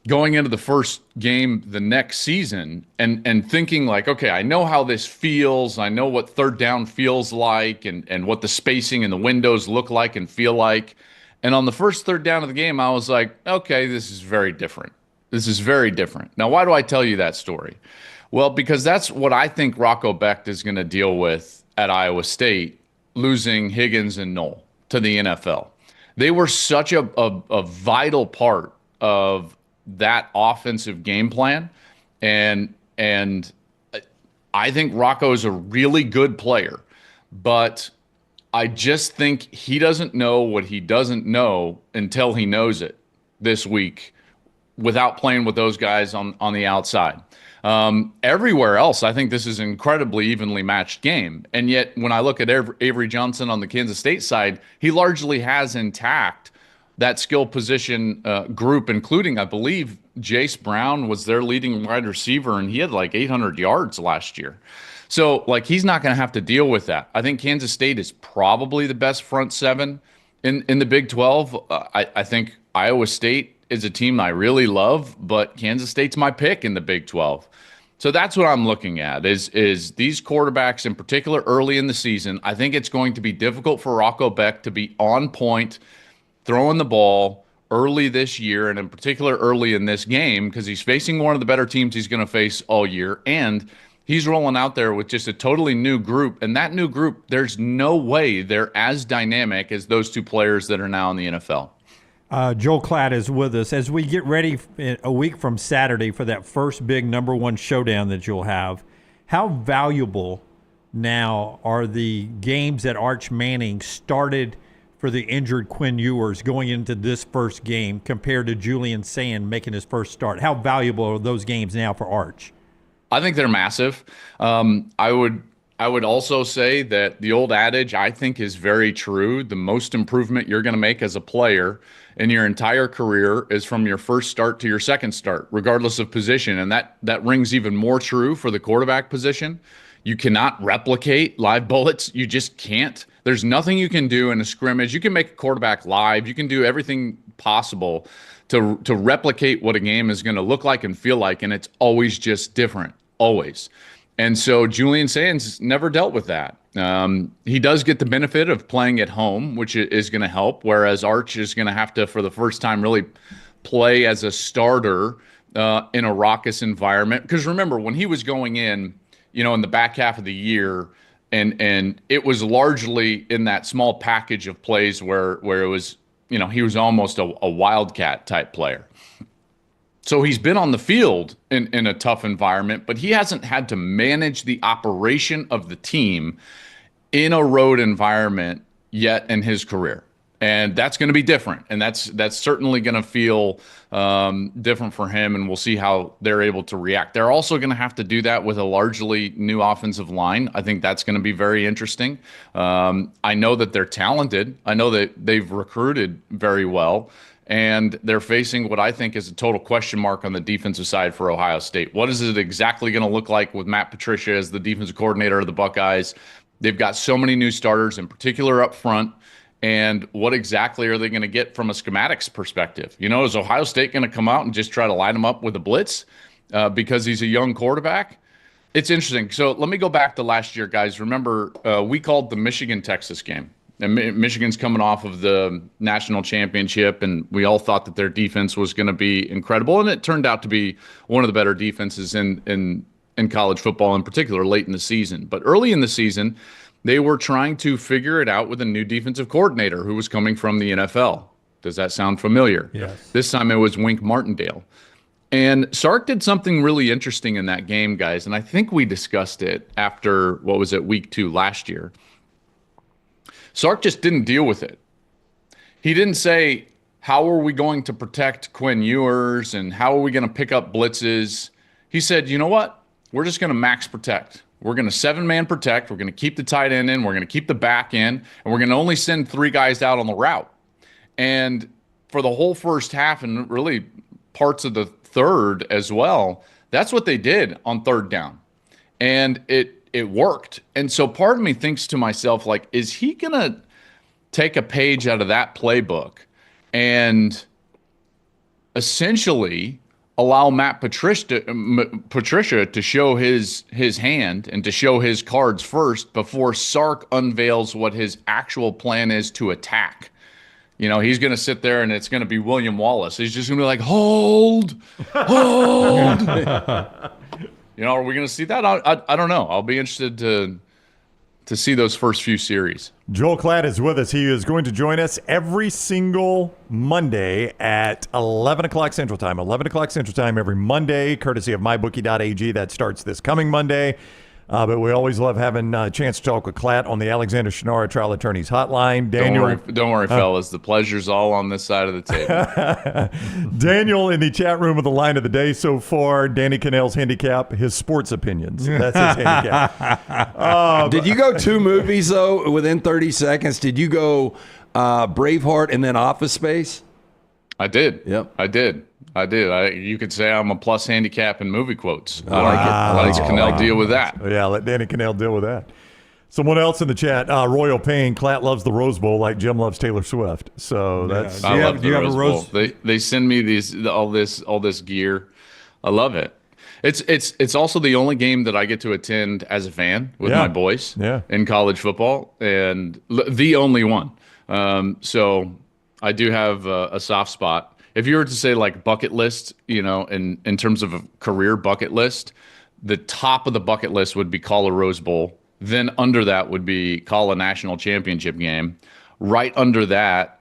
going into the first game the next season and thinking like, okay, I know how this feels. I know what third down feels like and what the spacing and the windows look like and feel like. And on the first third down of the game, I was like, okay, this is very different. This is very different. Now, why do I tell you that story? Well, because that's what I think Rocco Becht is going to deal with at Iowa State, losing Higgins and Knoll to the NFL. They were such a vital part of that offensive game plan. And I think Rocco is a really good player, but I just think he doesn't know what he doesn't know until he knows it this week without playing with those guys on the outside. Everywhere else, I think this is an incredibly evenly matched game. And yet, when I look at Avery Johnson on the Kansas State side, he largely has intact that skill position group, including, I believe, Jace Brown was their leading wide receiver, and he had like 800 yards last year. So, like, he's not going to have to deal with that. I think Kansas State is probably the best front seven in the Big 12. I think Iowa State is a team I really love, but Kansas State's my pick in the Big 12. So that's what I'm looking at is these quarterbacks in particular early in the season. I think it's going to be difficult for Rocco Becht to be on point, throwing the ball early this year, and in particular early in this game, because he's facing one of the better teams he's going to face all year, and he's rolling out there with just a totally new group. And that new group, there's no way they're as dynamic as those two players that are now in the NFL.
Joel Klatt is with us as we get ready a week from Saturday for that first big number one showdown that you'll have. How valuable now are the games that Arch Manning started for the injured Quinn Ewers going into this first game compared to Julian Sand making his first start? How valuable are those games now for Arch?
I think they're massive. I would also say that the old adage, I think, is very true. The most improvement you're going to make as a player in your entire career is from your first start to your second start, regardless of position. And that rings even more true for the quarterback position. You cannot replicate live bullets. You just can't. There's nothing you can do in a scrimmage. You can make a quarterback live. You can do everything possible to replicate what a game is going to look like and feel like, and it's always just different, always. And so Julian Sands never dealt with that. He does get the benefit of playing at home, which is going to help, whereas Arch is going to have to, for the first time, really play as a starter in a raucous environment. Because remember, when he was going in, you know, in the back half of the year, and it was largely in that small package of plays where it was, you know, he was almost a Wildcat type player. So he's been on the field in a tough environment, but he hasn't had to manage the operation of the team in a road environment yet in his career. And that's going to be different. And that's certainly going to feel different for him. And we'll see how they're able to react. They're also going to have to do that with a largely new offensive line. I think that's going to be very interesting. I know that they're talented. I know that they've recruited very well. And they're facing what I think is a total question mark on the defensive side for Ohio State. What is it exactly going to look like with Matt Patricia as the defensive coordinator of the Buckeyes? They've got so many new starters, in particular up front. And what exactly are they going to get from a schematics perspective? You know, is Ohio State going to come out and just try to line him up with a blitz because he's a young quarterback? It's interesting. So let me go back to last year, guys. Remember, we called the Michigan-Texas game. Michigan's coming off of the national championship, and we all thought that their defense was going to be incredible, and it turned out to be one of the better defenses in college football, in particular late in the season. But early in the season, they were trying to figure it out with a new defensive coordinator who was coming from the NFL. Does that sound familiar?
Yes.
This time it was Wink Martindale. And Sark did something really interesting in that game, guys, and I think we discussed it after, week 2 last year. Sark just didn't deal with it. He didn't say, how are we going to protect Quinn Ewers and how are we going to pick up blitzes? He said, you know what? We're just going to max protect. We're going to 7-man protect. We're going to keep the tight end in. We're going to keep the back in. And we're going to only send 3 guys out on the route. And for the whole first half and really parts of the third as well, that's what they did on third down. And it worked. And so part of me thinks to myself, like, is he going to take a page out of that playbook and essentially allow Matt Patricia to show his hand and to show his cards first before Sark unveils what his actual plan is to attack? You know, he's going to sit there and it's going to be William Wallace. He's just going to be like, hold. You know, are we going to see that? I don't know. I'll be interested to see those first few series.
Joel Klatt is with us. He is going to join us every single Monday at 11 o'clock Central Time. 11 o'clock Central Time every Monday, courtesy of mybookie.ag. That starts this coming Monday. But we always love having a chance to talk with Klatt on the Alexander Shannara Trial Attorneys Hotline. Daniel,
don't worry, fellas. The pleasure's all on this side of the table.
Daniel in the chat room with the line of the day so far. Danny Cannell's handicap, his sports opinions. That's his handicap.
Did you go 2 movies, though, within 30 seconds? Did you go Braveheart and then Office Space?
I did.
Yep.
I did. You could say I'm a plus handicap in movie quotes. I like it. I like Cannell deal with that.
Yeah, let Danny Cannell deal with that. Someone else in the chat, Royal Payne, Klatt loves the Rose Bowl like Jim loves Taylor Swift. So that's.
I love the Rose Bowl. They send me all this gear. I love it. It's also the only game that I get to attend as a fan with my boys in college football, and the only one. So I do have a soft spot. If you were to say like bucket list, you know, in terms of a career bucket list, the top of the bucket list would be call a Rose Bowl. Then under that would be call a national championship game. Right under that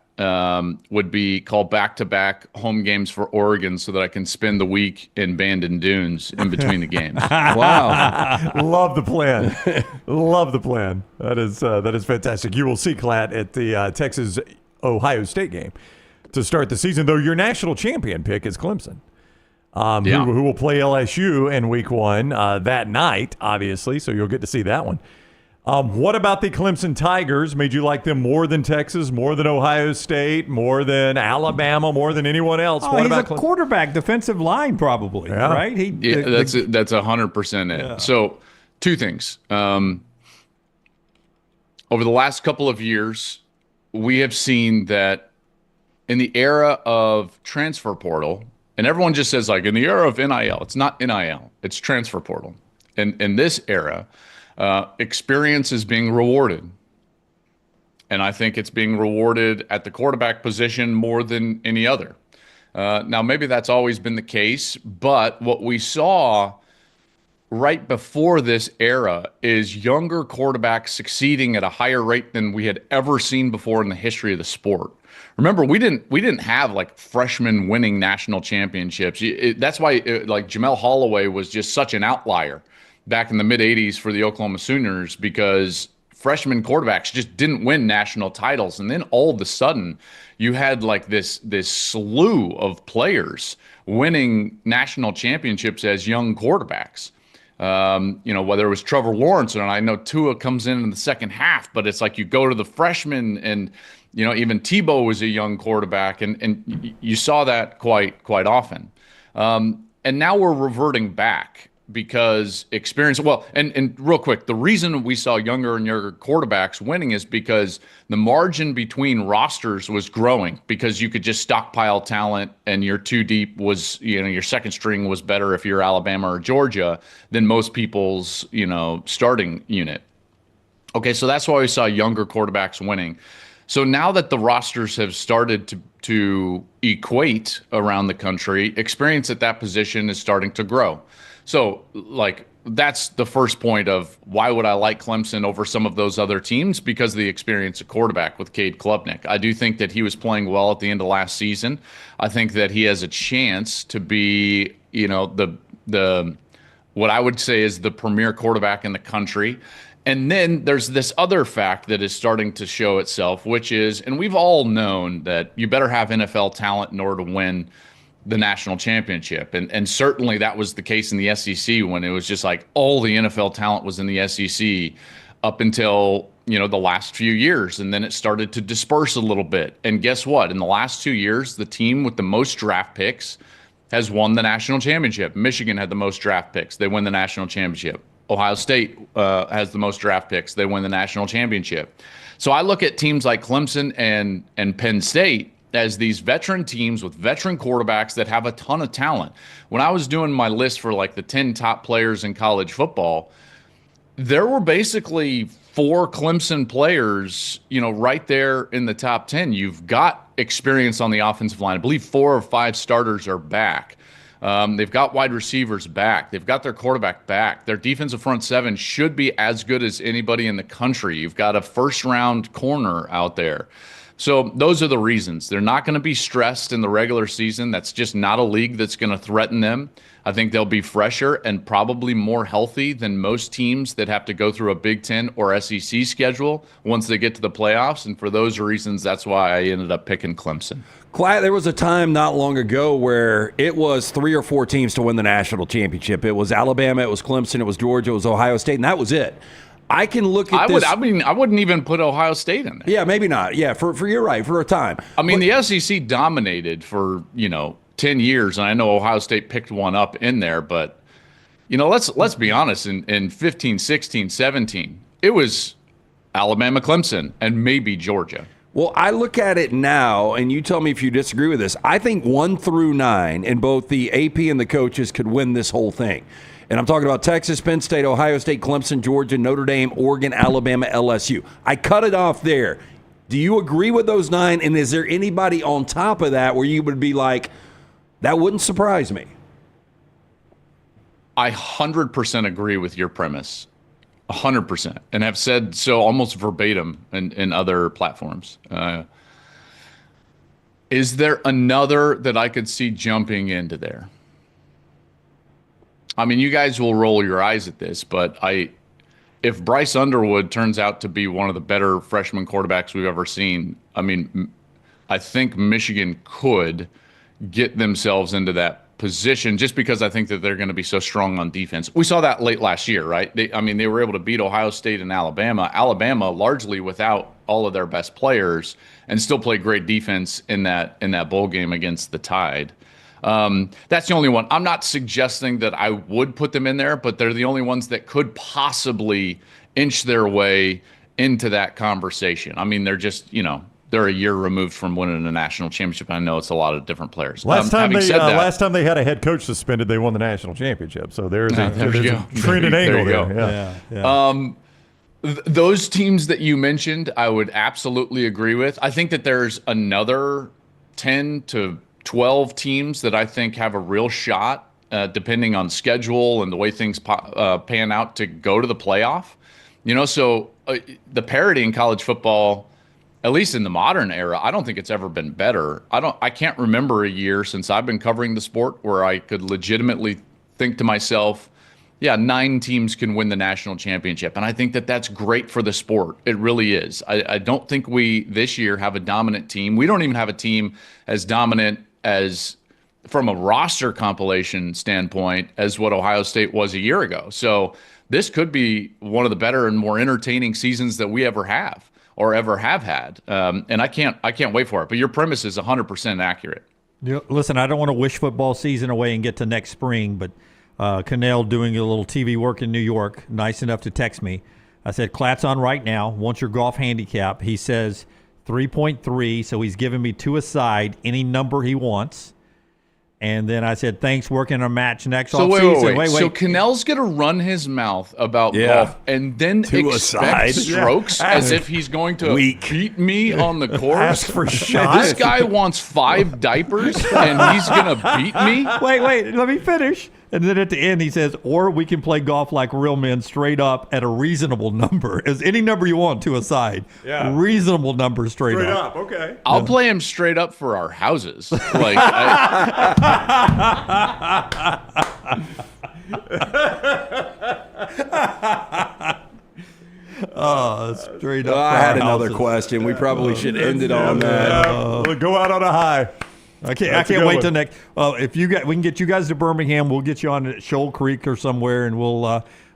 would be call back-to-back home games for Oregon so that I can spend the week in Bandon Dunes in between the games.
Wow. Love the plan. Love the plan. That is fantastic. You will see Klatt at the Texas-Ohio State game to start the season, though your national champion pick is Clemson, who will play LSU in week 1 that night, obviously, so you'll get to see that one. What about the Clemson Tigers? Made you like them more than Texas, more than Ohio State, more than Alabama, more than anyone else? What
he's
about
a quarterback, defensive line probably, right?
That's 100% it.
Yeah.
So 2 things. Over the last couple of years, we have seen that in the era of transfer portal, and everyone just says like in the era of NIL, it's not NIL, it's transfer portal. And in this era, experience is being rewarded. And I think it's being rewarded at the quarterback position more than any other. Now, maybe that's always been the case, but what we saw right before this era is younger quarterbacks succeeding at a higher rate than we had ever seen before in the history of the sport. Remember, we didn't have like freshmen winning national championships. That's why like Jamel Holloway was just such an outlier back in the mid 80s for the Oklahoma Sooners, because freshman quarterbacks just didn't win national titles. And then all of a sudden you had like this slew of players winning national championships as young quarterbacks. You know, whether it was Trevor Lawrence, and I know Tua comes in the second half, but it's like you go to the freshmen, and you know, even Tebow was a young quarterback, and you saw that quite often. And now we're reverting back because experience. Well, and real quick, the reason we saw younger and younger quarterbacks winning is because the margin between rosters was growing, because you could just stockpile talent, and your 2 deep was, you know, your second string was better if you're Alabama or Georgia than most people's, you know, starting unit. Okay, so that's why we saw younger quarterbacks winning. So now that the rosters have started to equate around the country, experience at that position is starting to grow. So, like, that's the first point of why would I like Clemson over some of those other teams? Because of the experience of quarterback with Cade Klubnik. I do think that he was playing well at the end of last season. I think that he has a chance to be, the what I would say is the premier quarterback in the country. And then there's this other fact that is starting to show itself, which is, and we've all known that you better have NFL talent in order to win the national championship. And certainly that was the case in the SEC when it was just like all the NFL talent was in the SEC up until, the last few years. And then it started to disperse a little bit. And guess what? In the last 2 years, the team with the most draft picks has won the national championship. Michigan had the most draft picks. They win the national championship. Ohio State has the most draft picks. They win the national championship. So I look at teams like Clemson and Penn State as these veteran teams with veteran quarterbacks that have a ton of talent. When I was doing my list for like the 10 top players in college football, there were basically 4 Clemson players, right there in the top 10. You've got experience on the offensive line. I believe 4 or 5 starters are back. They've got wide receivers back. They've got their quarterback back. Their defensive front 7 should be as good as anybody in the country. You've got a first-round corner out there. So those are the reasons. They're not going to be stressed in the regular season. That's just not a league that's going to threaten them. I think they'll be fresher and probably more healthy than most teams that have to go through a Big Ten or SEC schedule once they get to the playoffs. And for those reasons, that's why I ended up picking Clemson.
Klatt, there was a time not long ago where it was 3 or 4 teams to win the national championship. It was Alabama, it was Clemson, it was Georgia, it was Ohio State, and that was it. I can look at this.
I wouldn't even put Ohio State in there.
Yeah, maybe not. Yeah, for you're right, for a time.
The SEC dominated for, 10 years, and I know Ohio State picked one up in there, but, let's be honest, in 15, 16, 17, it was Alabama, Clemson, and maybe Georgia.
Well, I look at it now, and you tell me if you disagree with this. I think 1 through 9, and both the AP and the coaches could win this whole thing. And I'm talking about Texas, Penn State, Ohio State, Clemson, Georgia, Notre Dame, Oregon, Alabama, LSU. I cut it off there. Do you agree with those 9? And is there anybody on top of that where you would be like, that wouldn't surprise me?
I 100% agree with your premise. 100%. And have said so almost verbatim in other platforms. Is there another that I could see jumping into there? You guys will roll your eyes at this, but if Bryce Underwood turns out to be one of the better freshman quarterbacks we've ever seen, I think Michigan could get themselves into that position just because I think that they're going to be so strong on defense. We saw that late last year, right? They were able to beat Ohio State and Alabama. Alabama largely without all of their best players and still play great defense in that bowl game against the Tide. That's the only one. I'm not suggesting that I would put them in there, but they're the only ones that could possibly inch their way into that conversation. They're just, they're a year removed from winning a national championship. I know it's a lot of different players.
Last time they had a head coach suspended, they won the national championship. So there's a trend and angle there. Yeah.
Those teams that you mentioned, I would absolutely agree with. I think that there's another 10 to 12 teams that I think have a real shot, depending on schedule and the way things pan out to go to the playoff. So the parity in college football, at least in the modern era, I don't think it's ever been better. I can't remember a year since I've been covering the sport where I could legitimately think to myself, yeah, 9 teams can win the national championship. And I think that that's great for the sport. It really is. I don't think we this year have a dominant team. We don't even have a team as dominant as from a roster compilation standpoint as what Ohio State was a year ago. So this could be one of the better and more entertaining seasons that we ever have or ever have had. And I can't wait for it. But your premise is 100% accurate.
Listen, I don't want to wish football season away and get to next spring, but Cannell doing a little TV work in New York, nice enough to text me. I said, Klatt's on right now. Wants your golf handicap. He says 3.3, so he's giving me 2 aside, any number he wants. And then I said, thanks, working a match next
So
offseason.
wait. So Cannell's going to run his mouth about golf and then expect strokes as if he's going to beat me on the course?
Ask for shots.
This guy wants 5 diapers and he's going to beat me?
Wait, let me finish. And then at the end, he says, or we can play golf like real men straight up at a reasonable number. As any number you want to a side. Yeah. Reasonable number straight up.
Okay.
I'll play him straight up for our houses. Like,
straight up.
I had another question. We probably should end it on that.
We'll go out on a high.
I can't wait till next. If we can get you guys to Birmingham, we'll get you on at Shoal Creek or somewhere, and we'll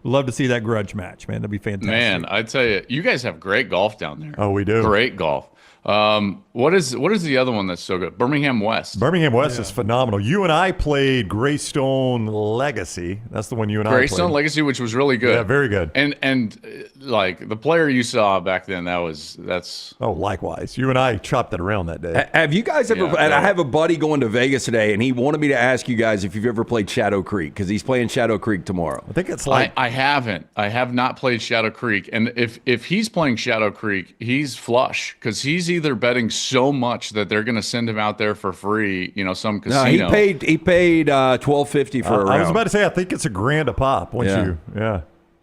love to see that grudge match, man. That'd be fantastic.
Man, I tell you, you guys have great golf down there.
Oh, we do.
Great golf. What is the other one that's so good? Birmingham West.
Birmingham West is phenomenal. You and I played Greystone Legacy. That's the one you and I played.
Greystone Legacy, which was really good.
Yeah, very good.
And like the player you saw back then, that's.
Oh, likewise. You and I chopped it around that day.
Have you guys ever? And I have a buddy going to Vegas today, and he wanted me to ask you guys if you've ever played Shadow Creek because he's playing Shadow Creek tomorrow.
I think it's like
I haven't. I have not played Shadow Creek, and if he's playing Shadow Creek, he's flush because he's either betting so much that they're going to send him out there for free. Some casino.
No, he paid $12.50 for a round.
I was about to say I think it's $1,000 a pop.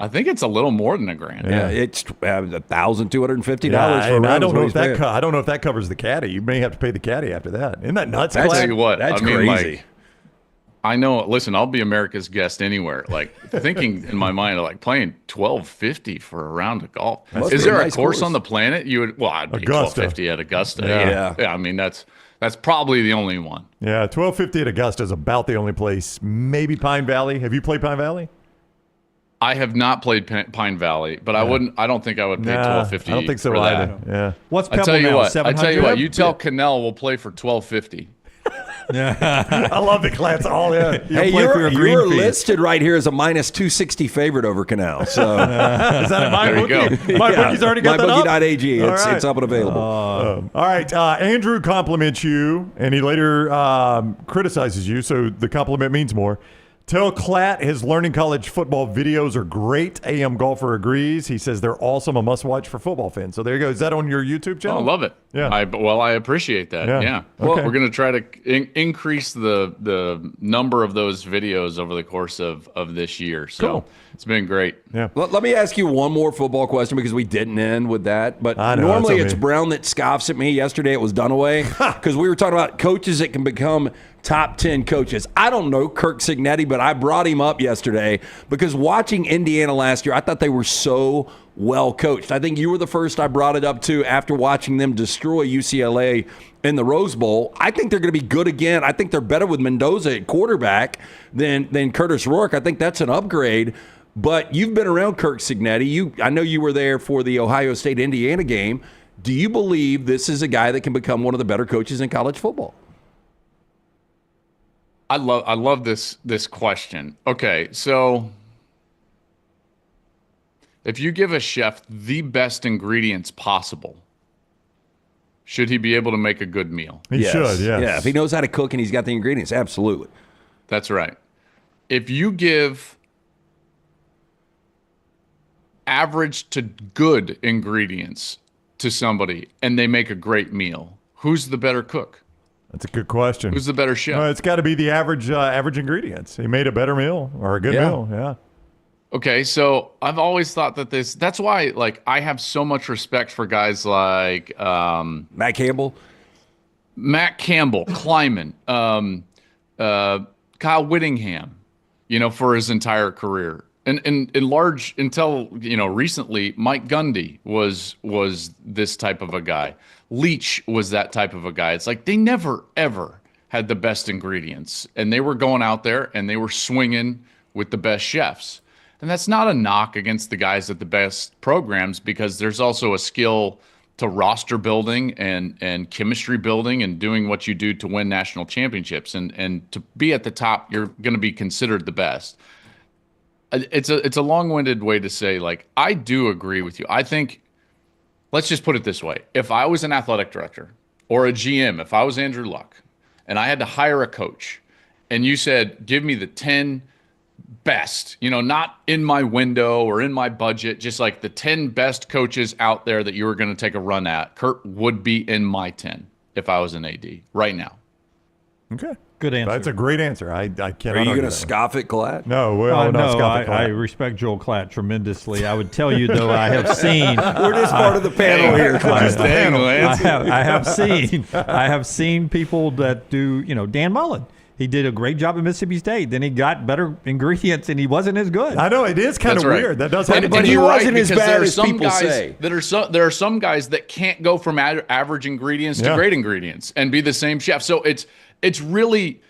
I think it's a little more than $1,000.
Yeah, it's $1,250
Yeah,
for a round.
I don't know if that covers the caddy. You may have to pay the caddy after that. Isn't that nuts?
I'll tell you what.
That's
I mean,
crazy.
I know. Listen, I'll be America's guest anywhere. Like thinking in my mind, like playing $12.50 for a round of golf. Is there a course on the planet you would? Well, I'd pay $12.50 at Augusta. Yeah. I mean, that's probably the only one.
Yeah, $12.50 at Augusta is about the only place. Maybe Pine Valley. Have you played Pine Valley?
I have not played Pine Valley, but I don't think I would pay $12.50.
I don't think so either. Yeah.
What's Pebble
I tell you
now?
what. I tell you what. You tell
Yeah.
Cannell we'll play for $12.50.
I love it, Klatt's all in.
Hey, you're listed right here as a minus 260 favorite over Canal. So
is that my
there you
bookie?
go.
My bookie's already got that up.
MyBookie.ag. It's up and available.
All right. Andrew compliments you, and he later criticizes you, so the compliment means more. Tell Klatt his Learning College football videos are great. AM Golfer agrees. He says they're awesome, a must-watch for football fans. So there you go. Is that on your YouTube channel?
Oh, I love it.
Yeah.
I appreciate that. Yeah. Well, we're going to try to increase the number of those videos over the course of this year. So it's been great.
Yeah.
Let me ask you one more football question because we didn't end with that. But normally it's Brown that scoffs at me. Yesterday it was Dunaway because we were talking about coaches that can become top 10 coaches. I don't know Kirk Cignetti, but I brought him up yesterday because watching Indiana last year, I thought they were so well coached. I think you were the first I brought it up to after watching them destroy UCLA in the Rose Bowl. I think they're going to be good again. I think they're better with Mendoza at quarterback than Curtis Rourke. I think that's an upgrade. But you've been around Kirk Cignetti. I know you were there for the Ohio State-Indiana game. Do you believe this is a guy that can become one of the better coaches in college football?
I love this question. Okay, so if you give a chef the best ingredients possible, should he be able to make a good meal?
He should, yes.
Yeah, if he knows how to cook and he's got the ingredients, absolutely.
That's right. If you give average to good ingredients to somebody and they make a great meal, who's the better cook?
That's a good question.
Who's the better chef?
It's got to be the average ingredients. He made a better meal or a good meal. Yeah.
Okay, so I've always thought that that's why I have so much respect for guys like
Matt Campbell,
Kleiman, Kyle Whittingham, for his entire career. And in large, until recently, Mike Gundy was this type of a guy. Leach was that type of a guy. It's like they never ever had the best ingredients, and they were going out there and they were swinging with the best chefs. And that's not a knock against the guys at the best programs, because there's also a skill to roster building and chemistry building and doing what you do to win national championships. And to be at the top, you're going to be considered the best. It's a long-winded way to say, I do agree with you. I think, let's just put it this way. If I was an athletic director or a GM, if I was Andrew Luck and I had to hire a coach and you said, give me the 10 best, not in my window or in my budget, just like the 10 best coaches out there that you were going to take a run at, Kurt would be in my 10 if I was an AD right now.
Okay.
Good answer.
That's a great answer. I can't.
Are you going to scoff at Klatt?
No,
I respect Joel Klatt tremendously. I would tell you, though, I have seen.
We're just part of the panel here.
I have seen people that do, Dan Mullen. He did a great job at Mississippi State. Then he got better ingredients, and he wasn't as good.
I know, it is kind of weird. That does happen.
But he wasn't as bad as people say.
There are some guys that can't go from average ingredients to great ingredients and be the same chef. So it's really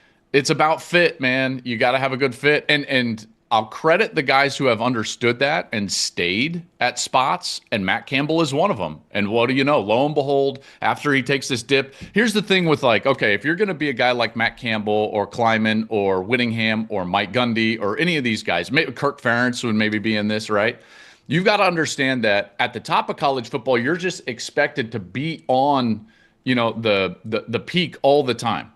about fit, man. You got to have a good fit, and I'll credit the guys who have understood that and stayed at spots, and Matt Campbell is one of them. And what do you know? Lo and behold, after he takes this dip, here's the thing with if you're going to be a guy like Matt Campbell or Kleiman or Whittingham or Mike Gundy or any of these guys, maybe Kirk Ferentz would maybe be in this, right? You've got to understand that at the top of college football, you're just expected to be on, the peak all the time,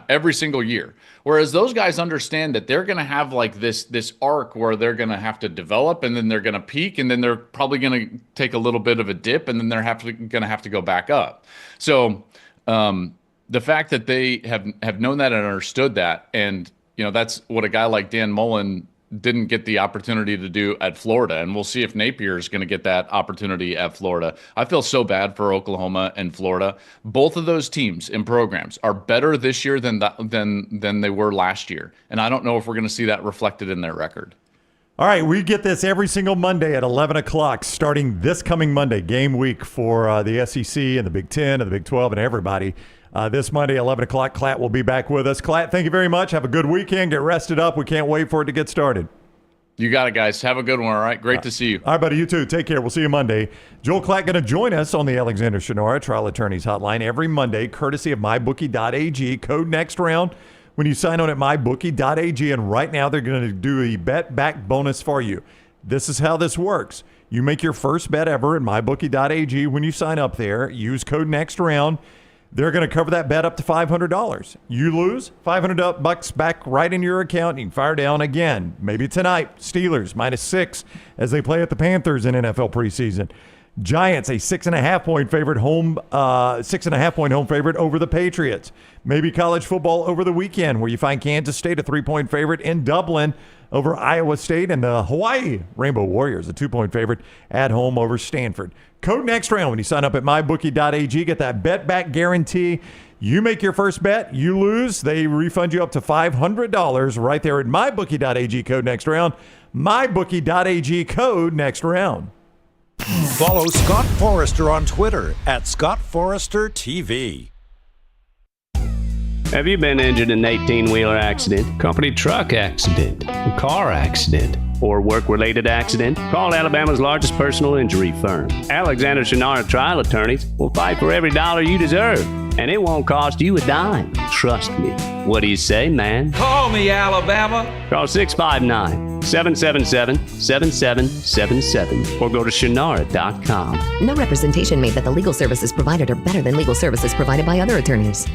every single year. Whereas those guys understand that they're going to have this arc where they're going to have to develop, and then they're going to peak, and then they're probably going to take a little bit of a dip, and then they're going to have to go back up. So the fact that they have known that and understood that, and that's what a guy like Dan Mullen didn't get the opportunity to do at Florida, and we'll see if Napier is going to get that opportunity at Florida. I feel so bad for Oklahoma and Florida. Both of those teams and programs are better this year than they were last year, and I don't know if we're going to see that reflected in their record.
All right, we get this every single Monday at 11 o'clock, starting this coming Monday, game week for the SEC and the Big Ten and the Big 12 and everybody. This Monday, 11 o'clock, Klatt will be back with us. Klatt, thank you very much. Have a good weekend. Get rested up. We can't wait for it to get started.
You got it, guys. Have a good one, all right? Great to see you.
All right, buddy. You too. Take care. We'll see you Monday. Joel Klatt going to join us on the Alexander Shinara Trial Attorneys Hotline every Monday, courtesy of MyBookie.ag. Code next round when you sign on at MyBookie.ag. And right now, they're going to do a bet back bonus for you. This is how this works. You make your first bet ever at MyBookie.ag when you sign up there. Use code next round. They're going to cover that bet up to $500. You lose, $500 back right in your account. You can fire down again. Maybe tonight, Steelers -6 as they play at the Panthers in NFL preseason. Giants, a 6.5-point favorite home, 6.5-point home favorite over the Patriots. Maybe college football over the weekend where you find Kansas State a 3-point favorite in Dublin over Iowa State, and the Hawaii Rainbow Warriors a 2-point favorite at home over Stanford. Code next round when you sign up at mybookie.ag. Get that bet back guarantee. You make your first bet, you lose, they refund you up to $500 right there at mybookie.ag. Code next round. Mybookie.ag. Code next round.
Follow Scott Forrester on Twitter at ScottForresterTV.
Have you been injured in an 18-wheeler accident, company truck accident, car accident, or work-related accident? Call Alabama's largest personal injury firm. Alexander Shinara Trial Attorneys will fight for every dollar you deserve, and it won't cost you a dime. Trust me. What do you say, man?
Call me, Alabama.
Call 659-777-7777 or go to Shinara.com.
No representation made that the legal services provided are better than legal services provided by other attorneys.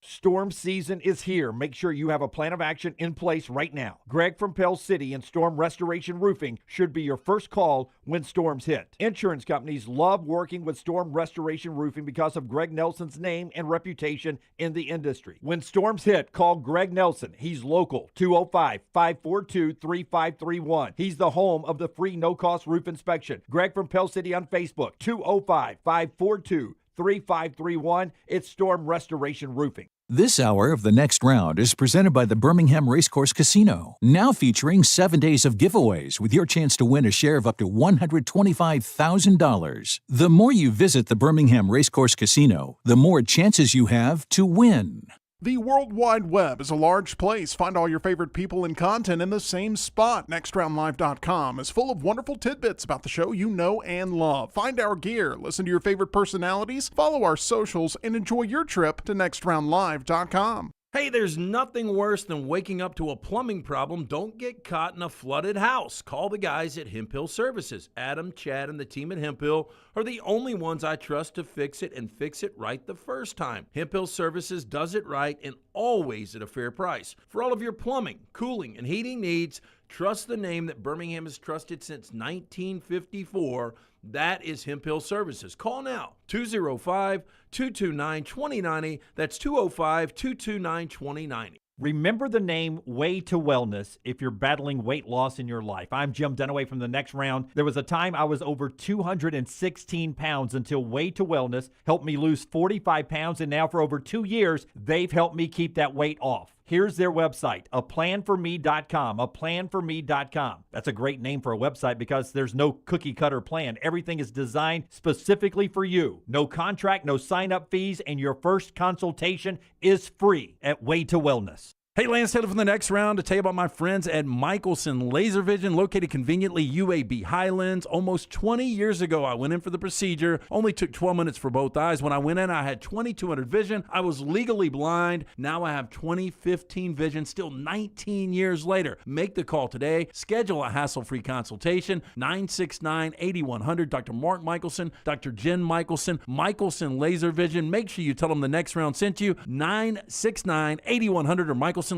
Storm season is here. Make sure you have a plan of action in place right now. Greg from Pell City and Storm Restoration Roofing should be your first call when storms hit. Insurance companies love working with Storm Restoration Roofing because of Greg Nelson's name and reputation in the industry. When storms hit, call Greg Nelson. He's local, 205-542-3531. He's the home of the free no-cost roof inspection. Greg from Pell City on Facebook, 205-542-3531. It's Storm Restoration Roofing.
This hour of The Next Round is presented by the Birmingham Racecourse Casino, now featuring 7 days of giveaways with your chance to win a share of up to $125,000. The more you visit the Birmingham Racecourse Casino, the more chances you have to win.
The World Wide Web is a large place. Find all your favorite people and content in the same spot. NextRoundLive.com is full of wonderful tidbits about the show you know and love. Find our gear, listen to your favorite personalities, follow our socials, and enjoy your trip to NextRoundLive.com.
Hey, there's nothing worse than waking up to a plumbing problem. Don't get caught in a flooded house. Call the guys at Hemp Hill Services. Adam, Chad, and the team at Hemp Hill are the only ones I trust to fix it and fix it right the first time. Hemp Hill Services does it right and always at a fair price. For all of your plumbing, cooling, and heating needs, trust the name that Birmingham has trusted since 1954. That is Hemp Hill Services. Call now, 205-229-2090. That's 205-229-2090.
Remember the name Way to Wellness if you're battling weight loss in your life. I'm Jim Dunaway from The Next Round. There was a time I was over 216 pounds until Way to Wellness helped me lose 45 pounds, and now for over 2 years, they've helped me keep that weight off. Here's their website, aplanforme.com, aplanforme.com. That's a great name for a website because there's no cookie-cutter plan. Everything is designed specifically for you. No contract, no sign-up fees, and your first consultation is free at Way to Wellness.
Hey, Lance Taylor from The Next Round to tell you about my friends at Michelson Laser Vision, located conveniently UAB Highlands. Almost 20 years ago, I went in for the procedure. Only took 12 minutes for both eyes. When I went in, I had 20/200 vision. I was legally blind. Now I have 20/15 vision, still 19 years later. Make the call today. Schedule a hassle-free consultation. 969-8100. Dr. Mark Michelson, Dr. Jen Michelson, Michelson Laser Vision. Make sure you tell them The Next Round sent you. 969-8100 or MichelsonLaserVision.com.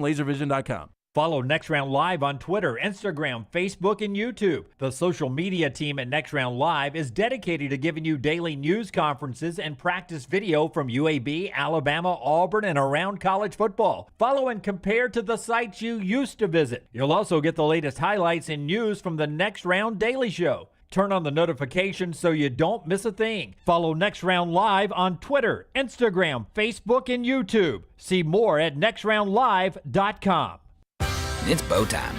Follow Next Round Live on Twitter, Instagram, Facebook, and YouTube. The social media team at Next Round Live is dedicated to giving you daily news conferences and practice video from UAB, Alabama, Auburn, and around college football. Follow and compare to the sites you used to visit. You'll also get the latest highlights and news from the Next Round Daily Show. Turn on the notifications so you don't miss a thing. Follow Next Round Live on Twitter, Instagram, Facebook, and YouTube. See more at nextroundlive.com.
It's bow time.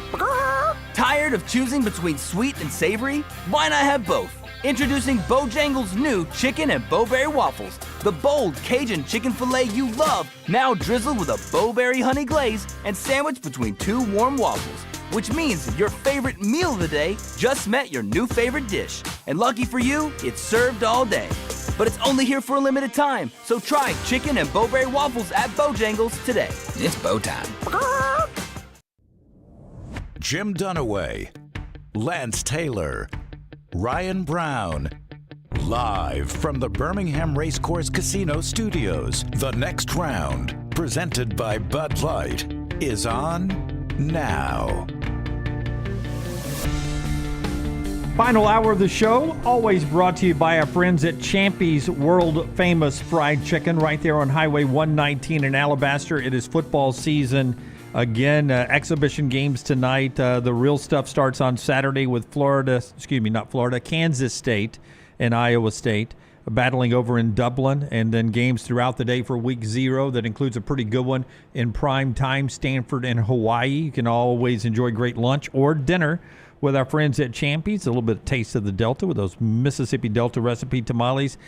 Tired of choosing between sweet and savory? Why not have both? Introducing Bojangles' new chicken and bowberry waffles. The bold Cajun chicken filet you love, now drizzled with a bowberry honey glaze and sandwiched between two warm waffles. Which means your favorite meal of the day just met your new favorite dish. And lucky for you, it's served all day. But it's only here for a limited time, so try chicken and bowberry waffles at Bojangles today. It's bow time.
Jim Dunaway, Lance Taylor, Ryan Brown. Live from the Birmingham Racecourse Casino Studios, The Next Round, presented by Bud Light, is on now.
Final hour of the show, always brought to you by our friends at Champy's World Famous Fried Chicken right there on Highway 119 in Alabaster. It is football season again. Exhibition games tonight. The real stuff starts on Saturday with Kansas State and Iowa State battling over in Dublin, and then games throughout the day for week 0 that includes a pretty good one in prime time, Stanford and Hawaii. You can always enjoy great lunch or dinner with our friends at Champy's. A little bit of taste of the Delta with those Mississippi Delta recipe tamales.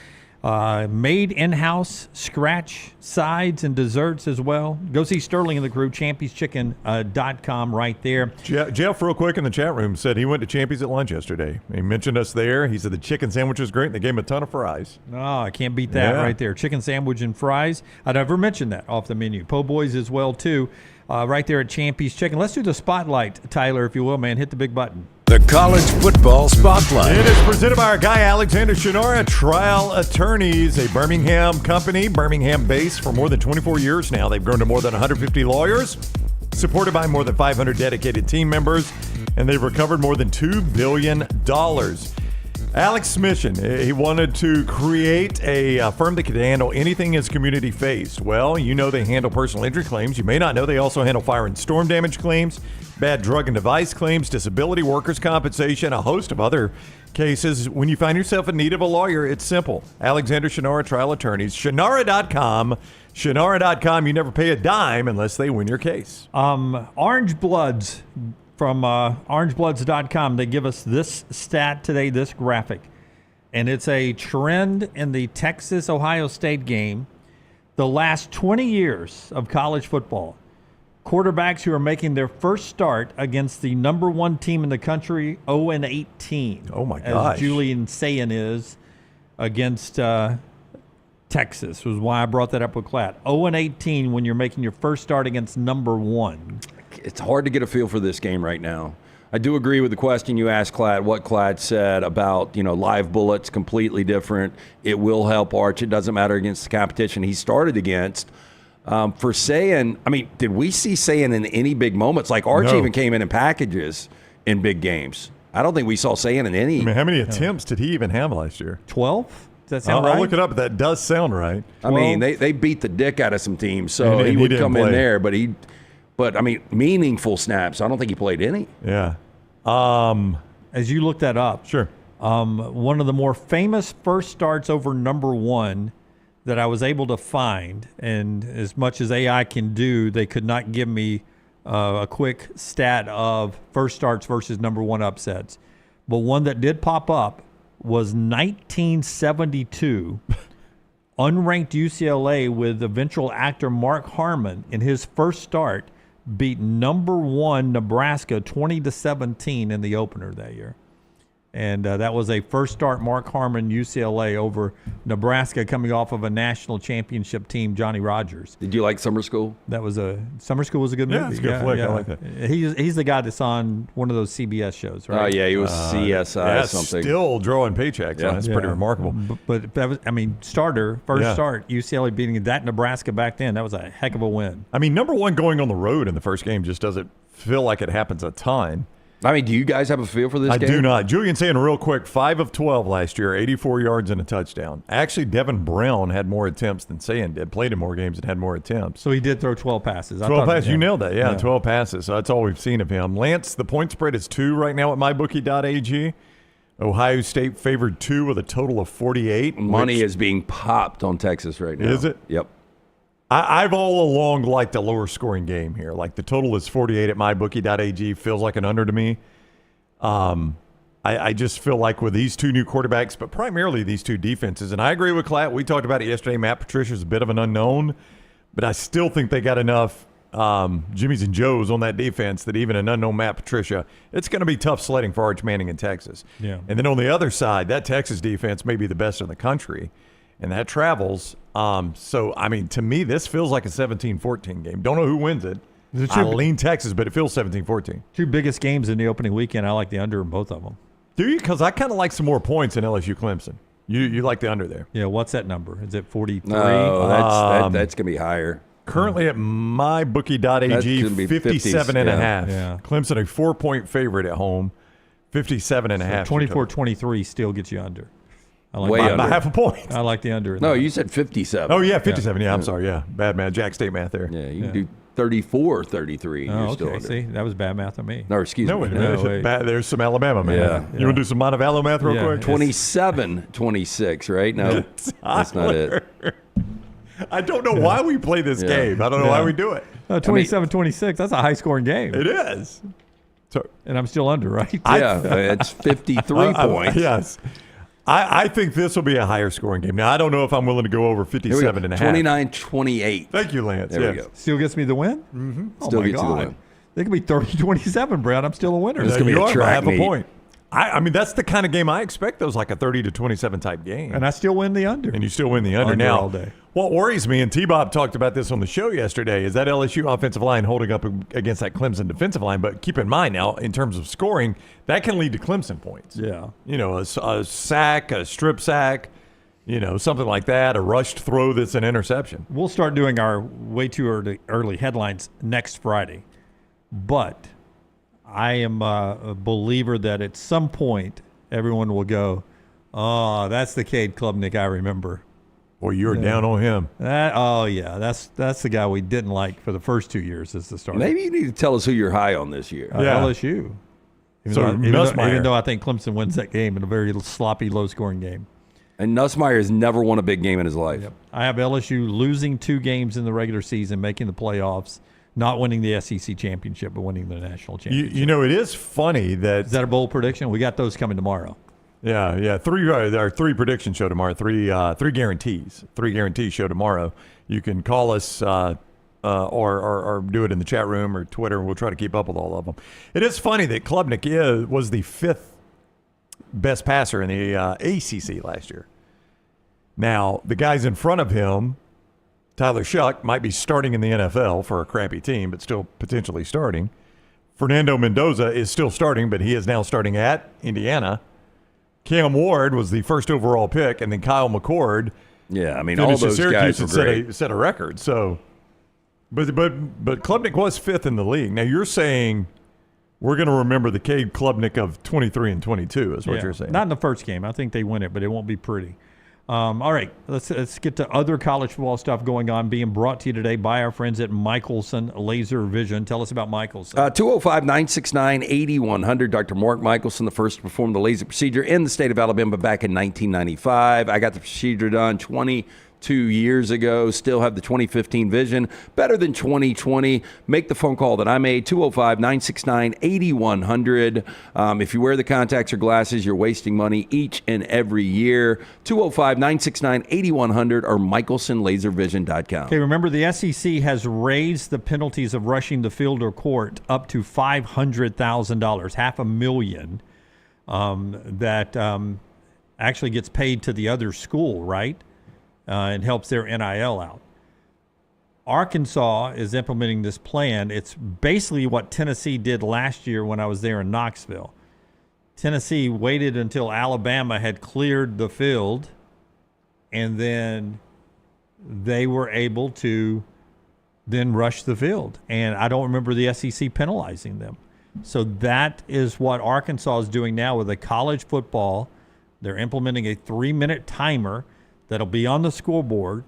Made in-house, scratch sides and desserts as well. Go see Sterling and the crew, champyschicken.com right there.
Jeff, real quick in the chat room, said he went to Champy's at lunch yesterday. He mentioned us there. He said the chicken sandwich was great, and they gave him a ton of fries.
Oh, I can't beat that right there. Chicken sandwich and fries. I'd never mentioned that off the menu. Po' boys as well, too. Right there at Champy's Chicken. Let's do the spotlight, Tyler, if you will, man. Hit the big button.
The College Football Spotlight.
It is presented by our guy, Alexander Shinara, Trial Attorneys, a Birmingham company, Birmingham-based for more than 24 years now. They've grown to more than 150 lawyers, supported by more than 500 dedicated team members, and they've recovered more than $2 billion. Alex's mission, he wanted to create a firm that could handle anything his community faced. Well, you know they handle personal injury claims. You may not know they also handle fire and storm damage claims, bad drug and device claims, disability, workers' compensation, a host of other cases. When you find yourself in need of a lawyer, it's simple. Alexander Shinara Trial Attorneys, Shinara.com. Shinara.com, you never pay a dime unless they win your case.
Orange Bloods from orangebloods.com, they give us this stat today, this graphic. And it's a trend in the Texas-Ohio State game. The last 20 years of college football, quarterbacks who are making their first start against the number 1 team in the country, 0-18.
Oh, my gosh.
As Julian Sayin is against
Texas was why I brought that up with Klatt. 0-18 when you're making your first start against number 1.
It's hard to get a feel for this game right now. I do agree with the question you asked Klatt, what Klatt said about, live bullets, completely different. It will help Arch. It doesn't matter against the competition he started against. For Sayin, did we see Sayin in any big moments? Like Arch even came in packages in big games. I don't think we saw Sayin in any.
How many attempts did he even have last year?
12? Does that sound right?
I'll look it up, but that does sound right.
12?
They beat the dick out of some teams, so he would come in there, but meaningful snaps. I don't think he played any.
Yeah.
As you look that up,
sure.
One of the more famous first starts over number 1 that I was able to find, and as much as AI can do, they could not give me a quick stat of first starts versus number 1 upsets. But one that did pop up was 1972. Unranked UCLA with eventual actor Mark Harmon in his first start beat number 1 Nebraska 20-17 in the opener that year. And that was a first start Mark Harmon UCLA over Nebraska coming off of a national championship team, Johnny Rogers.
Did you like Summer School?
Summer School was a good movie.
Yeah, it's a good flick. I like that.
He's the guy that's on one of those CBS shows, right?
Oh, yeah, he was CSI something.
Still drawing paychecks. Yeah. That's pretty remarkable.
But that was, first start, UCLA beating that Nebraska back then. That was a heck of a win.
Number 1 going on the road in the first game just doesn't feel like it happens a ton.
Do you guys have a feel for this game?
I do not. Julian saying real quick, 5 of 12 last year, 84 yards and a touchdown. Actually, Devin Brown had more attempts than Sayin did. Played in more games and had more attempps.
So he did throw 12 passes.
12 passes. You nailed that. Yeah, 12 passes. So that's all we've seen of him. Lance, the point spread is 2 right now at mybookie.ag. Ohio State favored 2 with a total of 48.
Money is being popped on Texas right now.
Is it?
Yep.
I've all along liked a lower scoring game here. Like the total is 48 at mybookie.ag. Feels like an under to me. I just feel like with these 2 new quarterbacks, but primarily these 2 defenses, and I agree with Klatt. We talked about it yesterday. Matt Patricia's a bit of an unknown, but I still think they got enough Jimmys and Joes on that defense that even an unknown Matt Patricia, it's going to be tough sledding for Arch Manning in Texas.
Yeah.
And then on the other side, that Texas defense may be the best in the country, and that travels. To me, this feels like a 17-14 game. Don't know who wins it. I lean Texas, but it feels 17-14.
2 biggest games in the opening weekend. I like the under in both of them.
Do you? Because I kind of like some more points in LSU Clemson. You like the under there?
Yeah. What's that number? Is it 43?
No, that's going to be higher.
Currently at mybookie.ag, 57.5.
Yeah.
Clemson, a 4-point favorite at home, 57.5.
24-23 still gets you under. I like
Way under.
By half a point.
I like the under.
No, you said 57.
Oh, yeah, 57. Yeah, I'm sorry. Yeah, bad math. Jack State math there.
Yeah, you can do 34, 33.
Oh,
you're still
okay.
under.
See, that was bad math on me.
No, excuse me.
Wait. There's some Alabama math.
Yeah.
You want to do some Montevallo math real quick?
27, 26, right? No, that's not it.
I don't know why we play this game. I don't know why we do it.
27-26, that's a high-scoring game.
It is. So,
and I'm still under, right?
Yeah, it's 53 points.
Yes. I think this will be a higher scoring game. Now, I don't know if I'm willing to go over 57 and a half.
29-28.
Thank you, Lance.
There we go.
Still gets me the win?
Mm-hmm.
Still gets you the win.
They could be 30-27, Brad. I'm still a winner.
It's going to be a track
half
meet.
A point. That's the kind of game I expect. Those like a 30-27 type game.
And I still win the under.
And you still win the under. Now,
all day.
What worries me, and T-Bob talked about this on the show yesterday, is that LSU offensive line holding up against that Clemson defensive line. But keep in mind now, in terms of scoring, that can lead to Clemson points.
Yeah.
A sack, a strip sack, something like that, a rushed throw that's an interception.
We'll start doing our way too early headlines next Friday. But I am a believer that at some point everyone will go, oh, that's the Cade Klubnik I remember.
Well, you're down on him.
That's the guy we didn't like for the first 2 years as the starter.
Maybe you need to tell us who you're high on this year.
LSU. Even though I think Clemson wins that game in a very sloppy, low-scoring game.
And Nussmeier has never won a big game in his life.
Yep. I have LSU losing 2 games in the regular season, making the playoffs, not winning the SEC championship, but winning the national championship.
It is funny that...
Is that a bold prediction? We got those coming tomorrow.
Yeah. Our 3 predictions show tomorrow. 3 guarantees. 3 guarantees show tomorrow. You can call us or do it in the chat room or Twitter, and we'll try to keep up with all of them. It is funny that Klubnik was the 5th best passer in the ACC last year. Now, the guys in front of him, Tyler Shuck, might be starting in the NFL for a crappy team, but still potentially starting. Fernando Mendoza is still starting, but he is now starting at Indiana. Cam Ward was the first overall pick, and then Kyle McCord.
Yeah, I mean, all those guys were great.
Set a record. So, but Klubnik was fifth in the league. Now you're saying we're going to remember the Cade Klubnik of 23 and 22 is what you're saying.
Not in the first game. I think they win it, but it won't be pretty. All right, let's get to other college football stuff going on, being brought to you today by our friends at Michelson Laser Vision. Tell us about Michelson.
205-969-8100. Dr. Mark Michelson, the first to perform the laser procedure in the state of Alabama back in 1995. I got the procedure done 22 years ago. Still have the 2015 vision. Better than 2020. Make the phone call that I made, 205-969-8100. If you wear the contacts or glasses, you're wasting money each and every year. 205-969-8100 or michelsonlaservision.com.
Okay, remember the SEC has raised the penalties of rushing the field or court up to $500,000, $500,000, that actually gets paid to the other school, right? And helps their NIL out. Arkansas is implementing this plan. It's basically what Tennessee did last year when I was there in Knoxville. Tennessee waited until Alabama had cleared the field, and then they were able to then rush the field. And I don't remember the SEC penalizing them. So that is what Arkansas is doing now with the college football. They're implementing a 3-minute timer that'll be on the scoreboard,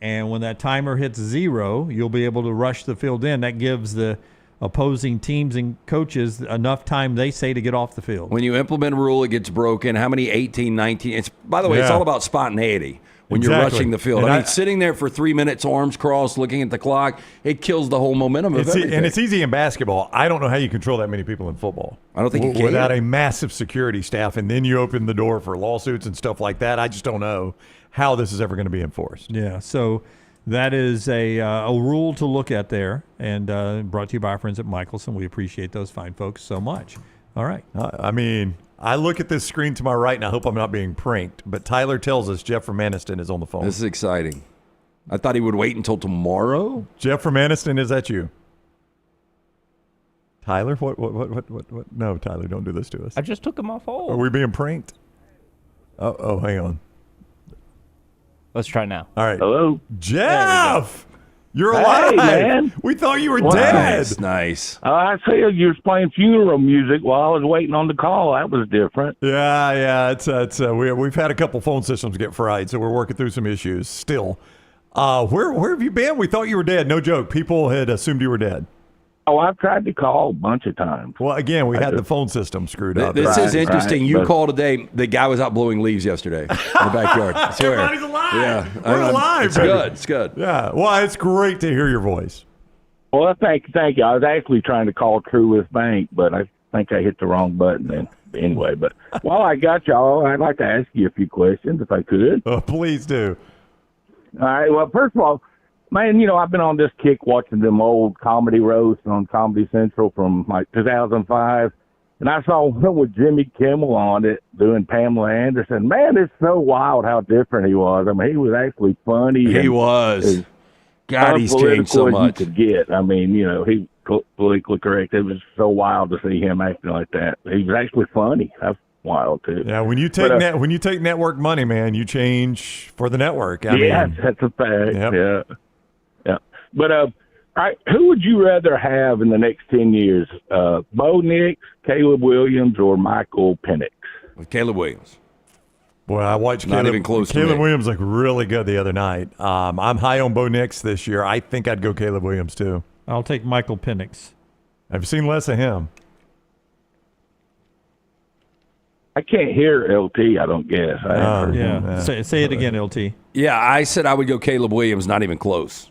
and when that timer hits 0, you'll be able to rush the field in. That gives the opposing teams and coaches enough time, they say, to get off the field.
When you implement a rule, it gets broken. How many 18, 19? By the way, it's all about spontaneity when you're rushing the field. I mean, sitting there for 3 minutes, arms crossed, looking at the clock, it kills the whole momentum of everything.
And it's easy in basketball. I don't know how you control that many people in football.
I don't think you can.
Without a massive security staff, and then you open the door for lawsuits and stuff like that. I just don't know how this is ever going to be enforced.
Yeah, so that is a rule to look at there, and brought to you by our friends at Michelson. We appreciate those fine folks so much. All right.
I mean, I look at this screen to my right, and I hope I'm not being pranked, but Tyler tells us Jeff from Aniston is on the phone.
This is exciting. I thought he would wait until tomorrow.
Jeff from Aniston, is that you? Tyler? What? No, Tyler, don't do this to us.
I just took him off hold.
Are we being pranked? Oh, hang on.
Let's try now.
All right.
Hello?
Jeff! You're alive!
Hey, man.
We thought you were dead.
Nice.
I said you was playing funeral music while I was waiting on the call. That was different.
Yeah. We've had a couple phone systems get fried, so we're working through some issues still. Where have you been? We thought you were dead. No joke. People had assumed you were dead.
Oh, I've tried to call a bunch of times.
Well, again, we had the phone system screwed up.
This is interesting. You called today. The guy was out blowing leaves yesterday in the backyard. I swear.
Everybody's alive.
Yeah.
We're alive.
It's good. It's good.
Yeah. Well, it's great to hear your voice.
Well, thank you. I was actually trying to call Truist Bank, but I think I hit the wrong button then. Anyway, but while I got y'all, I'd like to ask you a few questions if I could.
Oh, please do.
All right. Well, first of all, man, I've been on this kick watching them old comedy roasts on Comedy Central from like 2005. And I saw one with Jimmy Kimmel on it doing Pamela Anderson. Man, it's so wild how different he was. I mean, he was actually funny.
He was. God, he's changed so much.
You could get. I mean, he politically correct. It was so wild to see him acting like that. He was actually funny. That's wild too.
Yeah, when you take when you take network money, man, you change for the network. I mean,
that's a fact.
Yep.
Yeah. But all right, who would you rather have in the next 10 years? Bo Nix, Caleb Williams, or Michael Penix?
Caleb Williams.
Boy, I watched
Not even close to
Caleb
me.
Williams look really good the other night. I'm high on Bo Nix this year. I think I'd go Caleb Williams too.
I'll take Michael Penix.
I've seen less of him.
I can't hear LT, I don't guess.
Say it again, LT.
Yeah, I said I would go Caleb Williams, not even close.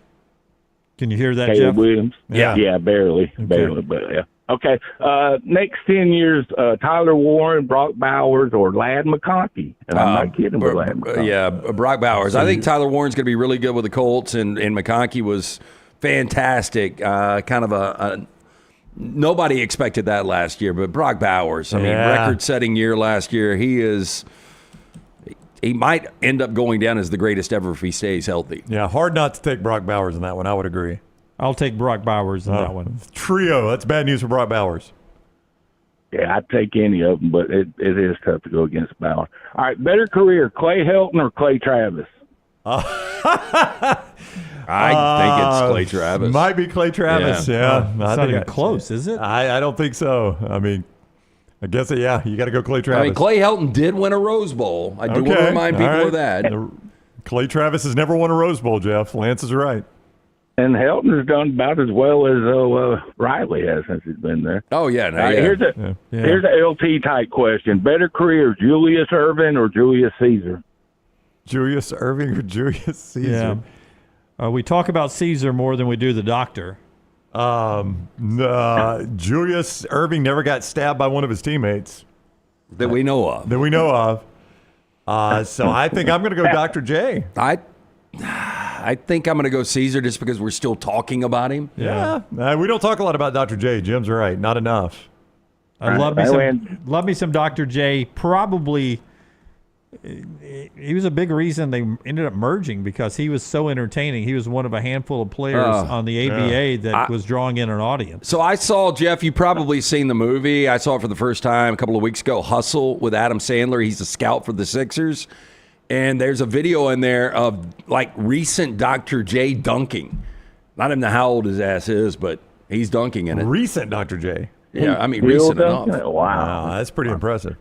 Can you hear that,
Caleb
Jeff?
Williams?
Yeah,
barely, but yeah. Okay, next 10 years, Tyler Warren, Brock Bowers, or Ladd McConkey. And I'm not kidding with Ladd McConkey.
Yeah, Brock Bowers. I think Tyler Warren's going to be really good with the Colts, and McConkey was fantastic. Kind of nobody expected that last year, but Brock Bowers, I mean, record-setting year last year. he might end up going down as the greatest ever if he stays healthy.
Yeah, hard not to take Brock Bowers in that one. I would agree.
I'll take Brock Bowers in that one.
Trio. That's bad news for Brock Bowers.
Yeah, I'd take any of them, but it is tough to go against Bauer. All right, better career, Clay Helton or Clay Travis?
I think it's Clay Travis.
Might be Clay Travis, yeah.
It's not even close, is it?
I don't think so. I mean, I guess, yeah, you got to go Clay Travis.
I mean, Clay Helton did win a Rose Bowl. I do want to remind people of that.
Clay Travis has never won a Rose Bowl, Jeff. Lance is right.
And Helton has done about as well as Riley has since he's been there.
Oh, yeah. No,
All right, here's a LT type question. Better career, Julius Erving or Julius Caesar?
Julius Erving or Julius Caesar?
Yeah. We talk about Caesar more than we do the doctor.
Julius Erving never got stabbed by one of his teammates.
That we know of.
So I think I'm going to go Dr. J.
I think I'm going to go Caesar just because we're still talking about him.
Yeah. We don't talk a lot about Dr. J. Jim's right. Not enough.
I love me some Dr. J. Probably he was a big reason they ended up merging because he was so entertaining. He was one of a handful of players on the ABA that was drawing in an audience.
So I saw, Jeff, you probably seen the movie. I saw it for the first time a couple of weeks ago, Hustle with Adam Sandler. He's a scout for the Sixers. And there's a video in there of like recent Dr. J dunking. Not even know how old his ass is, but he's dunking in it.
Recent Dr. J.
Yeah, I mean recent enough.
Wow,
that's pretty impressive.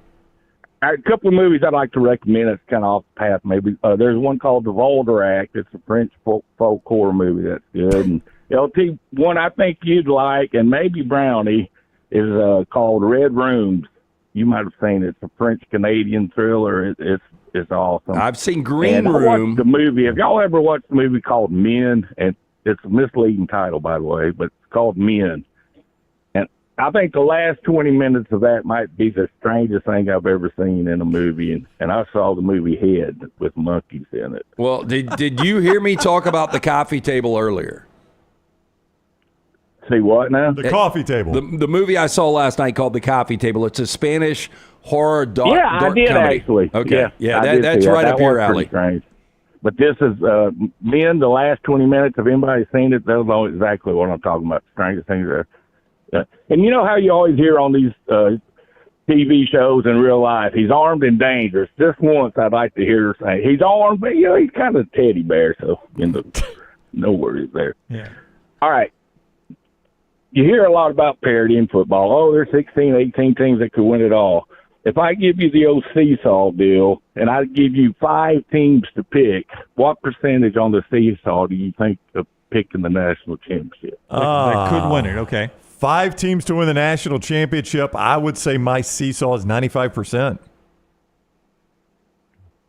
All right, a couple of movies I'd like to recommend. It's kind of off the path, maybe. There's one called The Volderac. It's a French folk horror movie that's good. And LT, one I think you'd like, and maybe Brownie, is called Red Rooms. You might have seen it. It's a French-Canadian thriller. It's awesome.
I've seen Green
and
Room.
I watched the movie. Have y'all ever watched the movie called Men? And it's a misleading title, by the way, but it's called Men. And I think the last 20 minutes of that might be the strangest thing I've ever seen in a movie. And I saw the movie Head with monkeys in it.
Well, did you hear me talk about The Coffee Table earlier?
See what now?
The Coffee Table.
The movie I saw last night called The Coffee Table. It's a Spanish horror dark
I did
comedy.
actually.
Okay. Yeah, that's right up your alley.
Strange. But this is Men, the last 20 minutes. If anybody's seen it, they'll know exactly what I'm talking about. The strangest things there. And you know how you always hear on these TV shows in real life, he's armed and dangerous. Just once I'd like to hear her say, he's armed, but he's kind of a teddy bear, so no worries there.
Yeah.
All right. You hear a lot about parity in football. Oh, there's 16, 18 teams that could win it all. If I give you the old seesaw deal and I give you 5 teams to pick, what percentage on the seesaw do you think of picking the national championship?
That could win it, okay.
5 teams to win the national championship. I would say my seesaw is 95%.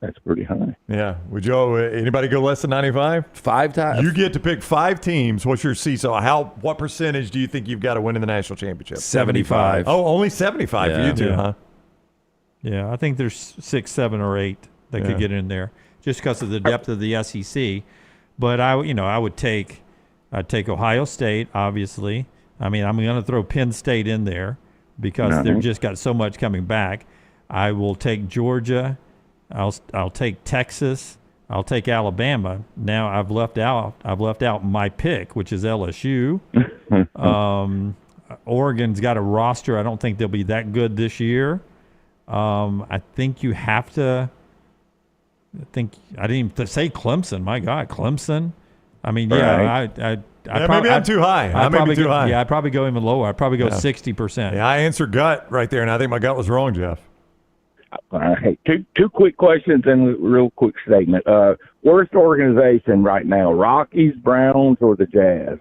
That's pretty high.
Yeah. Would you? Anybody go less than 95?
5 times.
You get to pick 5 teams. What's your seesaw? What percentage do you think you've got to win in the national championship?
75.
Oh, only 75 for you two, huh?
Yeah, I think there's 6, 7, or 8 that could get in there just because of the depth of the SEC. But I'd take Ohio State, obviously. I mean, I'm going to throw Penn State in there because they've just got so much coming back. I will take Georgia. I'll take Texas. I'll take Alabama. Now I've left out my pick, which is LSU. Oregon's got a roster. I don't think they'll be that good this year. I think you have to. I didn't even say Clemson. My God, Clemson. I mean, maybe
I'm too high. I may be too high.
Yeah, I'd probably go even lower. I'd probably go 60%.
Yeah, I answered gut right there, and I think my gut was wrong, Jeff.
All right. Two quick questions and a real quick statement. Worst organization right now, Rockies, Browns, or the Jazz?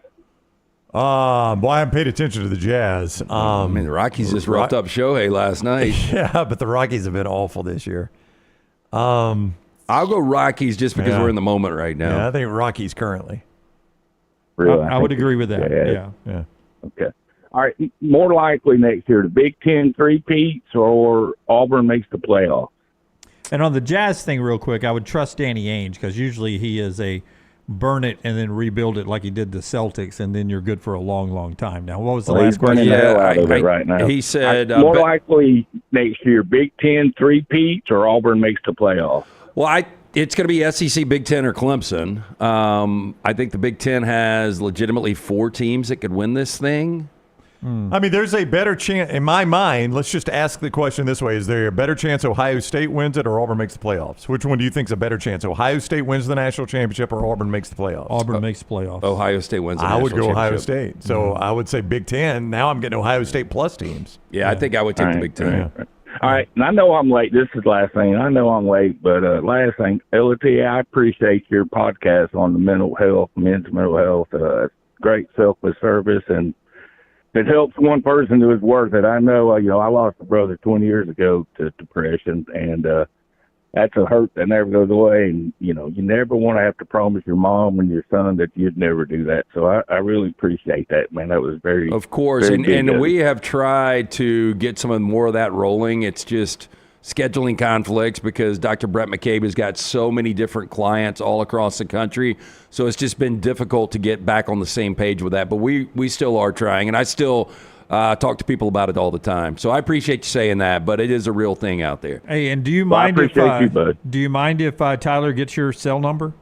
Boy, I haven't paid attention to the Jazz.
I mean, the Rockies just roughed up Shohei last night.
Yeah, but the Rockies have been awful this year. I'll
go Rockies just because we're in the moment right now.
Yeah, I think Rockies currently.
Really?
I would agree with that.
Yeah.
Okay. All right. More likely next year, the Big Ten three-peats or Auburn makes the playoffs?
And on the Jazz thing real quick, I would trust Danny Ainge because usually he is a burn it and then rebuild it like he did the Celtics, and then you're good for a long, long time. Now, what was the last question?
Right now.
He said
more likely next year, Big Ten three-peats or Auburn makes the playoffs?
Well, it's going to be SEC, Big Ten, or Clemson. I think the Big Ten has legitimately 4 teams that could win this thing.
I mean, there's a better chance, in my mind, let's just ask the question this way. Is there a better chance Ohio State wins it or Auburn makes the playoffs? Which one do you think is a better chance? Ohio State wins the national championship or Auburn makes the playoffs?
Auburn makes the playoffs.
Ohio State wins the
I would
national
go Ohio
championship.
State. So I would say Big Ten. Now I'm getting Ohio State plus teams.
Yeah, I think I would take the Big Ten.
All right, and I know I'm late. This is the last thing. I know I'm late, but last thing, LT, I appreciate your podcast on the mental health, men's mental health. Great selfless service, and it helps one person who is worth it. I know, I lost a brother 20 years ago to depression, and that's a hurt that never goes away. And, you never want to have to promise your mom and your son that you'd never do that. So I really appreciate that, man. That was very,
of course.
very
And we have tried to get some more of that rolling. It's just scheduling conflicts because Dr. Brett McCabe has got so many different clients all across the country. So it's just been difficult to get back on the same page with that. But we still are trying, and I still talk to people about it all the time. So I appreciate you saying that, but it is a real thing out there.
Hey, and do you mind if
bud.
Tyler gets your cell number?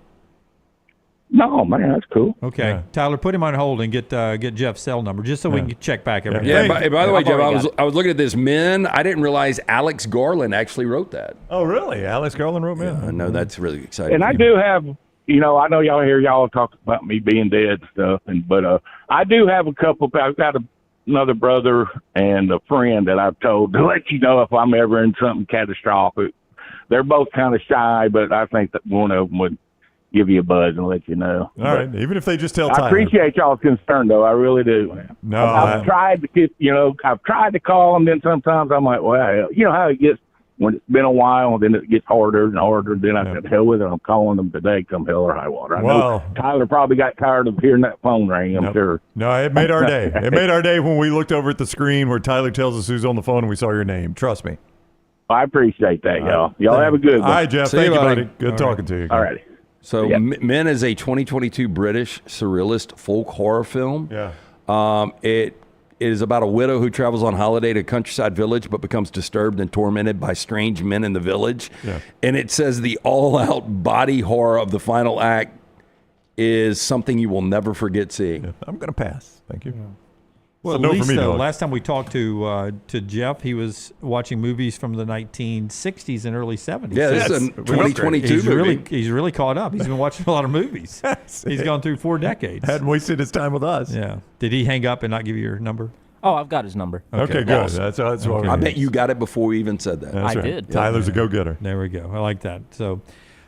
No, man, that's cool.
Okay, yeah. Tyler, put him on hold and get Jeff's cell number just so we can check back everything.
Yeah. By the way, Jeff, I was looking at this men. I didn't realize Alex Garland actually wrote that.
Oh, really? Alex Garland wrote men.
Yeah, I know that's really exciting.
And I do have, I know y'all talk about me being dead and stuff, but I do have a couple. I've got another brother and a friend that I've told to let you know if I'm ever in something catastrophic. They're both kind of shy, but I think that one of them would give you a buzz and let you know.
All right, even if they just tell Tyler.
I appreciate y'all's concern, though. I really do.
No,
I've tried to get, I've tried to call them. Then sometimes I'm like, well, you know how it gets when it's been a while, and then it gets harder and harder. Then I said, hell with it. I'm calling them today, come hell or high water. I know Tyler probably got tired of hearing that phone ring. I'm sure.
No, it made our day. It made our day when we looked over at the screen where Tyler tells us who's on the phone and we saw your name. Trust me.
I appreciate that, y'all. Y'all have a good one.
All right, Jeff. Thank you, buddy. Good talking to you.
All righty.
So, Men is a 2022 British surrealist folk horror film.
Yeah.
It is about a widow who travels on holiday to a countryside village but becomes disturbed and tormented by strange men in the village.
Yeah.
And it says the all-out body horror of the final act is something you will never forget seeing.
Yeah. I'm going to pass. Thank you. Yeah.
Well, at least last time we talked to Jeff, he was watching movies from the 1960s and early 70s.
Yeah, this is a 2022 movie.
He's really caught up. He's been watching a lot of movies. He's gone through 4 decades.
Hadn't wasted his time with us.
Yeah. Did he hang up and not give you your number?
Oh, I've got his number.
Okay, good. Awesome. That's what
I bet you got it before we even said that.
That's
I
right.
did.
Tyler's a go-getter.
There we go. I like that. So,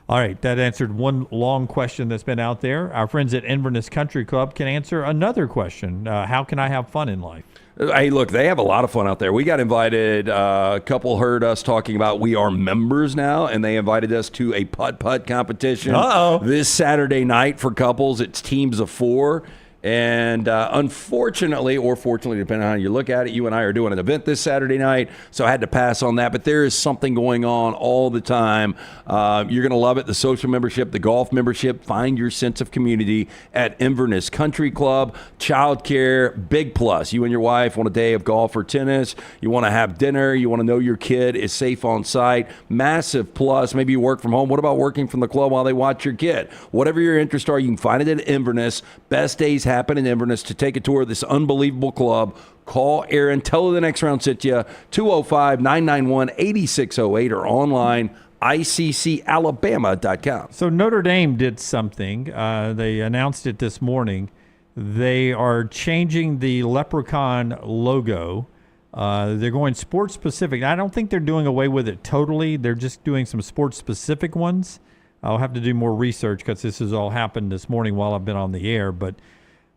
all right, that answered one long question that's been out there. Our friends at Inverness Country Club can answer another question. How can I have fun in life?
Hey, look, they have a lot of fun out there. We got invited. A couple heard us talking about we are members now, and they invited us to a putt-putt competition this Saturday night for couples. It's teams of 4. And unfortunately, or fortunately, depending on how you look at it, you and I are doing an event this Saturday night, so I had to pass on that. But there is something going on all the time. You're going to love it. The social membership, the golf membership. Find your sense of community at Inverness Country Club. Childcare, big plus. You and your wife want a day of golf or tennis. You want to have dinner. You want to know your kid is safe on site. Massive plus. Maybe you work from home. What about working from the club while they watch your kid? Whatever your interests are, you can find it at Inverness. Best days happen in Inverness. To take a tour of this unbelievable club, call Aaron. Tell her the next round sent you. 205-991-8608 or online iccalabama.com.
So Notre Dame did something. They announced it this morning. They are changing the Leprechaun logo. They're going sports specific. I don't think they're doing away with it totally. They're just doing some sports specific ones. I'll have to do more research because this has all happened this morning while I've been on the air. But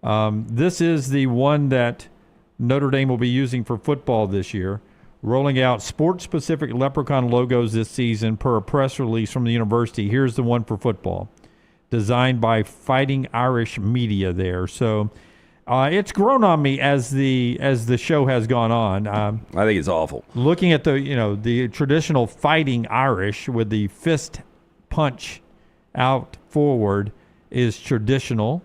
this is the one that Notre Dame will be using for football this year, rolling out sports-specific Leprechaun logos this season per a press release from the university. Here's the one for football, designed by Fighting Irish Media there. So it's grown on me as the show has gone on.
I think it's awful.
Looking at the traditional Fighting Irish with the fist punch out forward is traditional.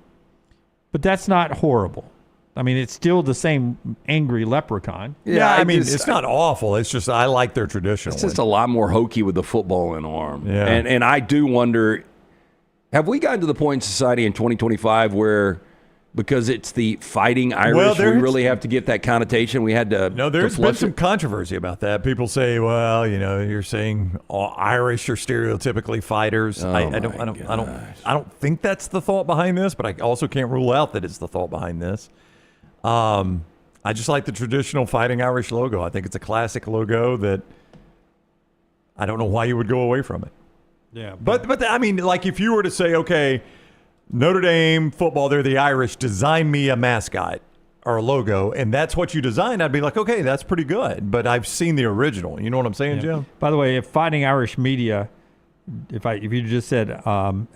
But that's not horrible. I mean, it's still the same angry leprechaun.
Yeah, I mean, it's not awful. It's just I like their traditional.
It's just a lot more hokey with the football in arm.
Yeah.
And I do wonder, have we gotten to the point in society in 2025 where, because it's the Fighting Irish, we really have to get that connotation? We had to.
No, there's been some controversy about that. People say, well, you're saying all Irish are stereotypically fighters. I don't think that's the thought behind this, but I also can't rule out that it's the thought behind this. I just like the traditional Fighting Irish logo. I think it's a classic logo that I don't know why you would go away from it.
Yeah,
but I mean, like if you were to say, okay, Notre Dame football, they're the Irish, design me a mascot or a logo, and that's what you designed, I'd be like, okay, that's pretty good. But I've seen the original. You know what I'm saying, Jim?
By the way, if Fighting Irish Media, if you just said,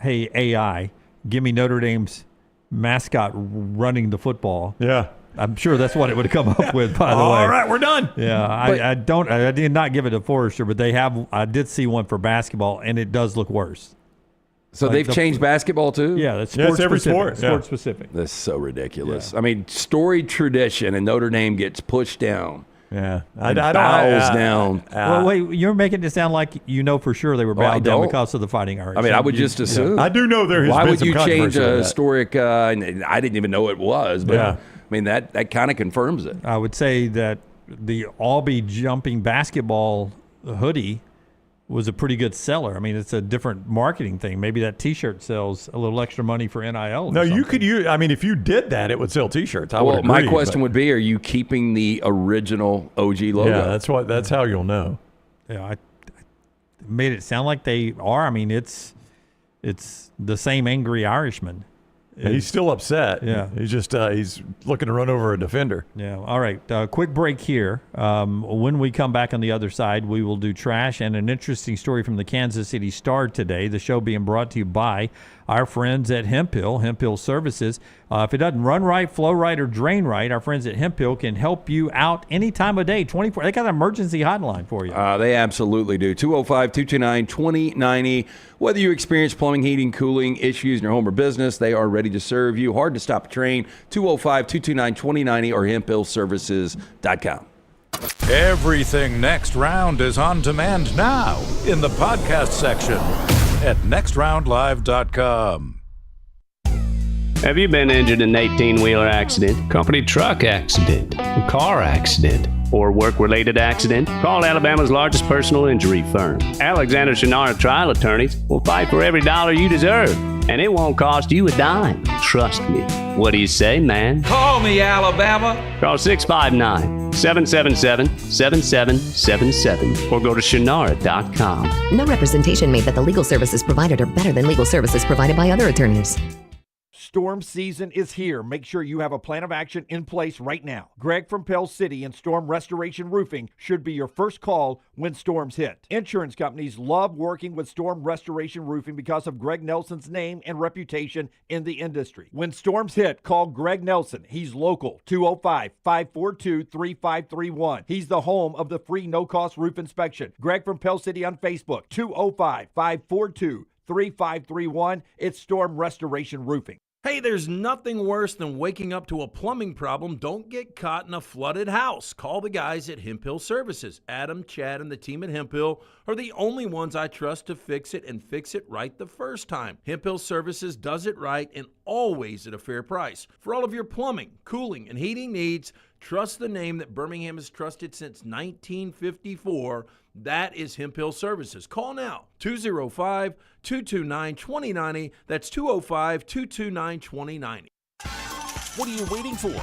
hey, AI, give me Notre Dame's mascot running the football.
Yeah.
I'm sure that's what it would have come up with, by the way.
All right, we're done.
Yeah, I did not give it to Forrester, but I did see one for basketball, and it does look worse.
So they've changed basketball too?
Yeah, that's sports
every
specific.
sport.
Sports specific.
That's so ridiculous. I mean, storied tradition, and Notre Dame gets pushed down.
Yeah,
bows down.
Well, wait, you're making it sound like for for sure they were bowed down because of the Fighting Irish.
I mean, I would just assume.
I do know there has
Why
been
would
some
you change
controversy
a
with that.
historic? And I didn't even know it was, but I mean that kind of confirms it.
I would say that the Albee jumping basketball hoodie was a pretty good seller. I mean, it's a different marketing thing. Maybe that T-shirt sells a little extra money for NIL.
No, you could use. I mean, if you did that, it would sell T-shirts. I would agree,
my question would be: are you keeping the original OG logo?
Yeah, that's how you'll know.
Yeah, I made it sound like they are. I mean, it's the same angry Irishman.
He's still upset.
Yeah.
He's just he's looking to run over a defender.
Yeah. All right. Quick break here. When we come back on the other side, we will do trash and an interesting story from the Kansas City Star today. The show being brought to you by our friends at Hemp Hill Services. If it doesn't run right, flow right, or drain right, our friends at Hemp Hill can help you out any time of day, 24. They got an emergency hotline for you.
They absolutely do. 205-229-2090. Whether you experience plumbing, heating, cooling issues in your home or business, they are ready to serve you. Hard to stop a train. 205-229-2090 or hemphillservices.com.
Everything Next Round is on demand now in the podcast section at nextroundlive.com.
Have you been injured in an 18-wheeler accident, company truck accident, car accident, or work-related accident? Call Alabama's largest personal injury firm. Alexander Shinara Trial Attorneys will fight for every dollar you deserve, and it won't cost you a dime. Trust me. What do you say, man?
Call me, Alabama.
Call 659-777-7777 or go to Shinara.com.
No representation made that the legal services provided are better than legal services provided by other attorneys.
Storm season is here. Make sure you have a plan of action in place right now. Greg from Pell City and Storm Restoration Roofing should be your first call when storms hit. Insurance companies love working with Storm Restoration Roofing because of Greg Nelson's name and reputation in the industry. When storms hit, call Greg Nelson. He's local, 205-542-3531. He's the home of the free no-cost roof inspection. Greg from Pell City on Facebook, 205-542-3531. It's Storm Restoration Roofing.
Hey, there's nothing worse than waking up to a plumbing problem. Don't get caught in a flooded house. Call the guys at Hemp Hill Services. Adam, Chad, and the team at Hemp Hill are the only ones I trust to fix it and fix it right the first time. Hemp Hill Services does it right and always at a fair price. For all of your plumbing, cooling, and heating needs, trust the name that Birmingham has trusted since 1954. That is Hemp Hill Services. Call now, 205-229-2090. That's 205-229-2090.
What are you waiting for?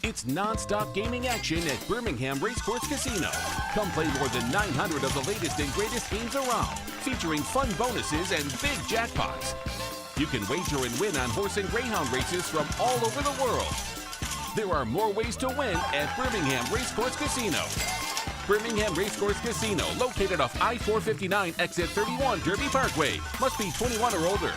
It's non-stop gaming action at Birmingham Racecourse Casino. Come play more than 900 of the latest and greatest games around, featuring fun bonuses and big jackpots. You can wager and win on horse and greyhound races from all over the world. There are more ways to win at Birmingham Racecourse Casino. Birmingham Racecourse Casino, located off I-459, exit 31, Derby Parkway. Must be 21 or older.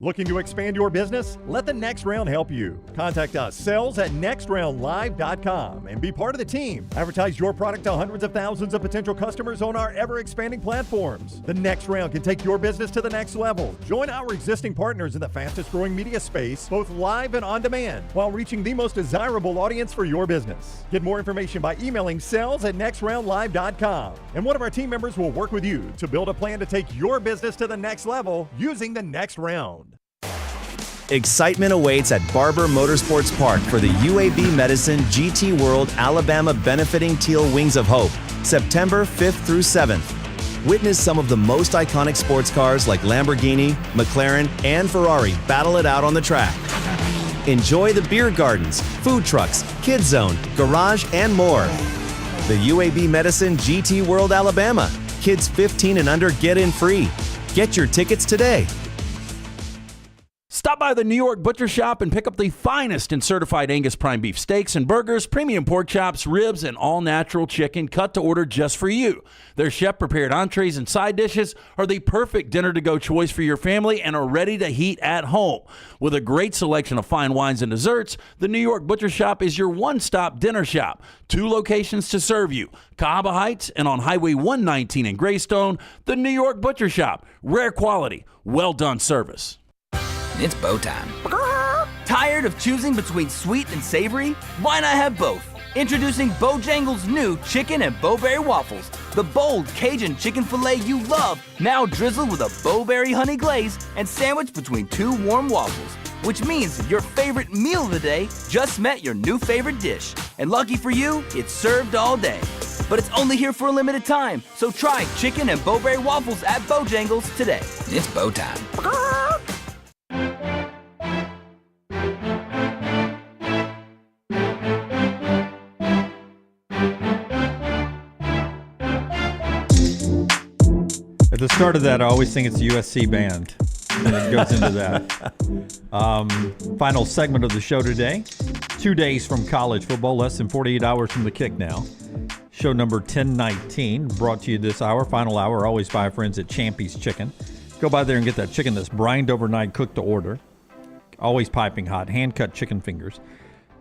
Looking to expand your business? Let the Next Round help you. Contact us, sales@nextroundlive.com, and be part of the team. Advertise your product to hundreds of thousands of potential customers on our ever-expanding platforms. The Next Round can take your business to the next level. Join our existing partners in the fastest-growing media space, both live and on demand, while reaching the most desirable audience for your business. Get more information by emailing sales@nextroundlive.com, and one of our team members will work with you to build a plan to take your business to the next level using the Next Round.
Excitement awaits at Barber Motorsports Park for the UAB Medicine GT World Alabama Benefiting Teal Wings of Hope, September 5th through 7th. Witness some of the most iconic sports cars like Lamborghini, McLaren, and Ferrari battle it out on the track. Enjoy the beer gardens, food trucks, kids zone, garage, and more. The UAB Medicine GT World Alabama. Kids 15 and under get in free. Get your tickets today.
Stop by the New York Butcher Shop and pick up the finest in certified Angus prime beef steaks and burgers, premium pork chops, ribs, and all-natural chicken cut to order just for you. Their chef-prepared entrees and side dishes are the perfect dinner-to-go choice for your family and are ready to heat at home. With a great selection of fine wines and desserts, the New York Butcher Shop is your one-stop dinner shop. 2 locations to serve you, Cahaba Heights and on Highway 119 in Greystone. The New York Butcher Shop. Rare quality, well-done service.
It's bow time. Tired of choosing between sweet and savory? Why not have both? Introducing Bojangles' new chicken and bowberry waffles. The bold Cajun chicken filet you love, now drizzled with a bowberry honey glaze and sandwiched between 2 warm waffles. Which means your favorite meal of the day just met your new favorite dish. And lucky for you, it's served all day. But it's only here for a limited time, so try chicken and bowberry waffles at Bojangles today. It's bow time.
At the start of that, I always think it's the USC band. And it goes into that. Final segment of the show today. 2 days from college football, less than 48 hours from the kick now. Show number 1019, brought to you this hour, final hour, always by our friends at Champy's Chicken. Go by there and get that chicken that's brined overnight, cooked to order. Always piping hot, hand-cut chicken fingers.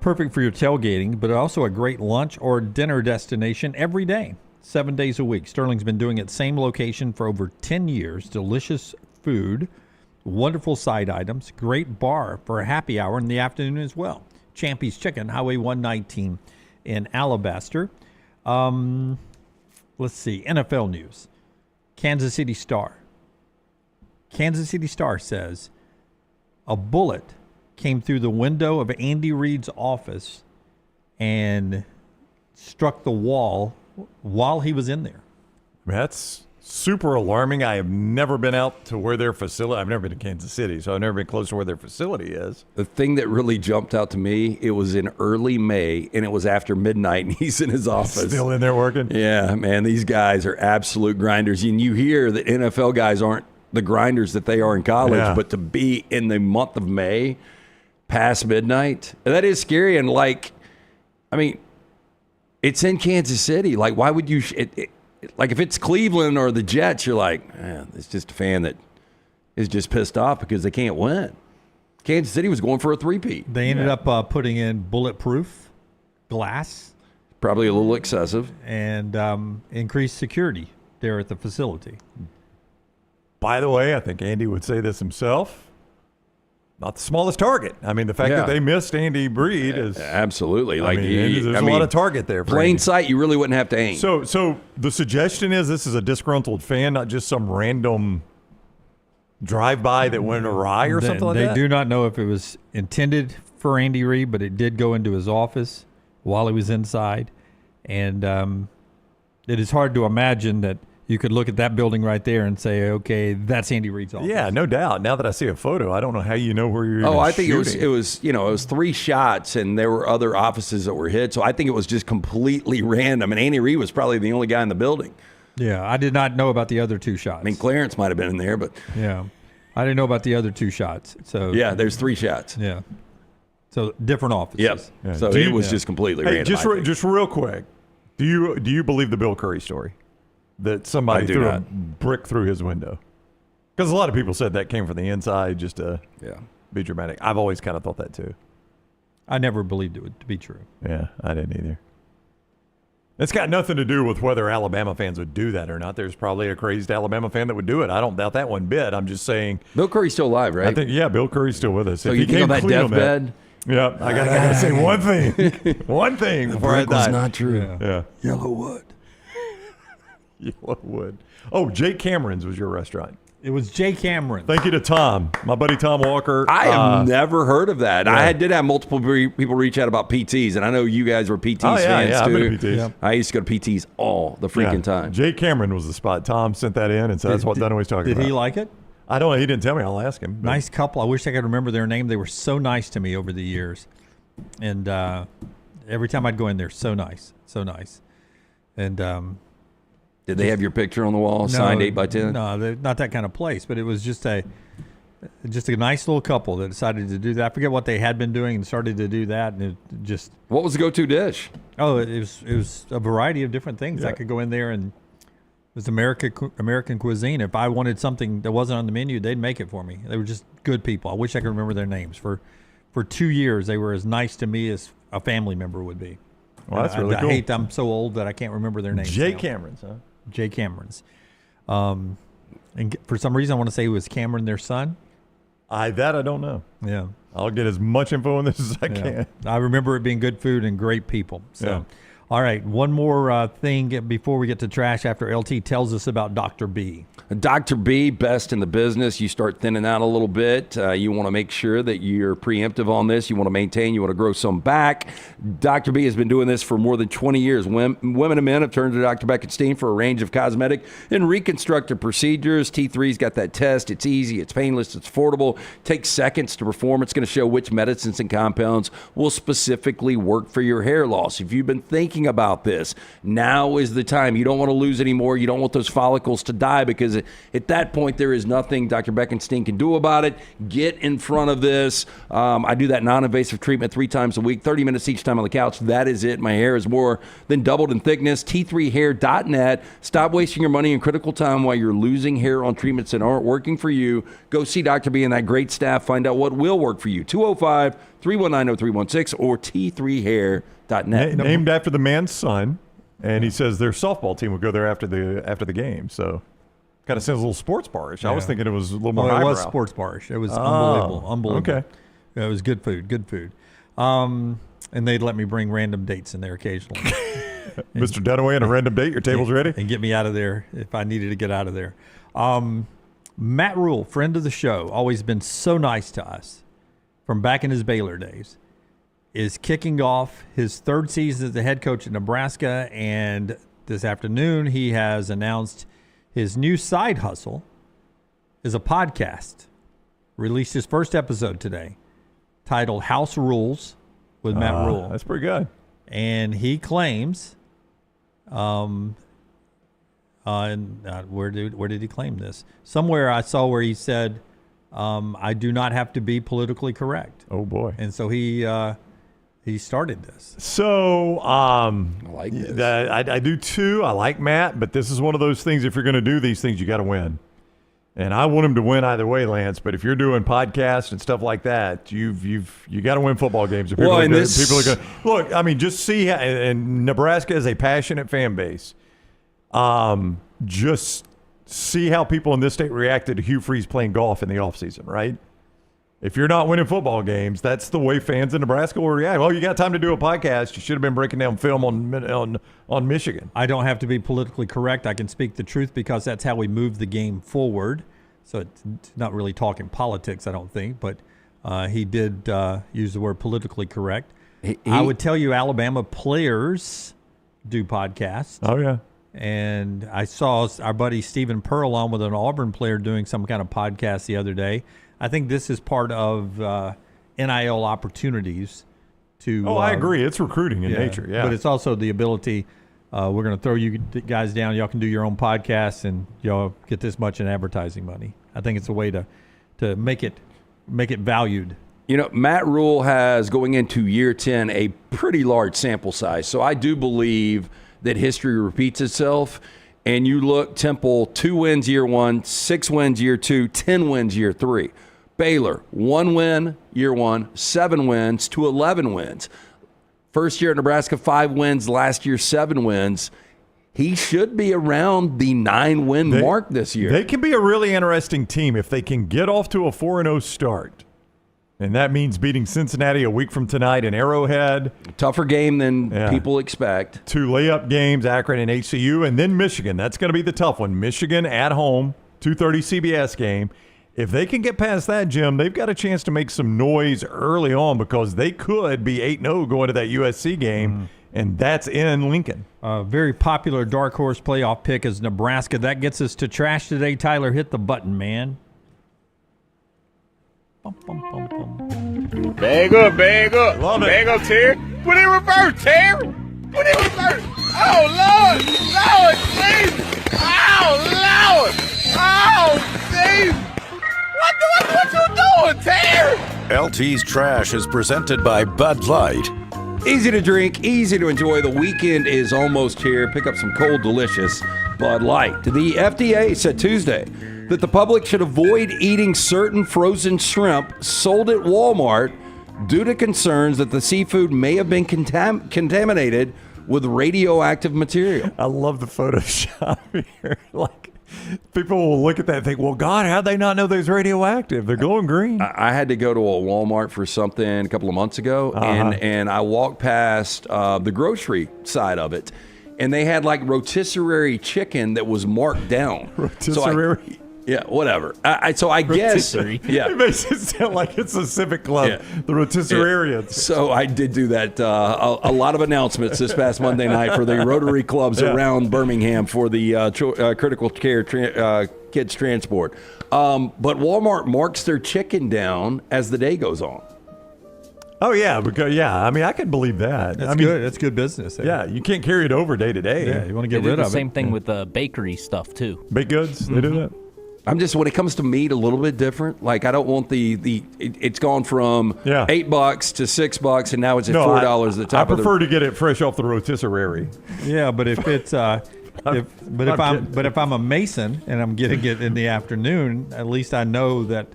Perfect for your tailgating, but also a great lunch or dinner destination every day. 7 days a week. Sterling's been doing it same location for over 10 years. Delicious food, wonderful side items, great bar for a happy hour in the afternoon as well. Champy's Chicken, Highway 119 in Alabaster. Let's see, NFL news. Kansas City Star. Kansas City Star says a bullet came through the window of Andy Reid's office and struck the wall while he was in there.
That's super alarming. I have never been out to where their facility, I've never been to Kansas City, so I've never been close to where their facility is.
The thing that really jumped out to me, it was in early May, and it was after midnight, and he's in his office.
Still in there working?
Yeah, man, these guys are absolute grinders. And you hear that NFL guys aren't the grinders that they are in college, but to be in the month of May past midnight, that is scary. And, it's in Kansas City. Like, why would you like, if it's Cleveland or the Jets, you're like, man, it's just a fan that is just pissed off because they can't win. Kansas City was going for a three-peat.
They ended up putting in bulletproof glass.
Probably a little excessive.
And increased security there at the facility.
By the way, I think Andy would say this himself. Not the smallest target. I mean, the fact that they missed Andy Reid is
absolutely
there's a lot of target there. For
plain
Andy.
sight, you really wouldn't have to aim.
So the suggestion is this is a disgruntled fan, not just some random drive-by that went awry or something like that.
They do not know if it was intended for Andy Reid, but it did go into his office while he was inside, and it is hard to imagine that you could look at that building right there and say, okay, that's Andy Reid's office.
Yeah, no doubt. Now that I see a photo, I don't know how you know where you're
I think
shooting.
it was 3 shots, and there were other offices that were hit. So I think it was just completely random. And Andy Reid was probably the only guy in the building.
Yeah, I did not know about the other 2 shots.
I mean, Clarence might have been in there, but
yeah, I didn't know about the other 2 shots. So
yeah, there's 3 shots.
Yeah, so different offices.
Yep. Yeah. So it was just completely random.
Just real quick, do you believe the Bill Curry story? That somebody threw a brick through his window. Because a lot of people said that came from the inside just to be dramatic. I've always kind of thought that too.
I never believed it to be true.
Yeah, I didn't either. It's got nothing to do with whether Alabama fans would do that or not. There's probably a crazed Alabama fan that would do it. I don't doubt that one bit. I'm just saying.
Bill Curry's still alive, right?
I think, Bill Curry's still with us.
So you think on that deathbed?
Yeah, I gotta say one thing. One thing before I die.
Was not true.
Yeah.
Yellowwood.
Yellowwood. Oh, Jake Cameron's was your restaurant.
It was Jay Cameron.
Thank you to Tom, my buddy Tom Walker.
I have never heard of that. Yeah. I did have multiple people reach out about PTs, and I know you guys were PTs fans too.
I've been to PTs.
Yeah. I used to go to PTs all the freaking time.
Jay Cameron was the spot. Tom sent that in, and so that's what Dunaway's talking about.
Did he like it?
I don't know. He didn't tell me. I'll ask him.
Nice couple. I wish I could remember their name. They were so nice to me over the years. And every time I'd go in there, so nice. So nice. And
did they have your picture on the wall, signed 8x10?
No, they're not that kind of place. But it was just a nice little couple that decided to do that. I forget what they had been doing and started to do that. And it just.
What was the go-to dish?
Oh, it was a variety of different things. I could go in there and it was American cuisine. If I wanted something that wasn't on the menu, they'd make it for me. They were just good people. I wish I could remember their names. For 2 years, they were as nice to me as a family member would be.
Well, that's really cool.
I'm so old that I can't remember their names.
Jay Cameron's, huh?
Jay Cameron's. And for some reason, I want to say it was Cameron, their son.
I don't know.
Yeah.
I'll get as much info on this as I can.
I remember it being good food and great people. So, all right, one more thing before we get to trash after LT tells us about Dr. B.
Dr. B, best in the business. You start thinning out a little bit. You want to make sure that you're preemptive on this. You want to maintain. You want to grow some back. Dr. B has been doing this for more than 20 years. Women and men have turned to Dr. Beckenstein for a range of cosmetic and reconstructive procedures. T3's got that test. It's easy. It's painless. It's affordable. Takes seconds to perform. It's going to show which medicines and compounds will specifically work for your hair loss. If you've been thinking about this, now is the time. You don't want to lose any more. You don't want those follicles to die, because at that point there is nothing Dr. Beckenstein can do about it. Get in front of this. I do that non-invasive treatment 3 times a week, 30 minutes each time on the couch. That is it. My hair is more than doubled in thickness. T3hair.net. Stop wasting your money and critical time while you're losing hair on treatments that aren't working for you. Go see Dr. B and that great staff. Find out what will work for you. 205-319-0316 or T3hair.net.
Named after the man's son, and he says their softball team would go there after the game. So kind of sounds a little sports bar-ish. I was thinking it was a little more highbrow.
It was sports bar-ish. It was unbelievable.
Okay.
It was good food. And they'd let me bring random dates in there occasionally.
Mr. Dunaway and a random date, your table's ready?
And get me out of there if I needed to get out of there. Matt Rule, friend of the show, always been so nice to us from back in his Baylor days, is kicking off his 3rd season as the head coach at Nebraska. And this afternoon he has announced his new side hustle is a podcast. Released his first episode today, titled House Rules with Matt Rule.
That's pretty good.
And he claims, where did he claim this? Somewhere I saw where he said, I do not have to be politically correct.
Oh boy.
And so he started this.
So I
like this.
I do too. I like Matt, but this is one of those things. If you're going to do these things, you got to win. And I want him to win either way, Lance. But if you're doing podcasts and stuff like that, you got to win football games. If people are going to look. I mean, just see how, and Nebraska is a passionate fan base. Just see how people in this state reacted to Hugh Freeze playing golf in the offseason, right? If you're not winning football games, that's the way fans in Nebraska will react. Well, you got time to do a podcast. You should have been breaking down film on Michigan.
I don't have to be politically correct. I can speak the truth because that's how we move the game forward. So it's not really talking politics, I don't think. But he did use the word politically correct. I would tell you Alabama players do podcasts.
Oh, yeah.
And I saw our buddy Stephen Pearl on with an Auburn player doing some kind of podcast the other day. I think this is part of NIL opportunities to.
Oh, I agree. It's recruiting in nature, yeah.
But it's also the ability. We're going to throw you guys down. Y'all can do your own podcasts, and y'all get this much in advertising money. I think it's a way to make it valued.
You know, Matt Rule has, going into year 10, a pretty large sample size. So I do believe that history repeats itself. and you look Temple 2 wins year 1, 6 wins year 2, 10 wins year 3. Baylor 1 win year 1, 7 wins to 11 wins. First year at Nebraska 5 wins, last year 7 wins. He should be around the 9-win mark this year.
They can be a really interesting team if they can get off to a 4-0 start. And that means beating Cincinnati a week from tonight in Arrowhead.
Tougher game than people expect. 2
layup games, Akron and HCU, and then Michigan. That's going to be the tough one. Michigan at home, 2:30 CBS game. If they can get past that, Jim, they've got a chance to make some noise early on because they could be 8-0 going to that USC game, and that's in Lincoln.
A very popular dark horse playoff pick is Nebraska. That gets us to trash today. Tyler, hit the button, man.
Bag up, bag up.
Love it.
Bag up, Terry. Put it in reverse, Terry. Put it in reverse. Oh, Lord. Lord, Jesus. Oh, Lord. Oh, Jesus. What you doing, Terry?
LT's Trash is presented by Bud Light.
Easy to drink, easy to enjoy. The weekend is almost here. Pick up some cold, delicious Bud Light. The FDA said Tuesday that the public should avoid eating certain frozen shrimp sold at Walmart due to concerns that the seafood may have been contaminated with radioactive material.
I love the Photoshop here. People will look at that and think, well, God, how'd they not know those radioactive? They're glowing green.
I had to go to a Walmart for something a couple of months ago, and I walked past the grocery side of it, and they had rotisserie chicken that was marked down.
Rotisserie?
Yeah, whatever. So I guess, yeah.
It makes it sound like it's a civic club, the Rotisserians.
So I did do that. A lot of announcements this past Monday night for the Rotary clubs around Birmingham for the critical care kids transport. But Walmart marks their chicken down as the day goes on.
Oh, yeah. Because, I mean, I can believe that.
That's good. That's good business.
Yeah, you can't carry it over day to day.
Yeah, you want to get rid of it.
The same thing with the bakery stuff, too.
Baked goods, they do that.
I'm just, when it comes to meat, a little bit different. I don't want it's gone from $8 to $6, and now it's at $4 at the top.
I prefer to get it fresh off the rotisserie.
Yeah, but if it's if I'm a mason and I'm getting it in the afternoon, at least I know that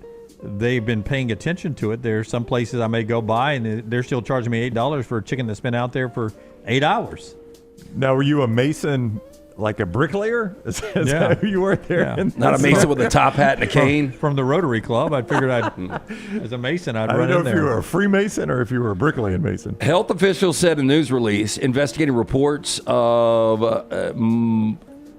they've been paying attention to it. There are some places I may go by and they're still charging me $8 for a chicken that's been out there for 8 hours.
Now, were you a mason? Like a bricklayer? Is that who you were there?
Yeah.
Not a mason with a top hat and a cane?
From the Rotary Club. I figured as a mason, I'd run in there.
I don't know if you were a Freemason or if you were a bricklaying mason.
Health officials said in a news release, investigating reports of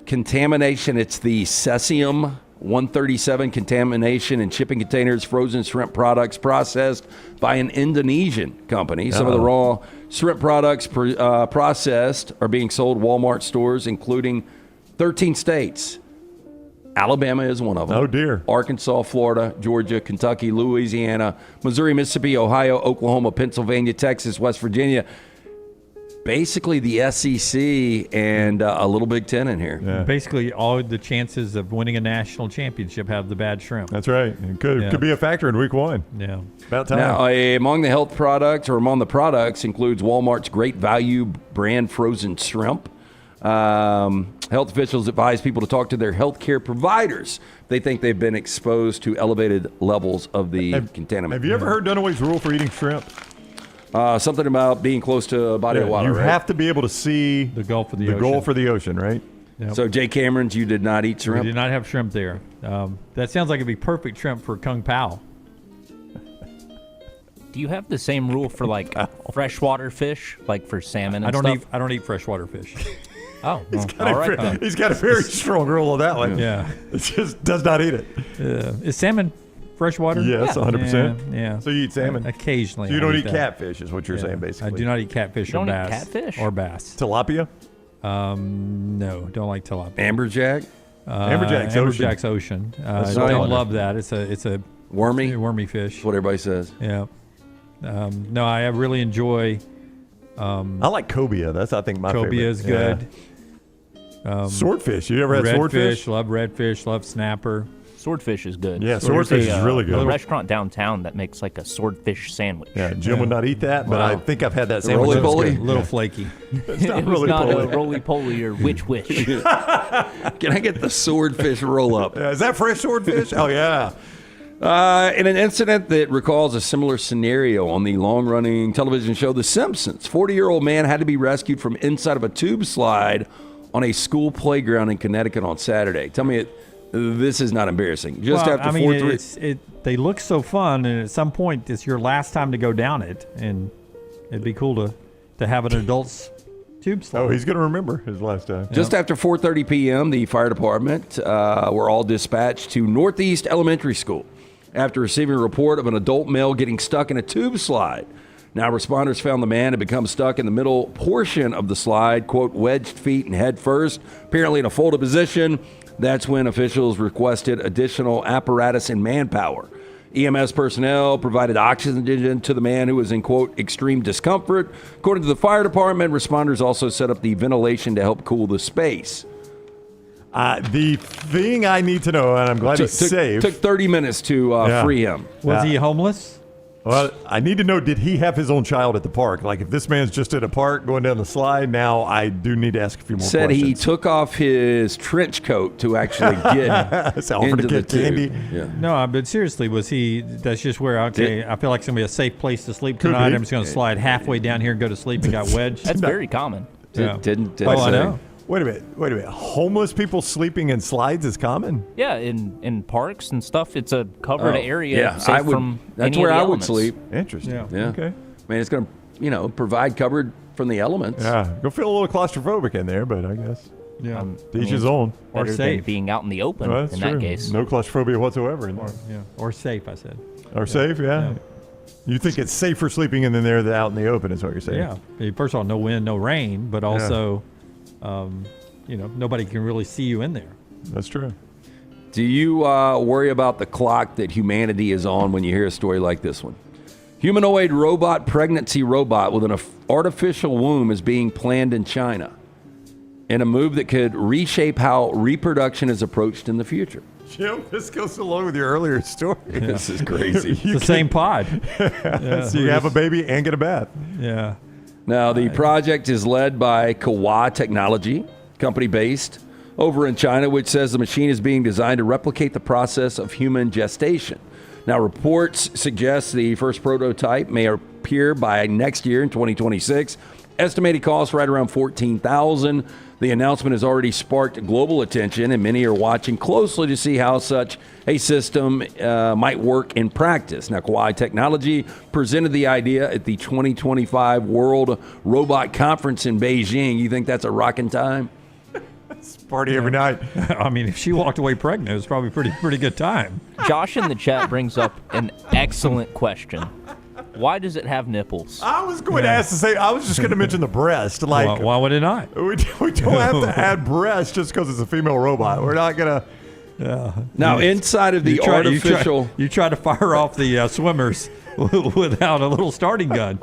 contamination. It's the cesium-137 contamination in shipping containers, frozen shrimp products processed by an Indonesian company. Some of the raw shrimp products processed are being sold Walmart stores, including 13 states. Alabama is one of them.
Oh, dear.
Arkansas, Florida, Georgia, Kentucky, Louisiana, Missouri, Mississippi, Ohio, Oklahoma, Pennsylvania, Texas, West Virginia. Basically the SEC and a little Big Ten in here.
Yeah. Basically all the chances of winning a national championship have the bad shrimp.
That's right. It could be a factor in week 1.
Yeah.
About time.
Now, among the products includes Walmart's Great Value brand frozen shrimp. Health officials advise people to talk to their healthcare providers. They think they've been exposed to elevated levels of the contaminant.
Have you ever heard Dunaway's rule for eating shrimp?
Something about being close to a body of water,
You
right?
have to be able to see
the Gulf of the
ocean.
ocean.
Gulf of the ocean, right?
Yep.
So, Jay Cameron's, you did not eat shrimp?
We did not have shrimp there. That sounds like it'd be perfect shrimp for Kung Pao.
Do you have the same rule for freshwater fish, like for salmon and stuff?
I don't eat freshwater fish.
Oh,
he's got a very strong rule on that one.
Yeah.
It just does not eat it.
Is salmon freshwater?
Yes, 100%.
Yeah.
So you eat salmon?
Occasionally.
So you don't eat catfish is what you're saying, basically.
I do not eat catfish or bass.
Catfish?
Or bass.
Tilapia?
No, don't like tilapia.
Amberjack?
Amberjack's ocean. I don't love that. It's a wormy fish.
That's what everybody says.
Yeah. No, I really enjoy.
I like cobia. That's, I think, my favorite.
Cobia is good.
Swordfish. You ever had swordfish?
Love redfish. Love snapper.
Swordfish is good.
Yeah, swordfish is really good.
A restaurant downtown that makes like a swordfish sandwich.
Yeah, Jim would not eat that, but I think I've had that sandwich.
Roly-poly?
A little flaky.
It's not
It was not
roly-poly.
a roly-poly or wish.
Can I get the swordfish roll-up?
Yeah, is that fresh swordfish? Oh, yeah.
In an incident that recalls a similar scenario on the long-running television show The Simpsons, 40-year-old man had to be rescued from inside of a tube slide on a school playground in Connecticut on Saturday. Tell me this is not embarrassing. Just after 4-3.
They look so fun, and at some point, it's your last time to go down it, and it'd be cool to have an adult's tube slide.
Oh, he's going to remember his last time.
Just after 4:30 p.m., the fire department were all dispatched to Northeast Elementary School after receiving a report of an adult male getting stuck in a tube slide. Now, responders found the man had become stuck in the middle portion of the slide, quote, wedged feet and head first, apparently in a folded position. That's when officials requested additional apparatus and manpower. EMS personnel provided oxygen to the man who was in, quote, extreme discomfort. According to the fire department, responders also set up the ventilation to help cool the space.
The thing I need to know, and I'm glad he's safe.
Took 30 minutes to free him.
Was he homeless?
Well, I need to know, did he have his own child at the park? Like, if this man's just at a park going down the slide, now I do need to ask a few more
Said
questions.
he took off his trench coat to actually get into the tube. Yeah.
No, but seriously, was he? That's just where I feel like it's gonna be a safe place to sleep tonight. I'm just gonna slide halfway down here and go to sleep and got wedged.
That's very common.
Didn't
I know.
Wait a minute. Homeless people sleeping in slides is common?
Yeah, in parks and stuff, it's a covered area.
Yeah,
safe
I would.
From
That's
any
where
of the
I would
elements.
sleep.
Interesting.
Yeah.
Okay.
I mean, it's going to, provide covered from the elements.
Yeah. Go feel a little claustrophobic in there, but I guess.
Yeah.
To each his own.
Better than being out in the open
Well, that's
in
true.
that case.
No claustrophobia whatsoever in there.
Or safe, I said.
Or safe, yeah. You think it's safer sleeping in there than out in the open is what you're saying?
Yeah. I mean, first of all, no wind, no rain, but also, nobody can really see you in there.
That's true.
Do you worry about the clock that humanity is on when you hear a story like this one? Humanoid pregnancy robot with an artificial womb is being planned in China in a move that could reshape how reproduction is approached in the future.
Jim, this goes along with your earlier story.
This is crazy.
It's the same pod.
So you have a baby and get a bath.
Yeah.
Now, the project is led by Klatt Technology, company based over in China, which says the machine is being designed to replicate the process of human gestation. Now, reports suggest the first prototype may appear by next year in 2026. Estimated cost right around $14,000. The announcement has already sparked global attention, and many are watching closely to see how such a system might work in practice. Now, Klatt Technology presented the idea at the 2025 World Robot Conference in Beijing. You think that's a rocking time?
Party every night.
I mean, if she walked away pregnant, it was probably pretty good time.
Josh in the chat brings up an excellent question. Why does it have nipples?
I was going to ask the same. I was just going to mention the breast. Like,
why would it not?
We don't have to add breast just because it's a female robot. We're not going to.
Yeah.
Now, inside of the artificial...
You try to fire off the swimmers without a little starting gun.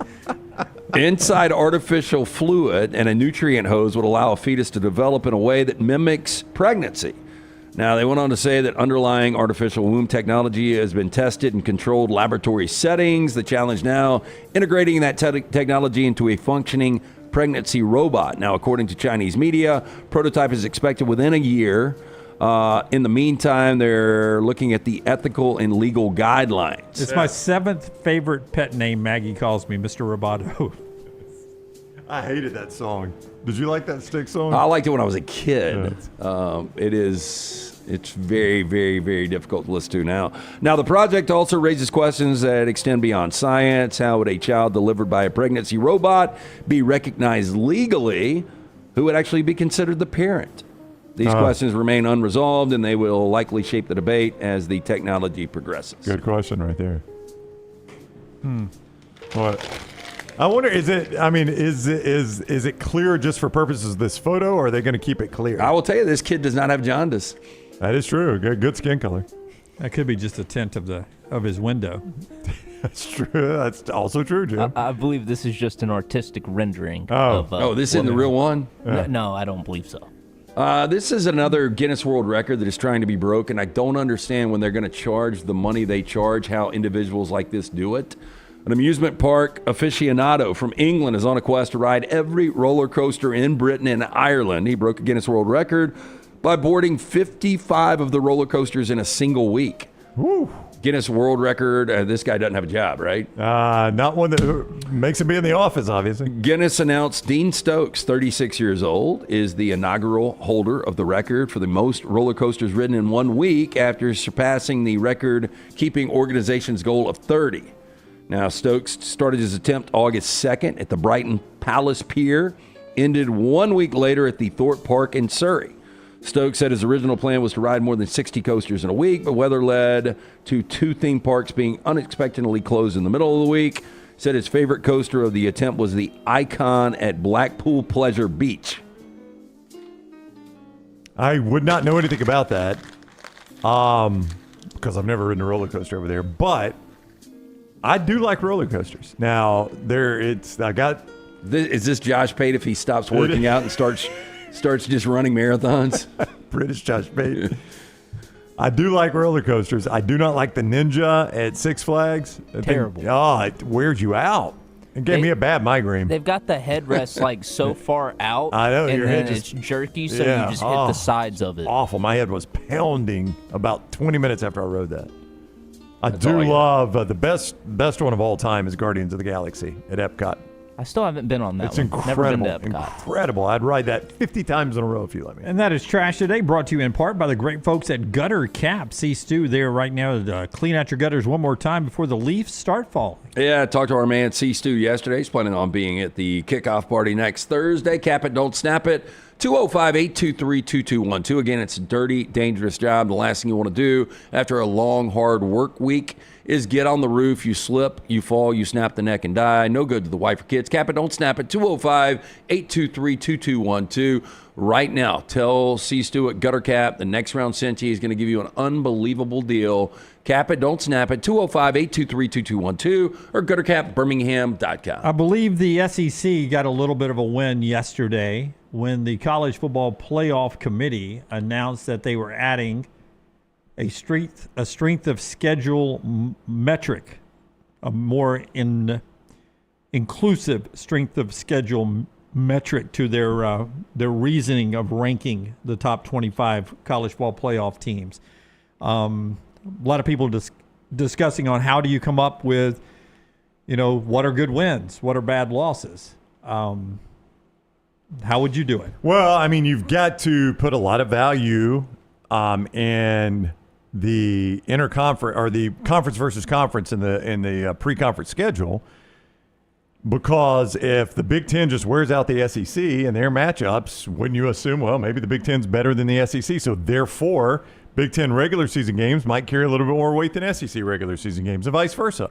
Inside artificial fluid and a nutrient hose would allow a fetus to develop in a way that mimics pregnancy. Now, they went on to say that underlying artificial womb technology has been tested in controlled laboratory settings. The challenge now, integrating that technology into a functioning pregnancy robot. Now, according to Chinese media, prototype is expected within a year. In the meantime, they're looking at the ethical and legal guidelines.
It's my 7th favorite pet name Maggie calls me, Mr. Roboto.
I hated that song. Did you like that Stick song?
I liked it when I was a kid. It's very, very, very difficult to listen to now. Now, the project also raises questions that extend beyond science. How would a child delivered by a pregnancy robot be recognized legally? Who would actually be considered the parent? These questions remain unresolved, and they will likely shape the debate as the technology progresses.
Good question right there. What? I wonder, is it clear just for purposes of this photo, or are they going to keep it clear?
I will tell you, this kid does not have jaundice.
That is true. Good skin color.
That could be just a tint of his window.
That's true. That's also true, Jim.
I believe this is just an artistic rendering.
Oh.
Of,
This isn't the real one?
No, I don't believe so.
This is another Guinness World Record that is trying to be broken. I don't understand when they're going to charge the money they charge, how individuals like this do it. An amusement park aficionado from England is on a quest to ride every roller coaster in Britain and Ireland. He broke a Guinness World Record by boarding 55 of the roller coasters in a single week.
Woo.
Guinness World Record. This guy doesn't have a job, right?
Not one that makes him be in the office, obviously.
Guinness announced Dean Stokes, 36 years old, is the inaugural holder of the record for the most roller coasters ridden in 1 week after surpassing the record-keeping organization's goal of 30. Now, Stokes started his attempt August 2nd at the Brighton Palace Pier, ended 1 week later at the Thorpe Park in Surrey. Stokes said his original plan was to ride more than 60 coasters in a week, but weather led to 2 theme parks being unexpectedly closed in the middle of the week. Said his favorite coaster of the attempt was the Icon at Blackpool Pleasure Beach.
I would not know anything about that because I've never ridden a roller coaster over there, but I do like roller coasters. Now, is
this Josh Pate if he stops working out and starts just running marathons?
British Josh Pate. I do like roller coasters. I do not like the Ninja at Six Flags.
Terrible.
It wears you out. It gave me a bad migraine.
They've got the headrest like so far out.
I know.
And
your
then
head
it's jerky, so you just hit the sides of it.
Awful. My head was pounding about 20 minutes after I rode that.
That's
I do love the best one of all time is Guardians of the Galaxy at Epcot.
I still haven't been on that
It's
one.
incredible.
Never been to Epcot.
Incredible. I'd ride that 50 times in a row if you let me.
And that is Trash Today, brought to you in part by the great folks at Gutter Cap. See Stu there right now to clean out your gutters one more time before the Leafs start falling.
Yeah, I talked to our man C. Stu yesterday. He's planning on being at the kickoff party next Thursday. Cap it, don't snap it. 205-823-2212. Again, it's a dirty, dangerous job. The last thing you want to do after a long, hard work week is get on the roof. You slip, you fall, you snap the neck and die. No good to the wife or kids. Cap it, don't snap it. 205-823-2212. Right now, tell C. Stu at Gutter Cap the next round Cincy is going to give you an unbelievable deal. Cap it, don't snap it. 205-823-2212 or guttercapbirmingham.com.
I believe the SEC got a little bit of a win yesterday when the College Football Playoff Committee announced that they were adding a strength of schedule metric, a more inclusive strength of schedule metric to their reasoning of ranking the top 25 college football playoff teams. A lot of people discussing on how do you come up with, what are good wins, what are bad losses. How would you do it?
Well, I mean, you've got to put a lot of value in the interconference or the conference versus conference in the pre-conference schedule, because if the Big Ten just wears out the SEC in their matchups, wouldn't you assume, well, maybe the Big Ten's better than the SEC? So therefore, Big Ten regular season games might carry a little bit more weight than SEC regular season games, and vice versa.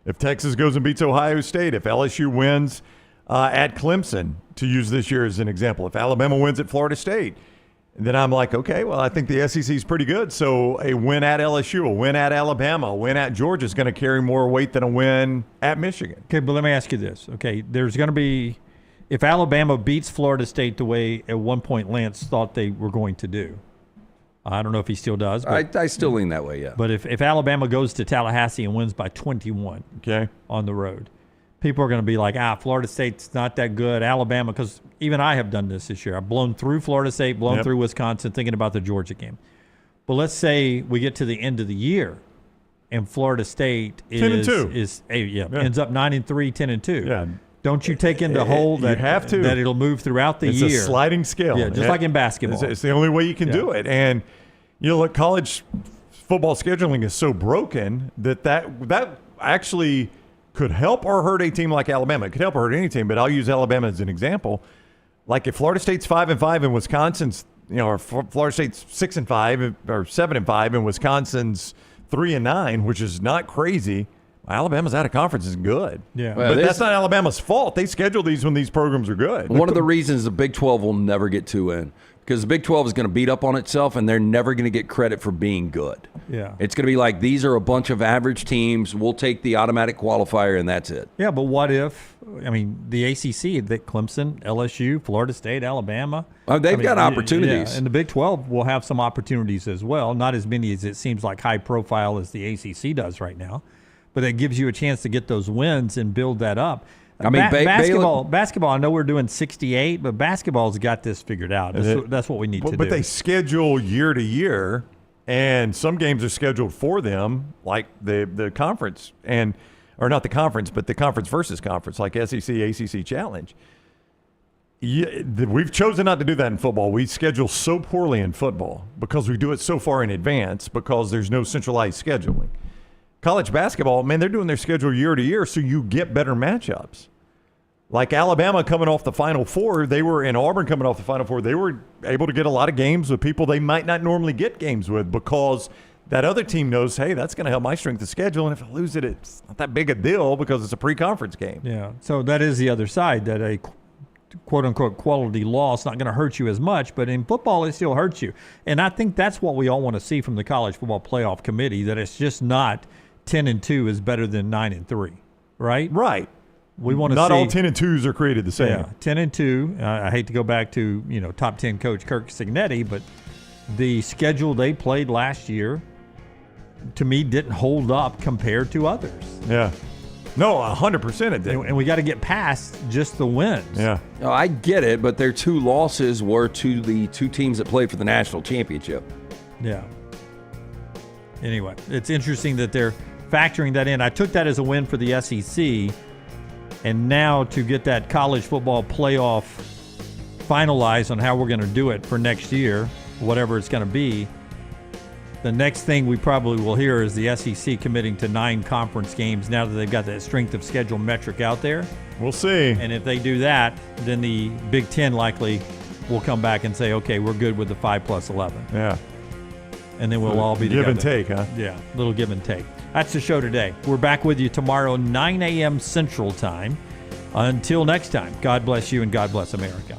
If Texas goes and beats Ohio State, if LSU wins at Clemson, to use this year as an example, if Alabama wins at Florida State, then I'm like, okay, well, I think the SEC is pretty good. So a win at LSU, a win at Alabama, a win at Georgia is going to carry more weight than a win at Michigan.
Okay, but let me ask you this. Okay, there's going to be, if Alabama beats Florida State the way at one point Lance thought they were going to do, I don't know if he still does. But,
I still lean that way, yeah.
But if Alabama goes to Tallahassee and wins by 21 on the road, people are going to be like, Florida State's not that good. Alabama, because even I have done this year. I've blown through Florida State, blown through Wisconsin, thinking about the Georgia game. But let's say we get to the end of the year and Florida State ends up 9-3, 10-2.
Yeah.
Don't you take into hold that
you have to.
That it'll move throughout the year?
It's a sliding scale.
Yeah, just like in basketball.
It's the only way you can do it. And look, college football scheduling is so broken that actually could help or hurt a team like Alabama. It could help or hurt any team, but I'll use Alabama as an example. Like if Florida State's 5-5 and Wisconsin's, or Florida State's 6-5 or 7-5 and Wisconsin's 3-9, which is not crazy. Alabama's out of conference is good.
Yeah,
but that's not Alabama's fault. They schedule these when these programs are good.
One of the reasons the Big 12 will never get 2 in.
because the Big 12 is going to beat up on itself, and they're never going to get credit for being good.
Yeah.
It's going to be like, these are a bunch of average teams. We'll take the automatic qualifier, and that's it.
Yeah, but what if, the ACC, that Clemson, LSU, Florida State, Alabama.
They've got opportunities.
Yeah, and the Big 12 will have some opportunities as well. Not as many as it seems like high profile as the ACC does right now. But it gives you a chance to get those wins and build that up. Basketball, I know we're doing 68, but basketball's got this figured out. That's what we need to do.
But they schedule year to year, and some games are scheduled for them, like the conference, or not the conference, but the conference versus conference, like SEC, ACC Challenge. We've chosen not to do that in football. We schedule so poorly in football because we do it so far in advance because there's no centralized scheduling. College basketball, man, they're doing their schedule year to year, so you get better matchups. Like Alabama coming off the Final Four, and Auburn coming off the Final Four, they were able to get a lot of games with people they might not normally get games with because that other team knows, hey, that's going to help my strength of schedule, and if I lose it, it's not that big a deal because it's a pre-conference game.
Yeah, so that is the other side, that a quote-unquote quality loss not going to hurt you as much, but in football it still hurts you. And I think that's what we all want to see from the College Football Playoff Committee, that it's just not 10-2 is better than 9-3, right?
Right.
We want to
not
see,
all 10-2s are created the same.
Yeah, 10-2. I hate to go back to top 10 coach Kirk Cignetti, but the schedule they played last year, to me, didn't hold up compared to others.
Yeah. No, 100% it did.
And we got to get past just the wins.
Yeah.
No, I get it, but their 2 losses were to the 2 teams that played for the national championship.
Yeah. Anyway, it's interesting that they're factoring that in. I took that as a win for the SEC, and now to get that college football playoff finalized on how we're going to do it for next year, whatever it's going to be, the next thing we probably will hear is the SEC committing to 9 conference games now that they've got that strength of schedule metric out there.
We'll see.
And if they do that, then the Big Ten likely will come back and say, okay, we're good with the 5+11.
Yeah.
And then we'll all be together.
Give and take, huh?
Yeah, little give and take. That's the show today. We're back with you tomorrow, 9 a.m. Central Time. Until next time, God bless you and God bless America.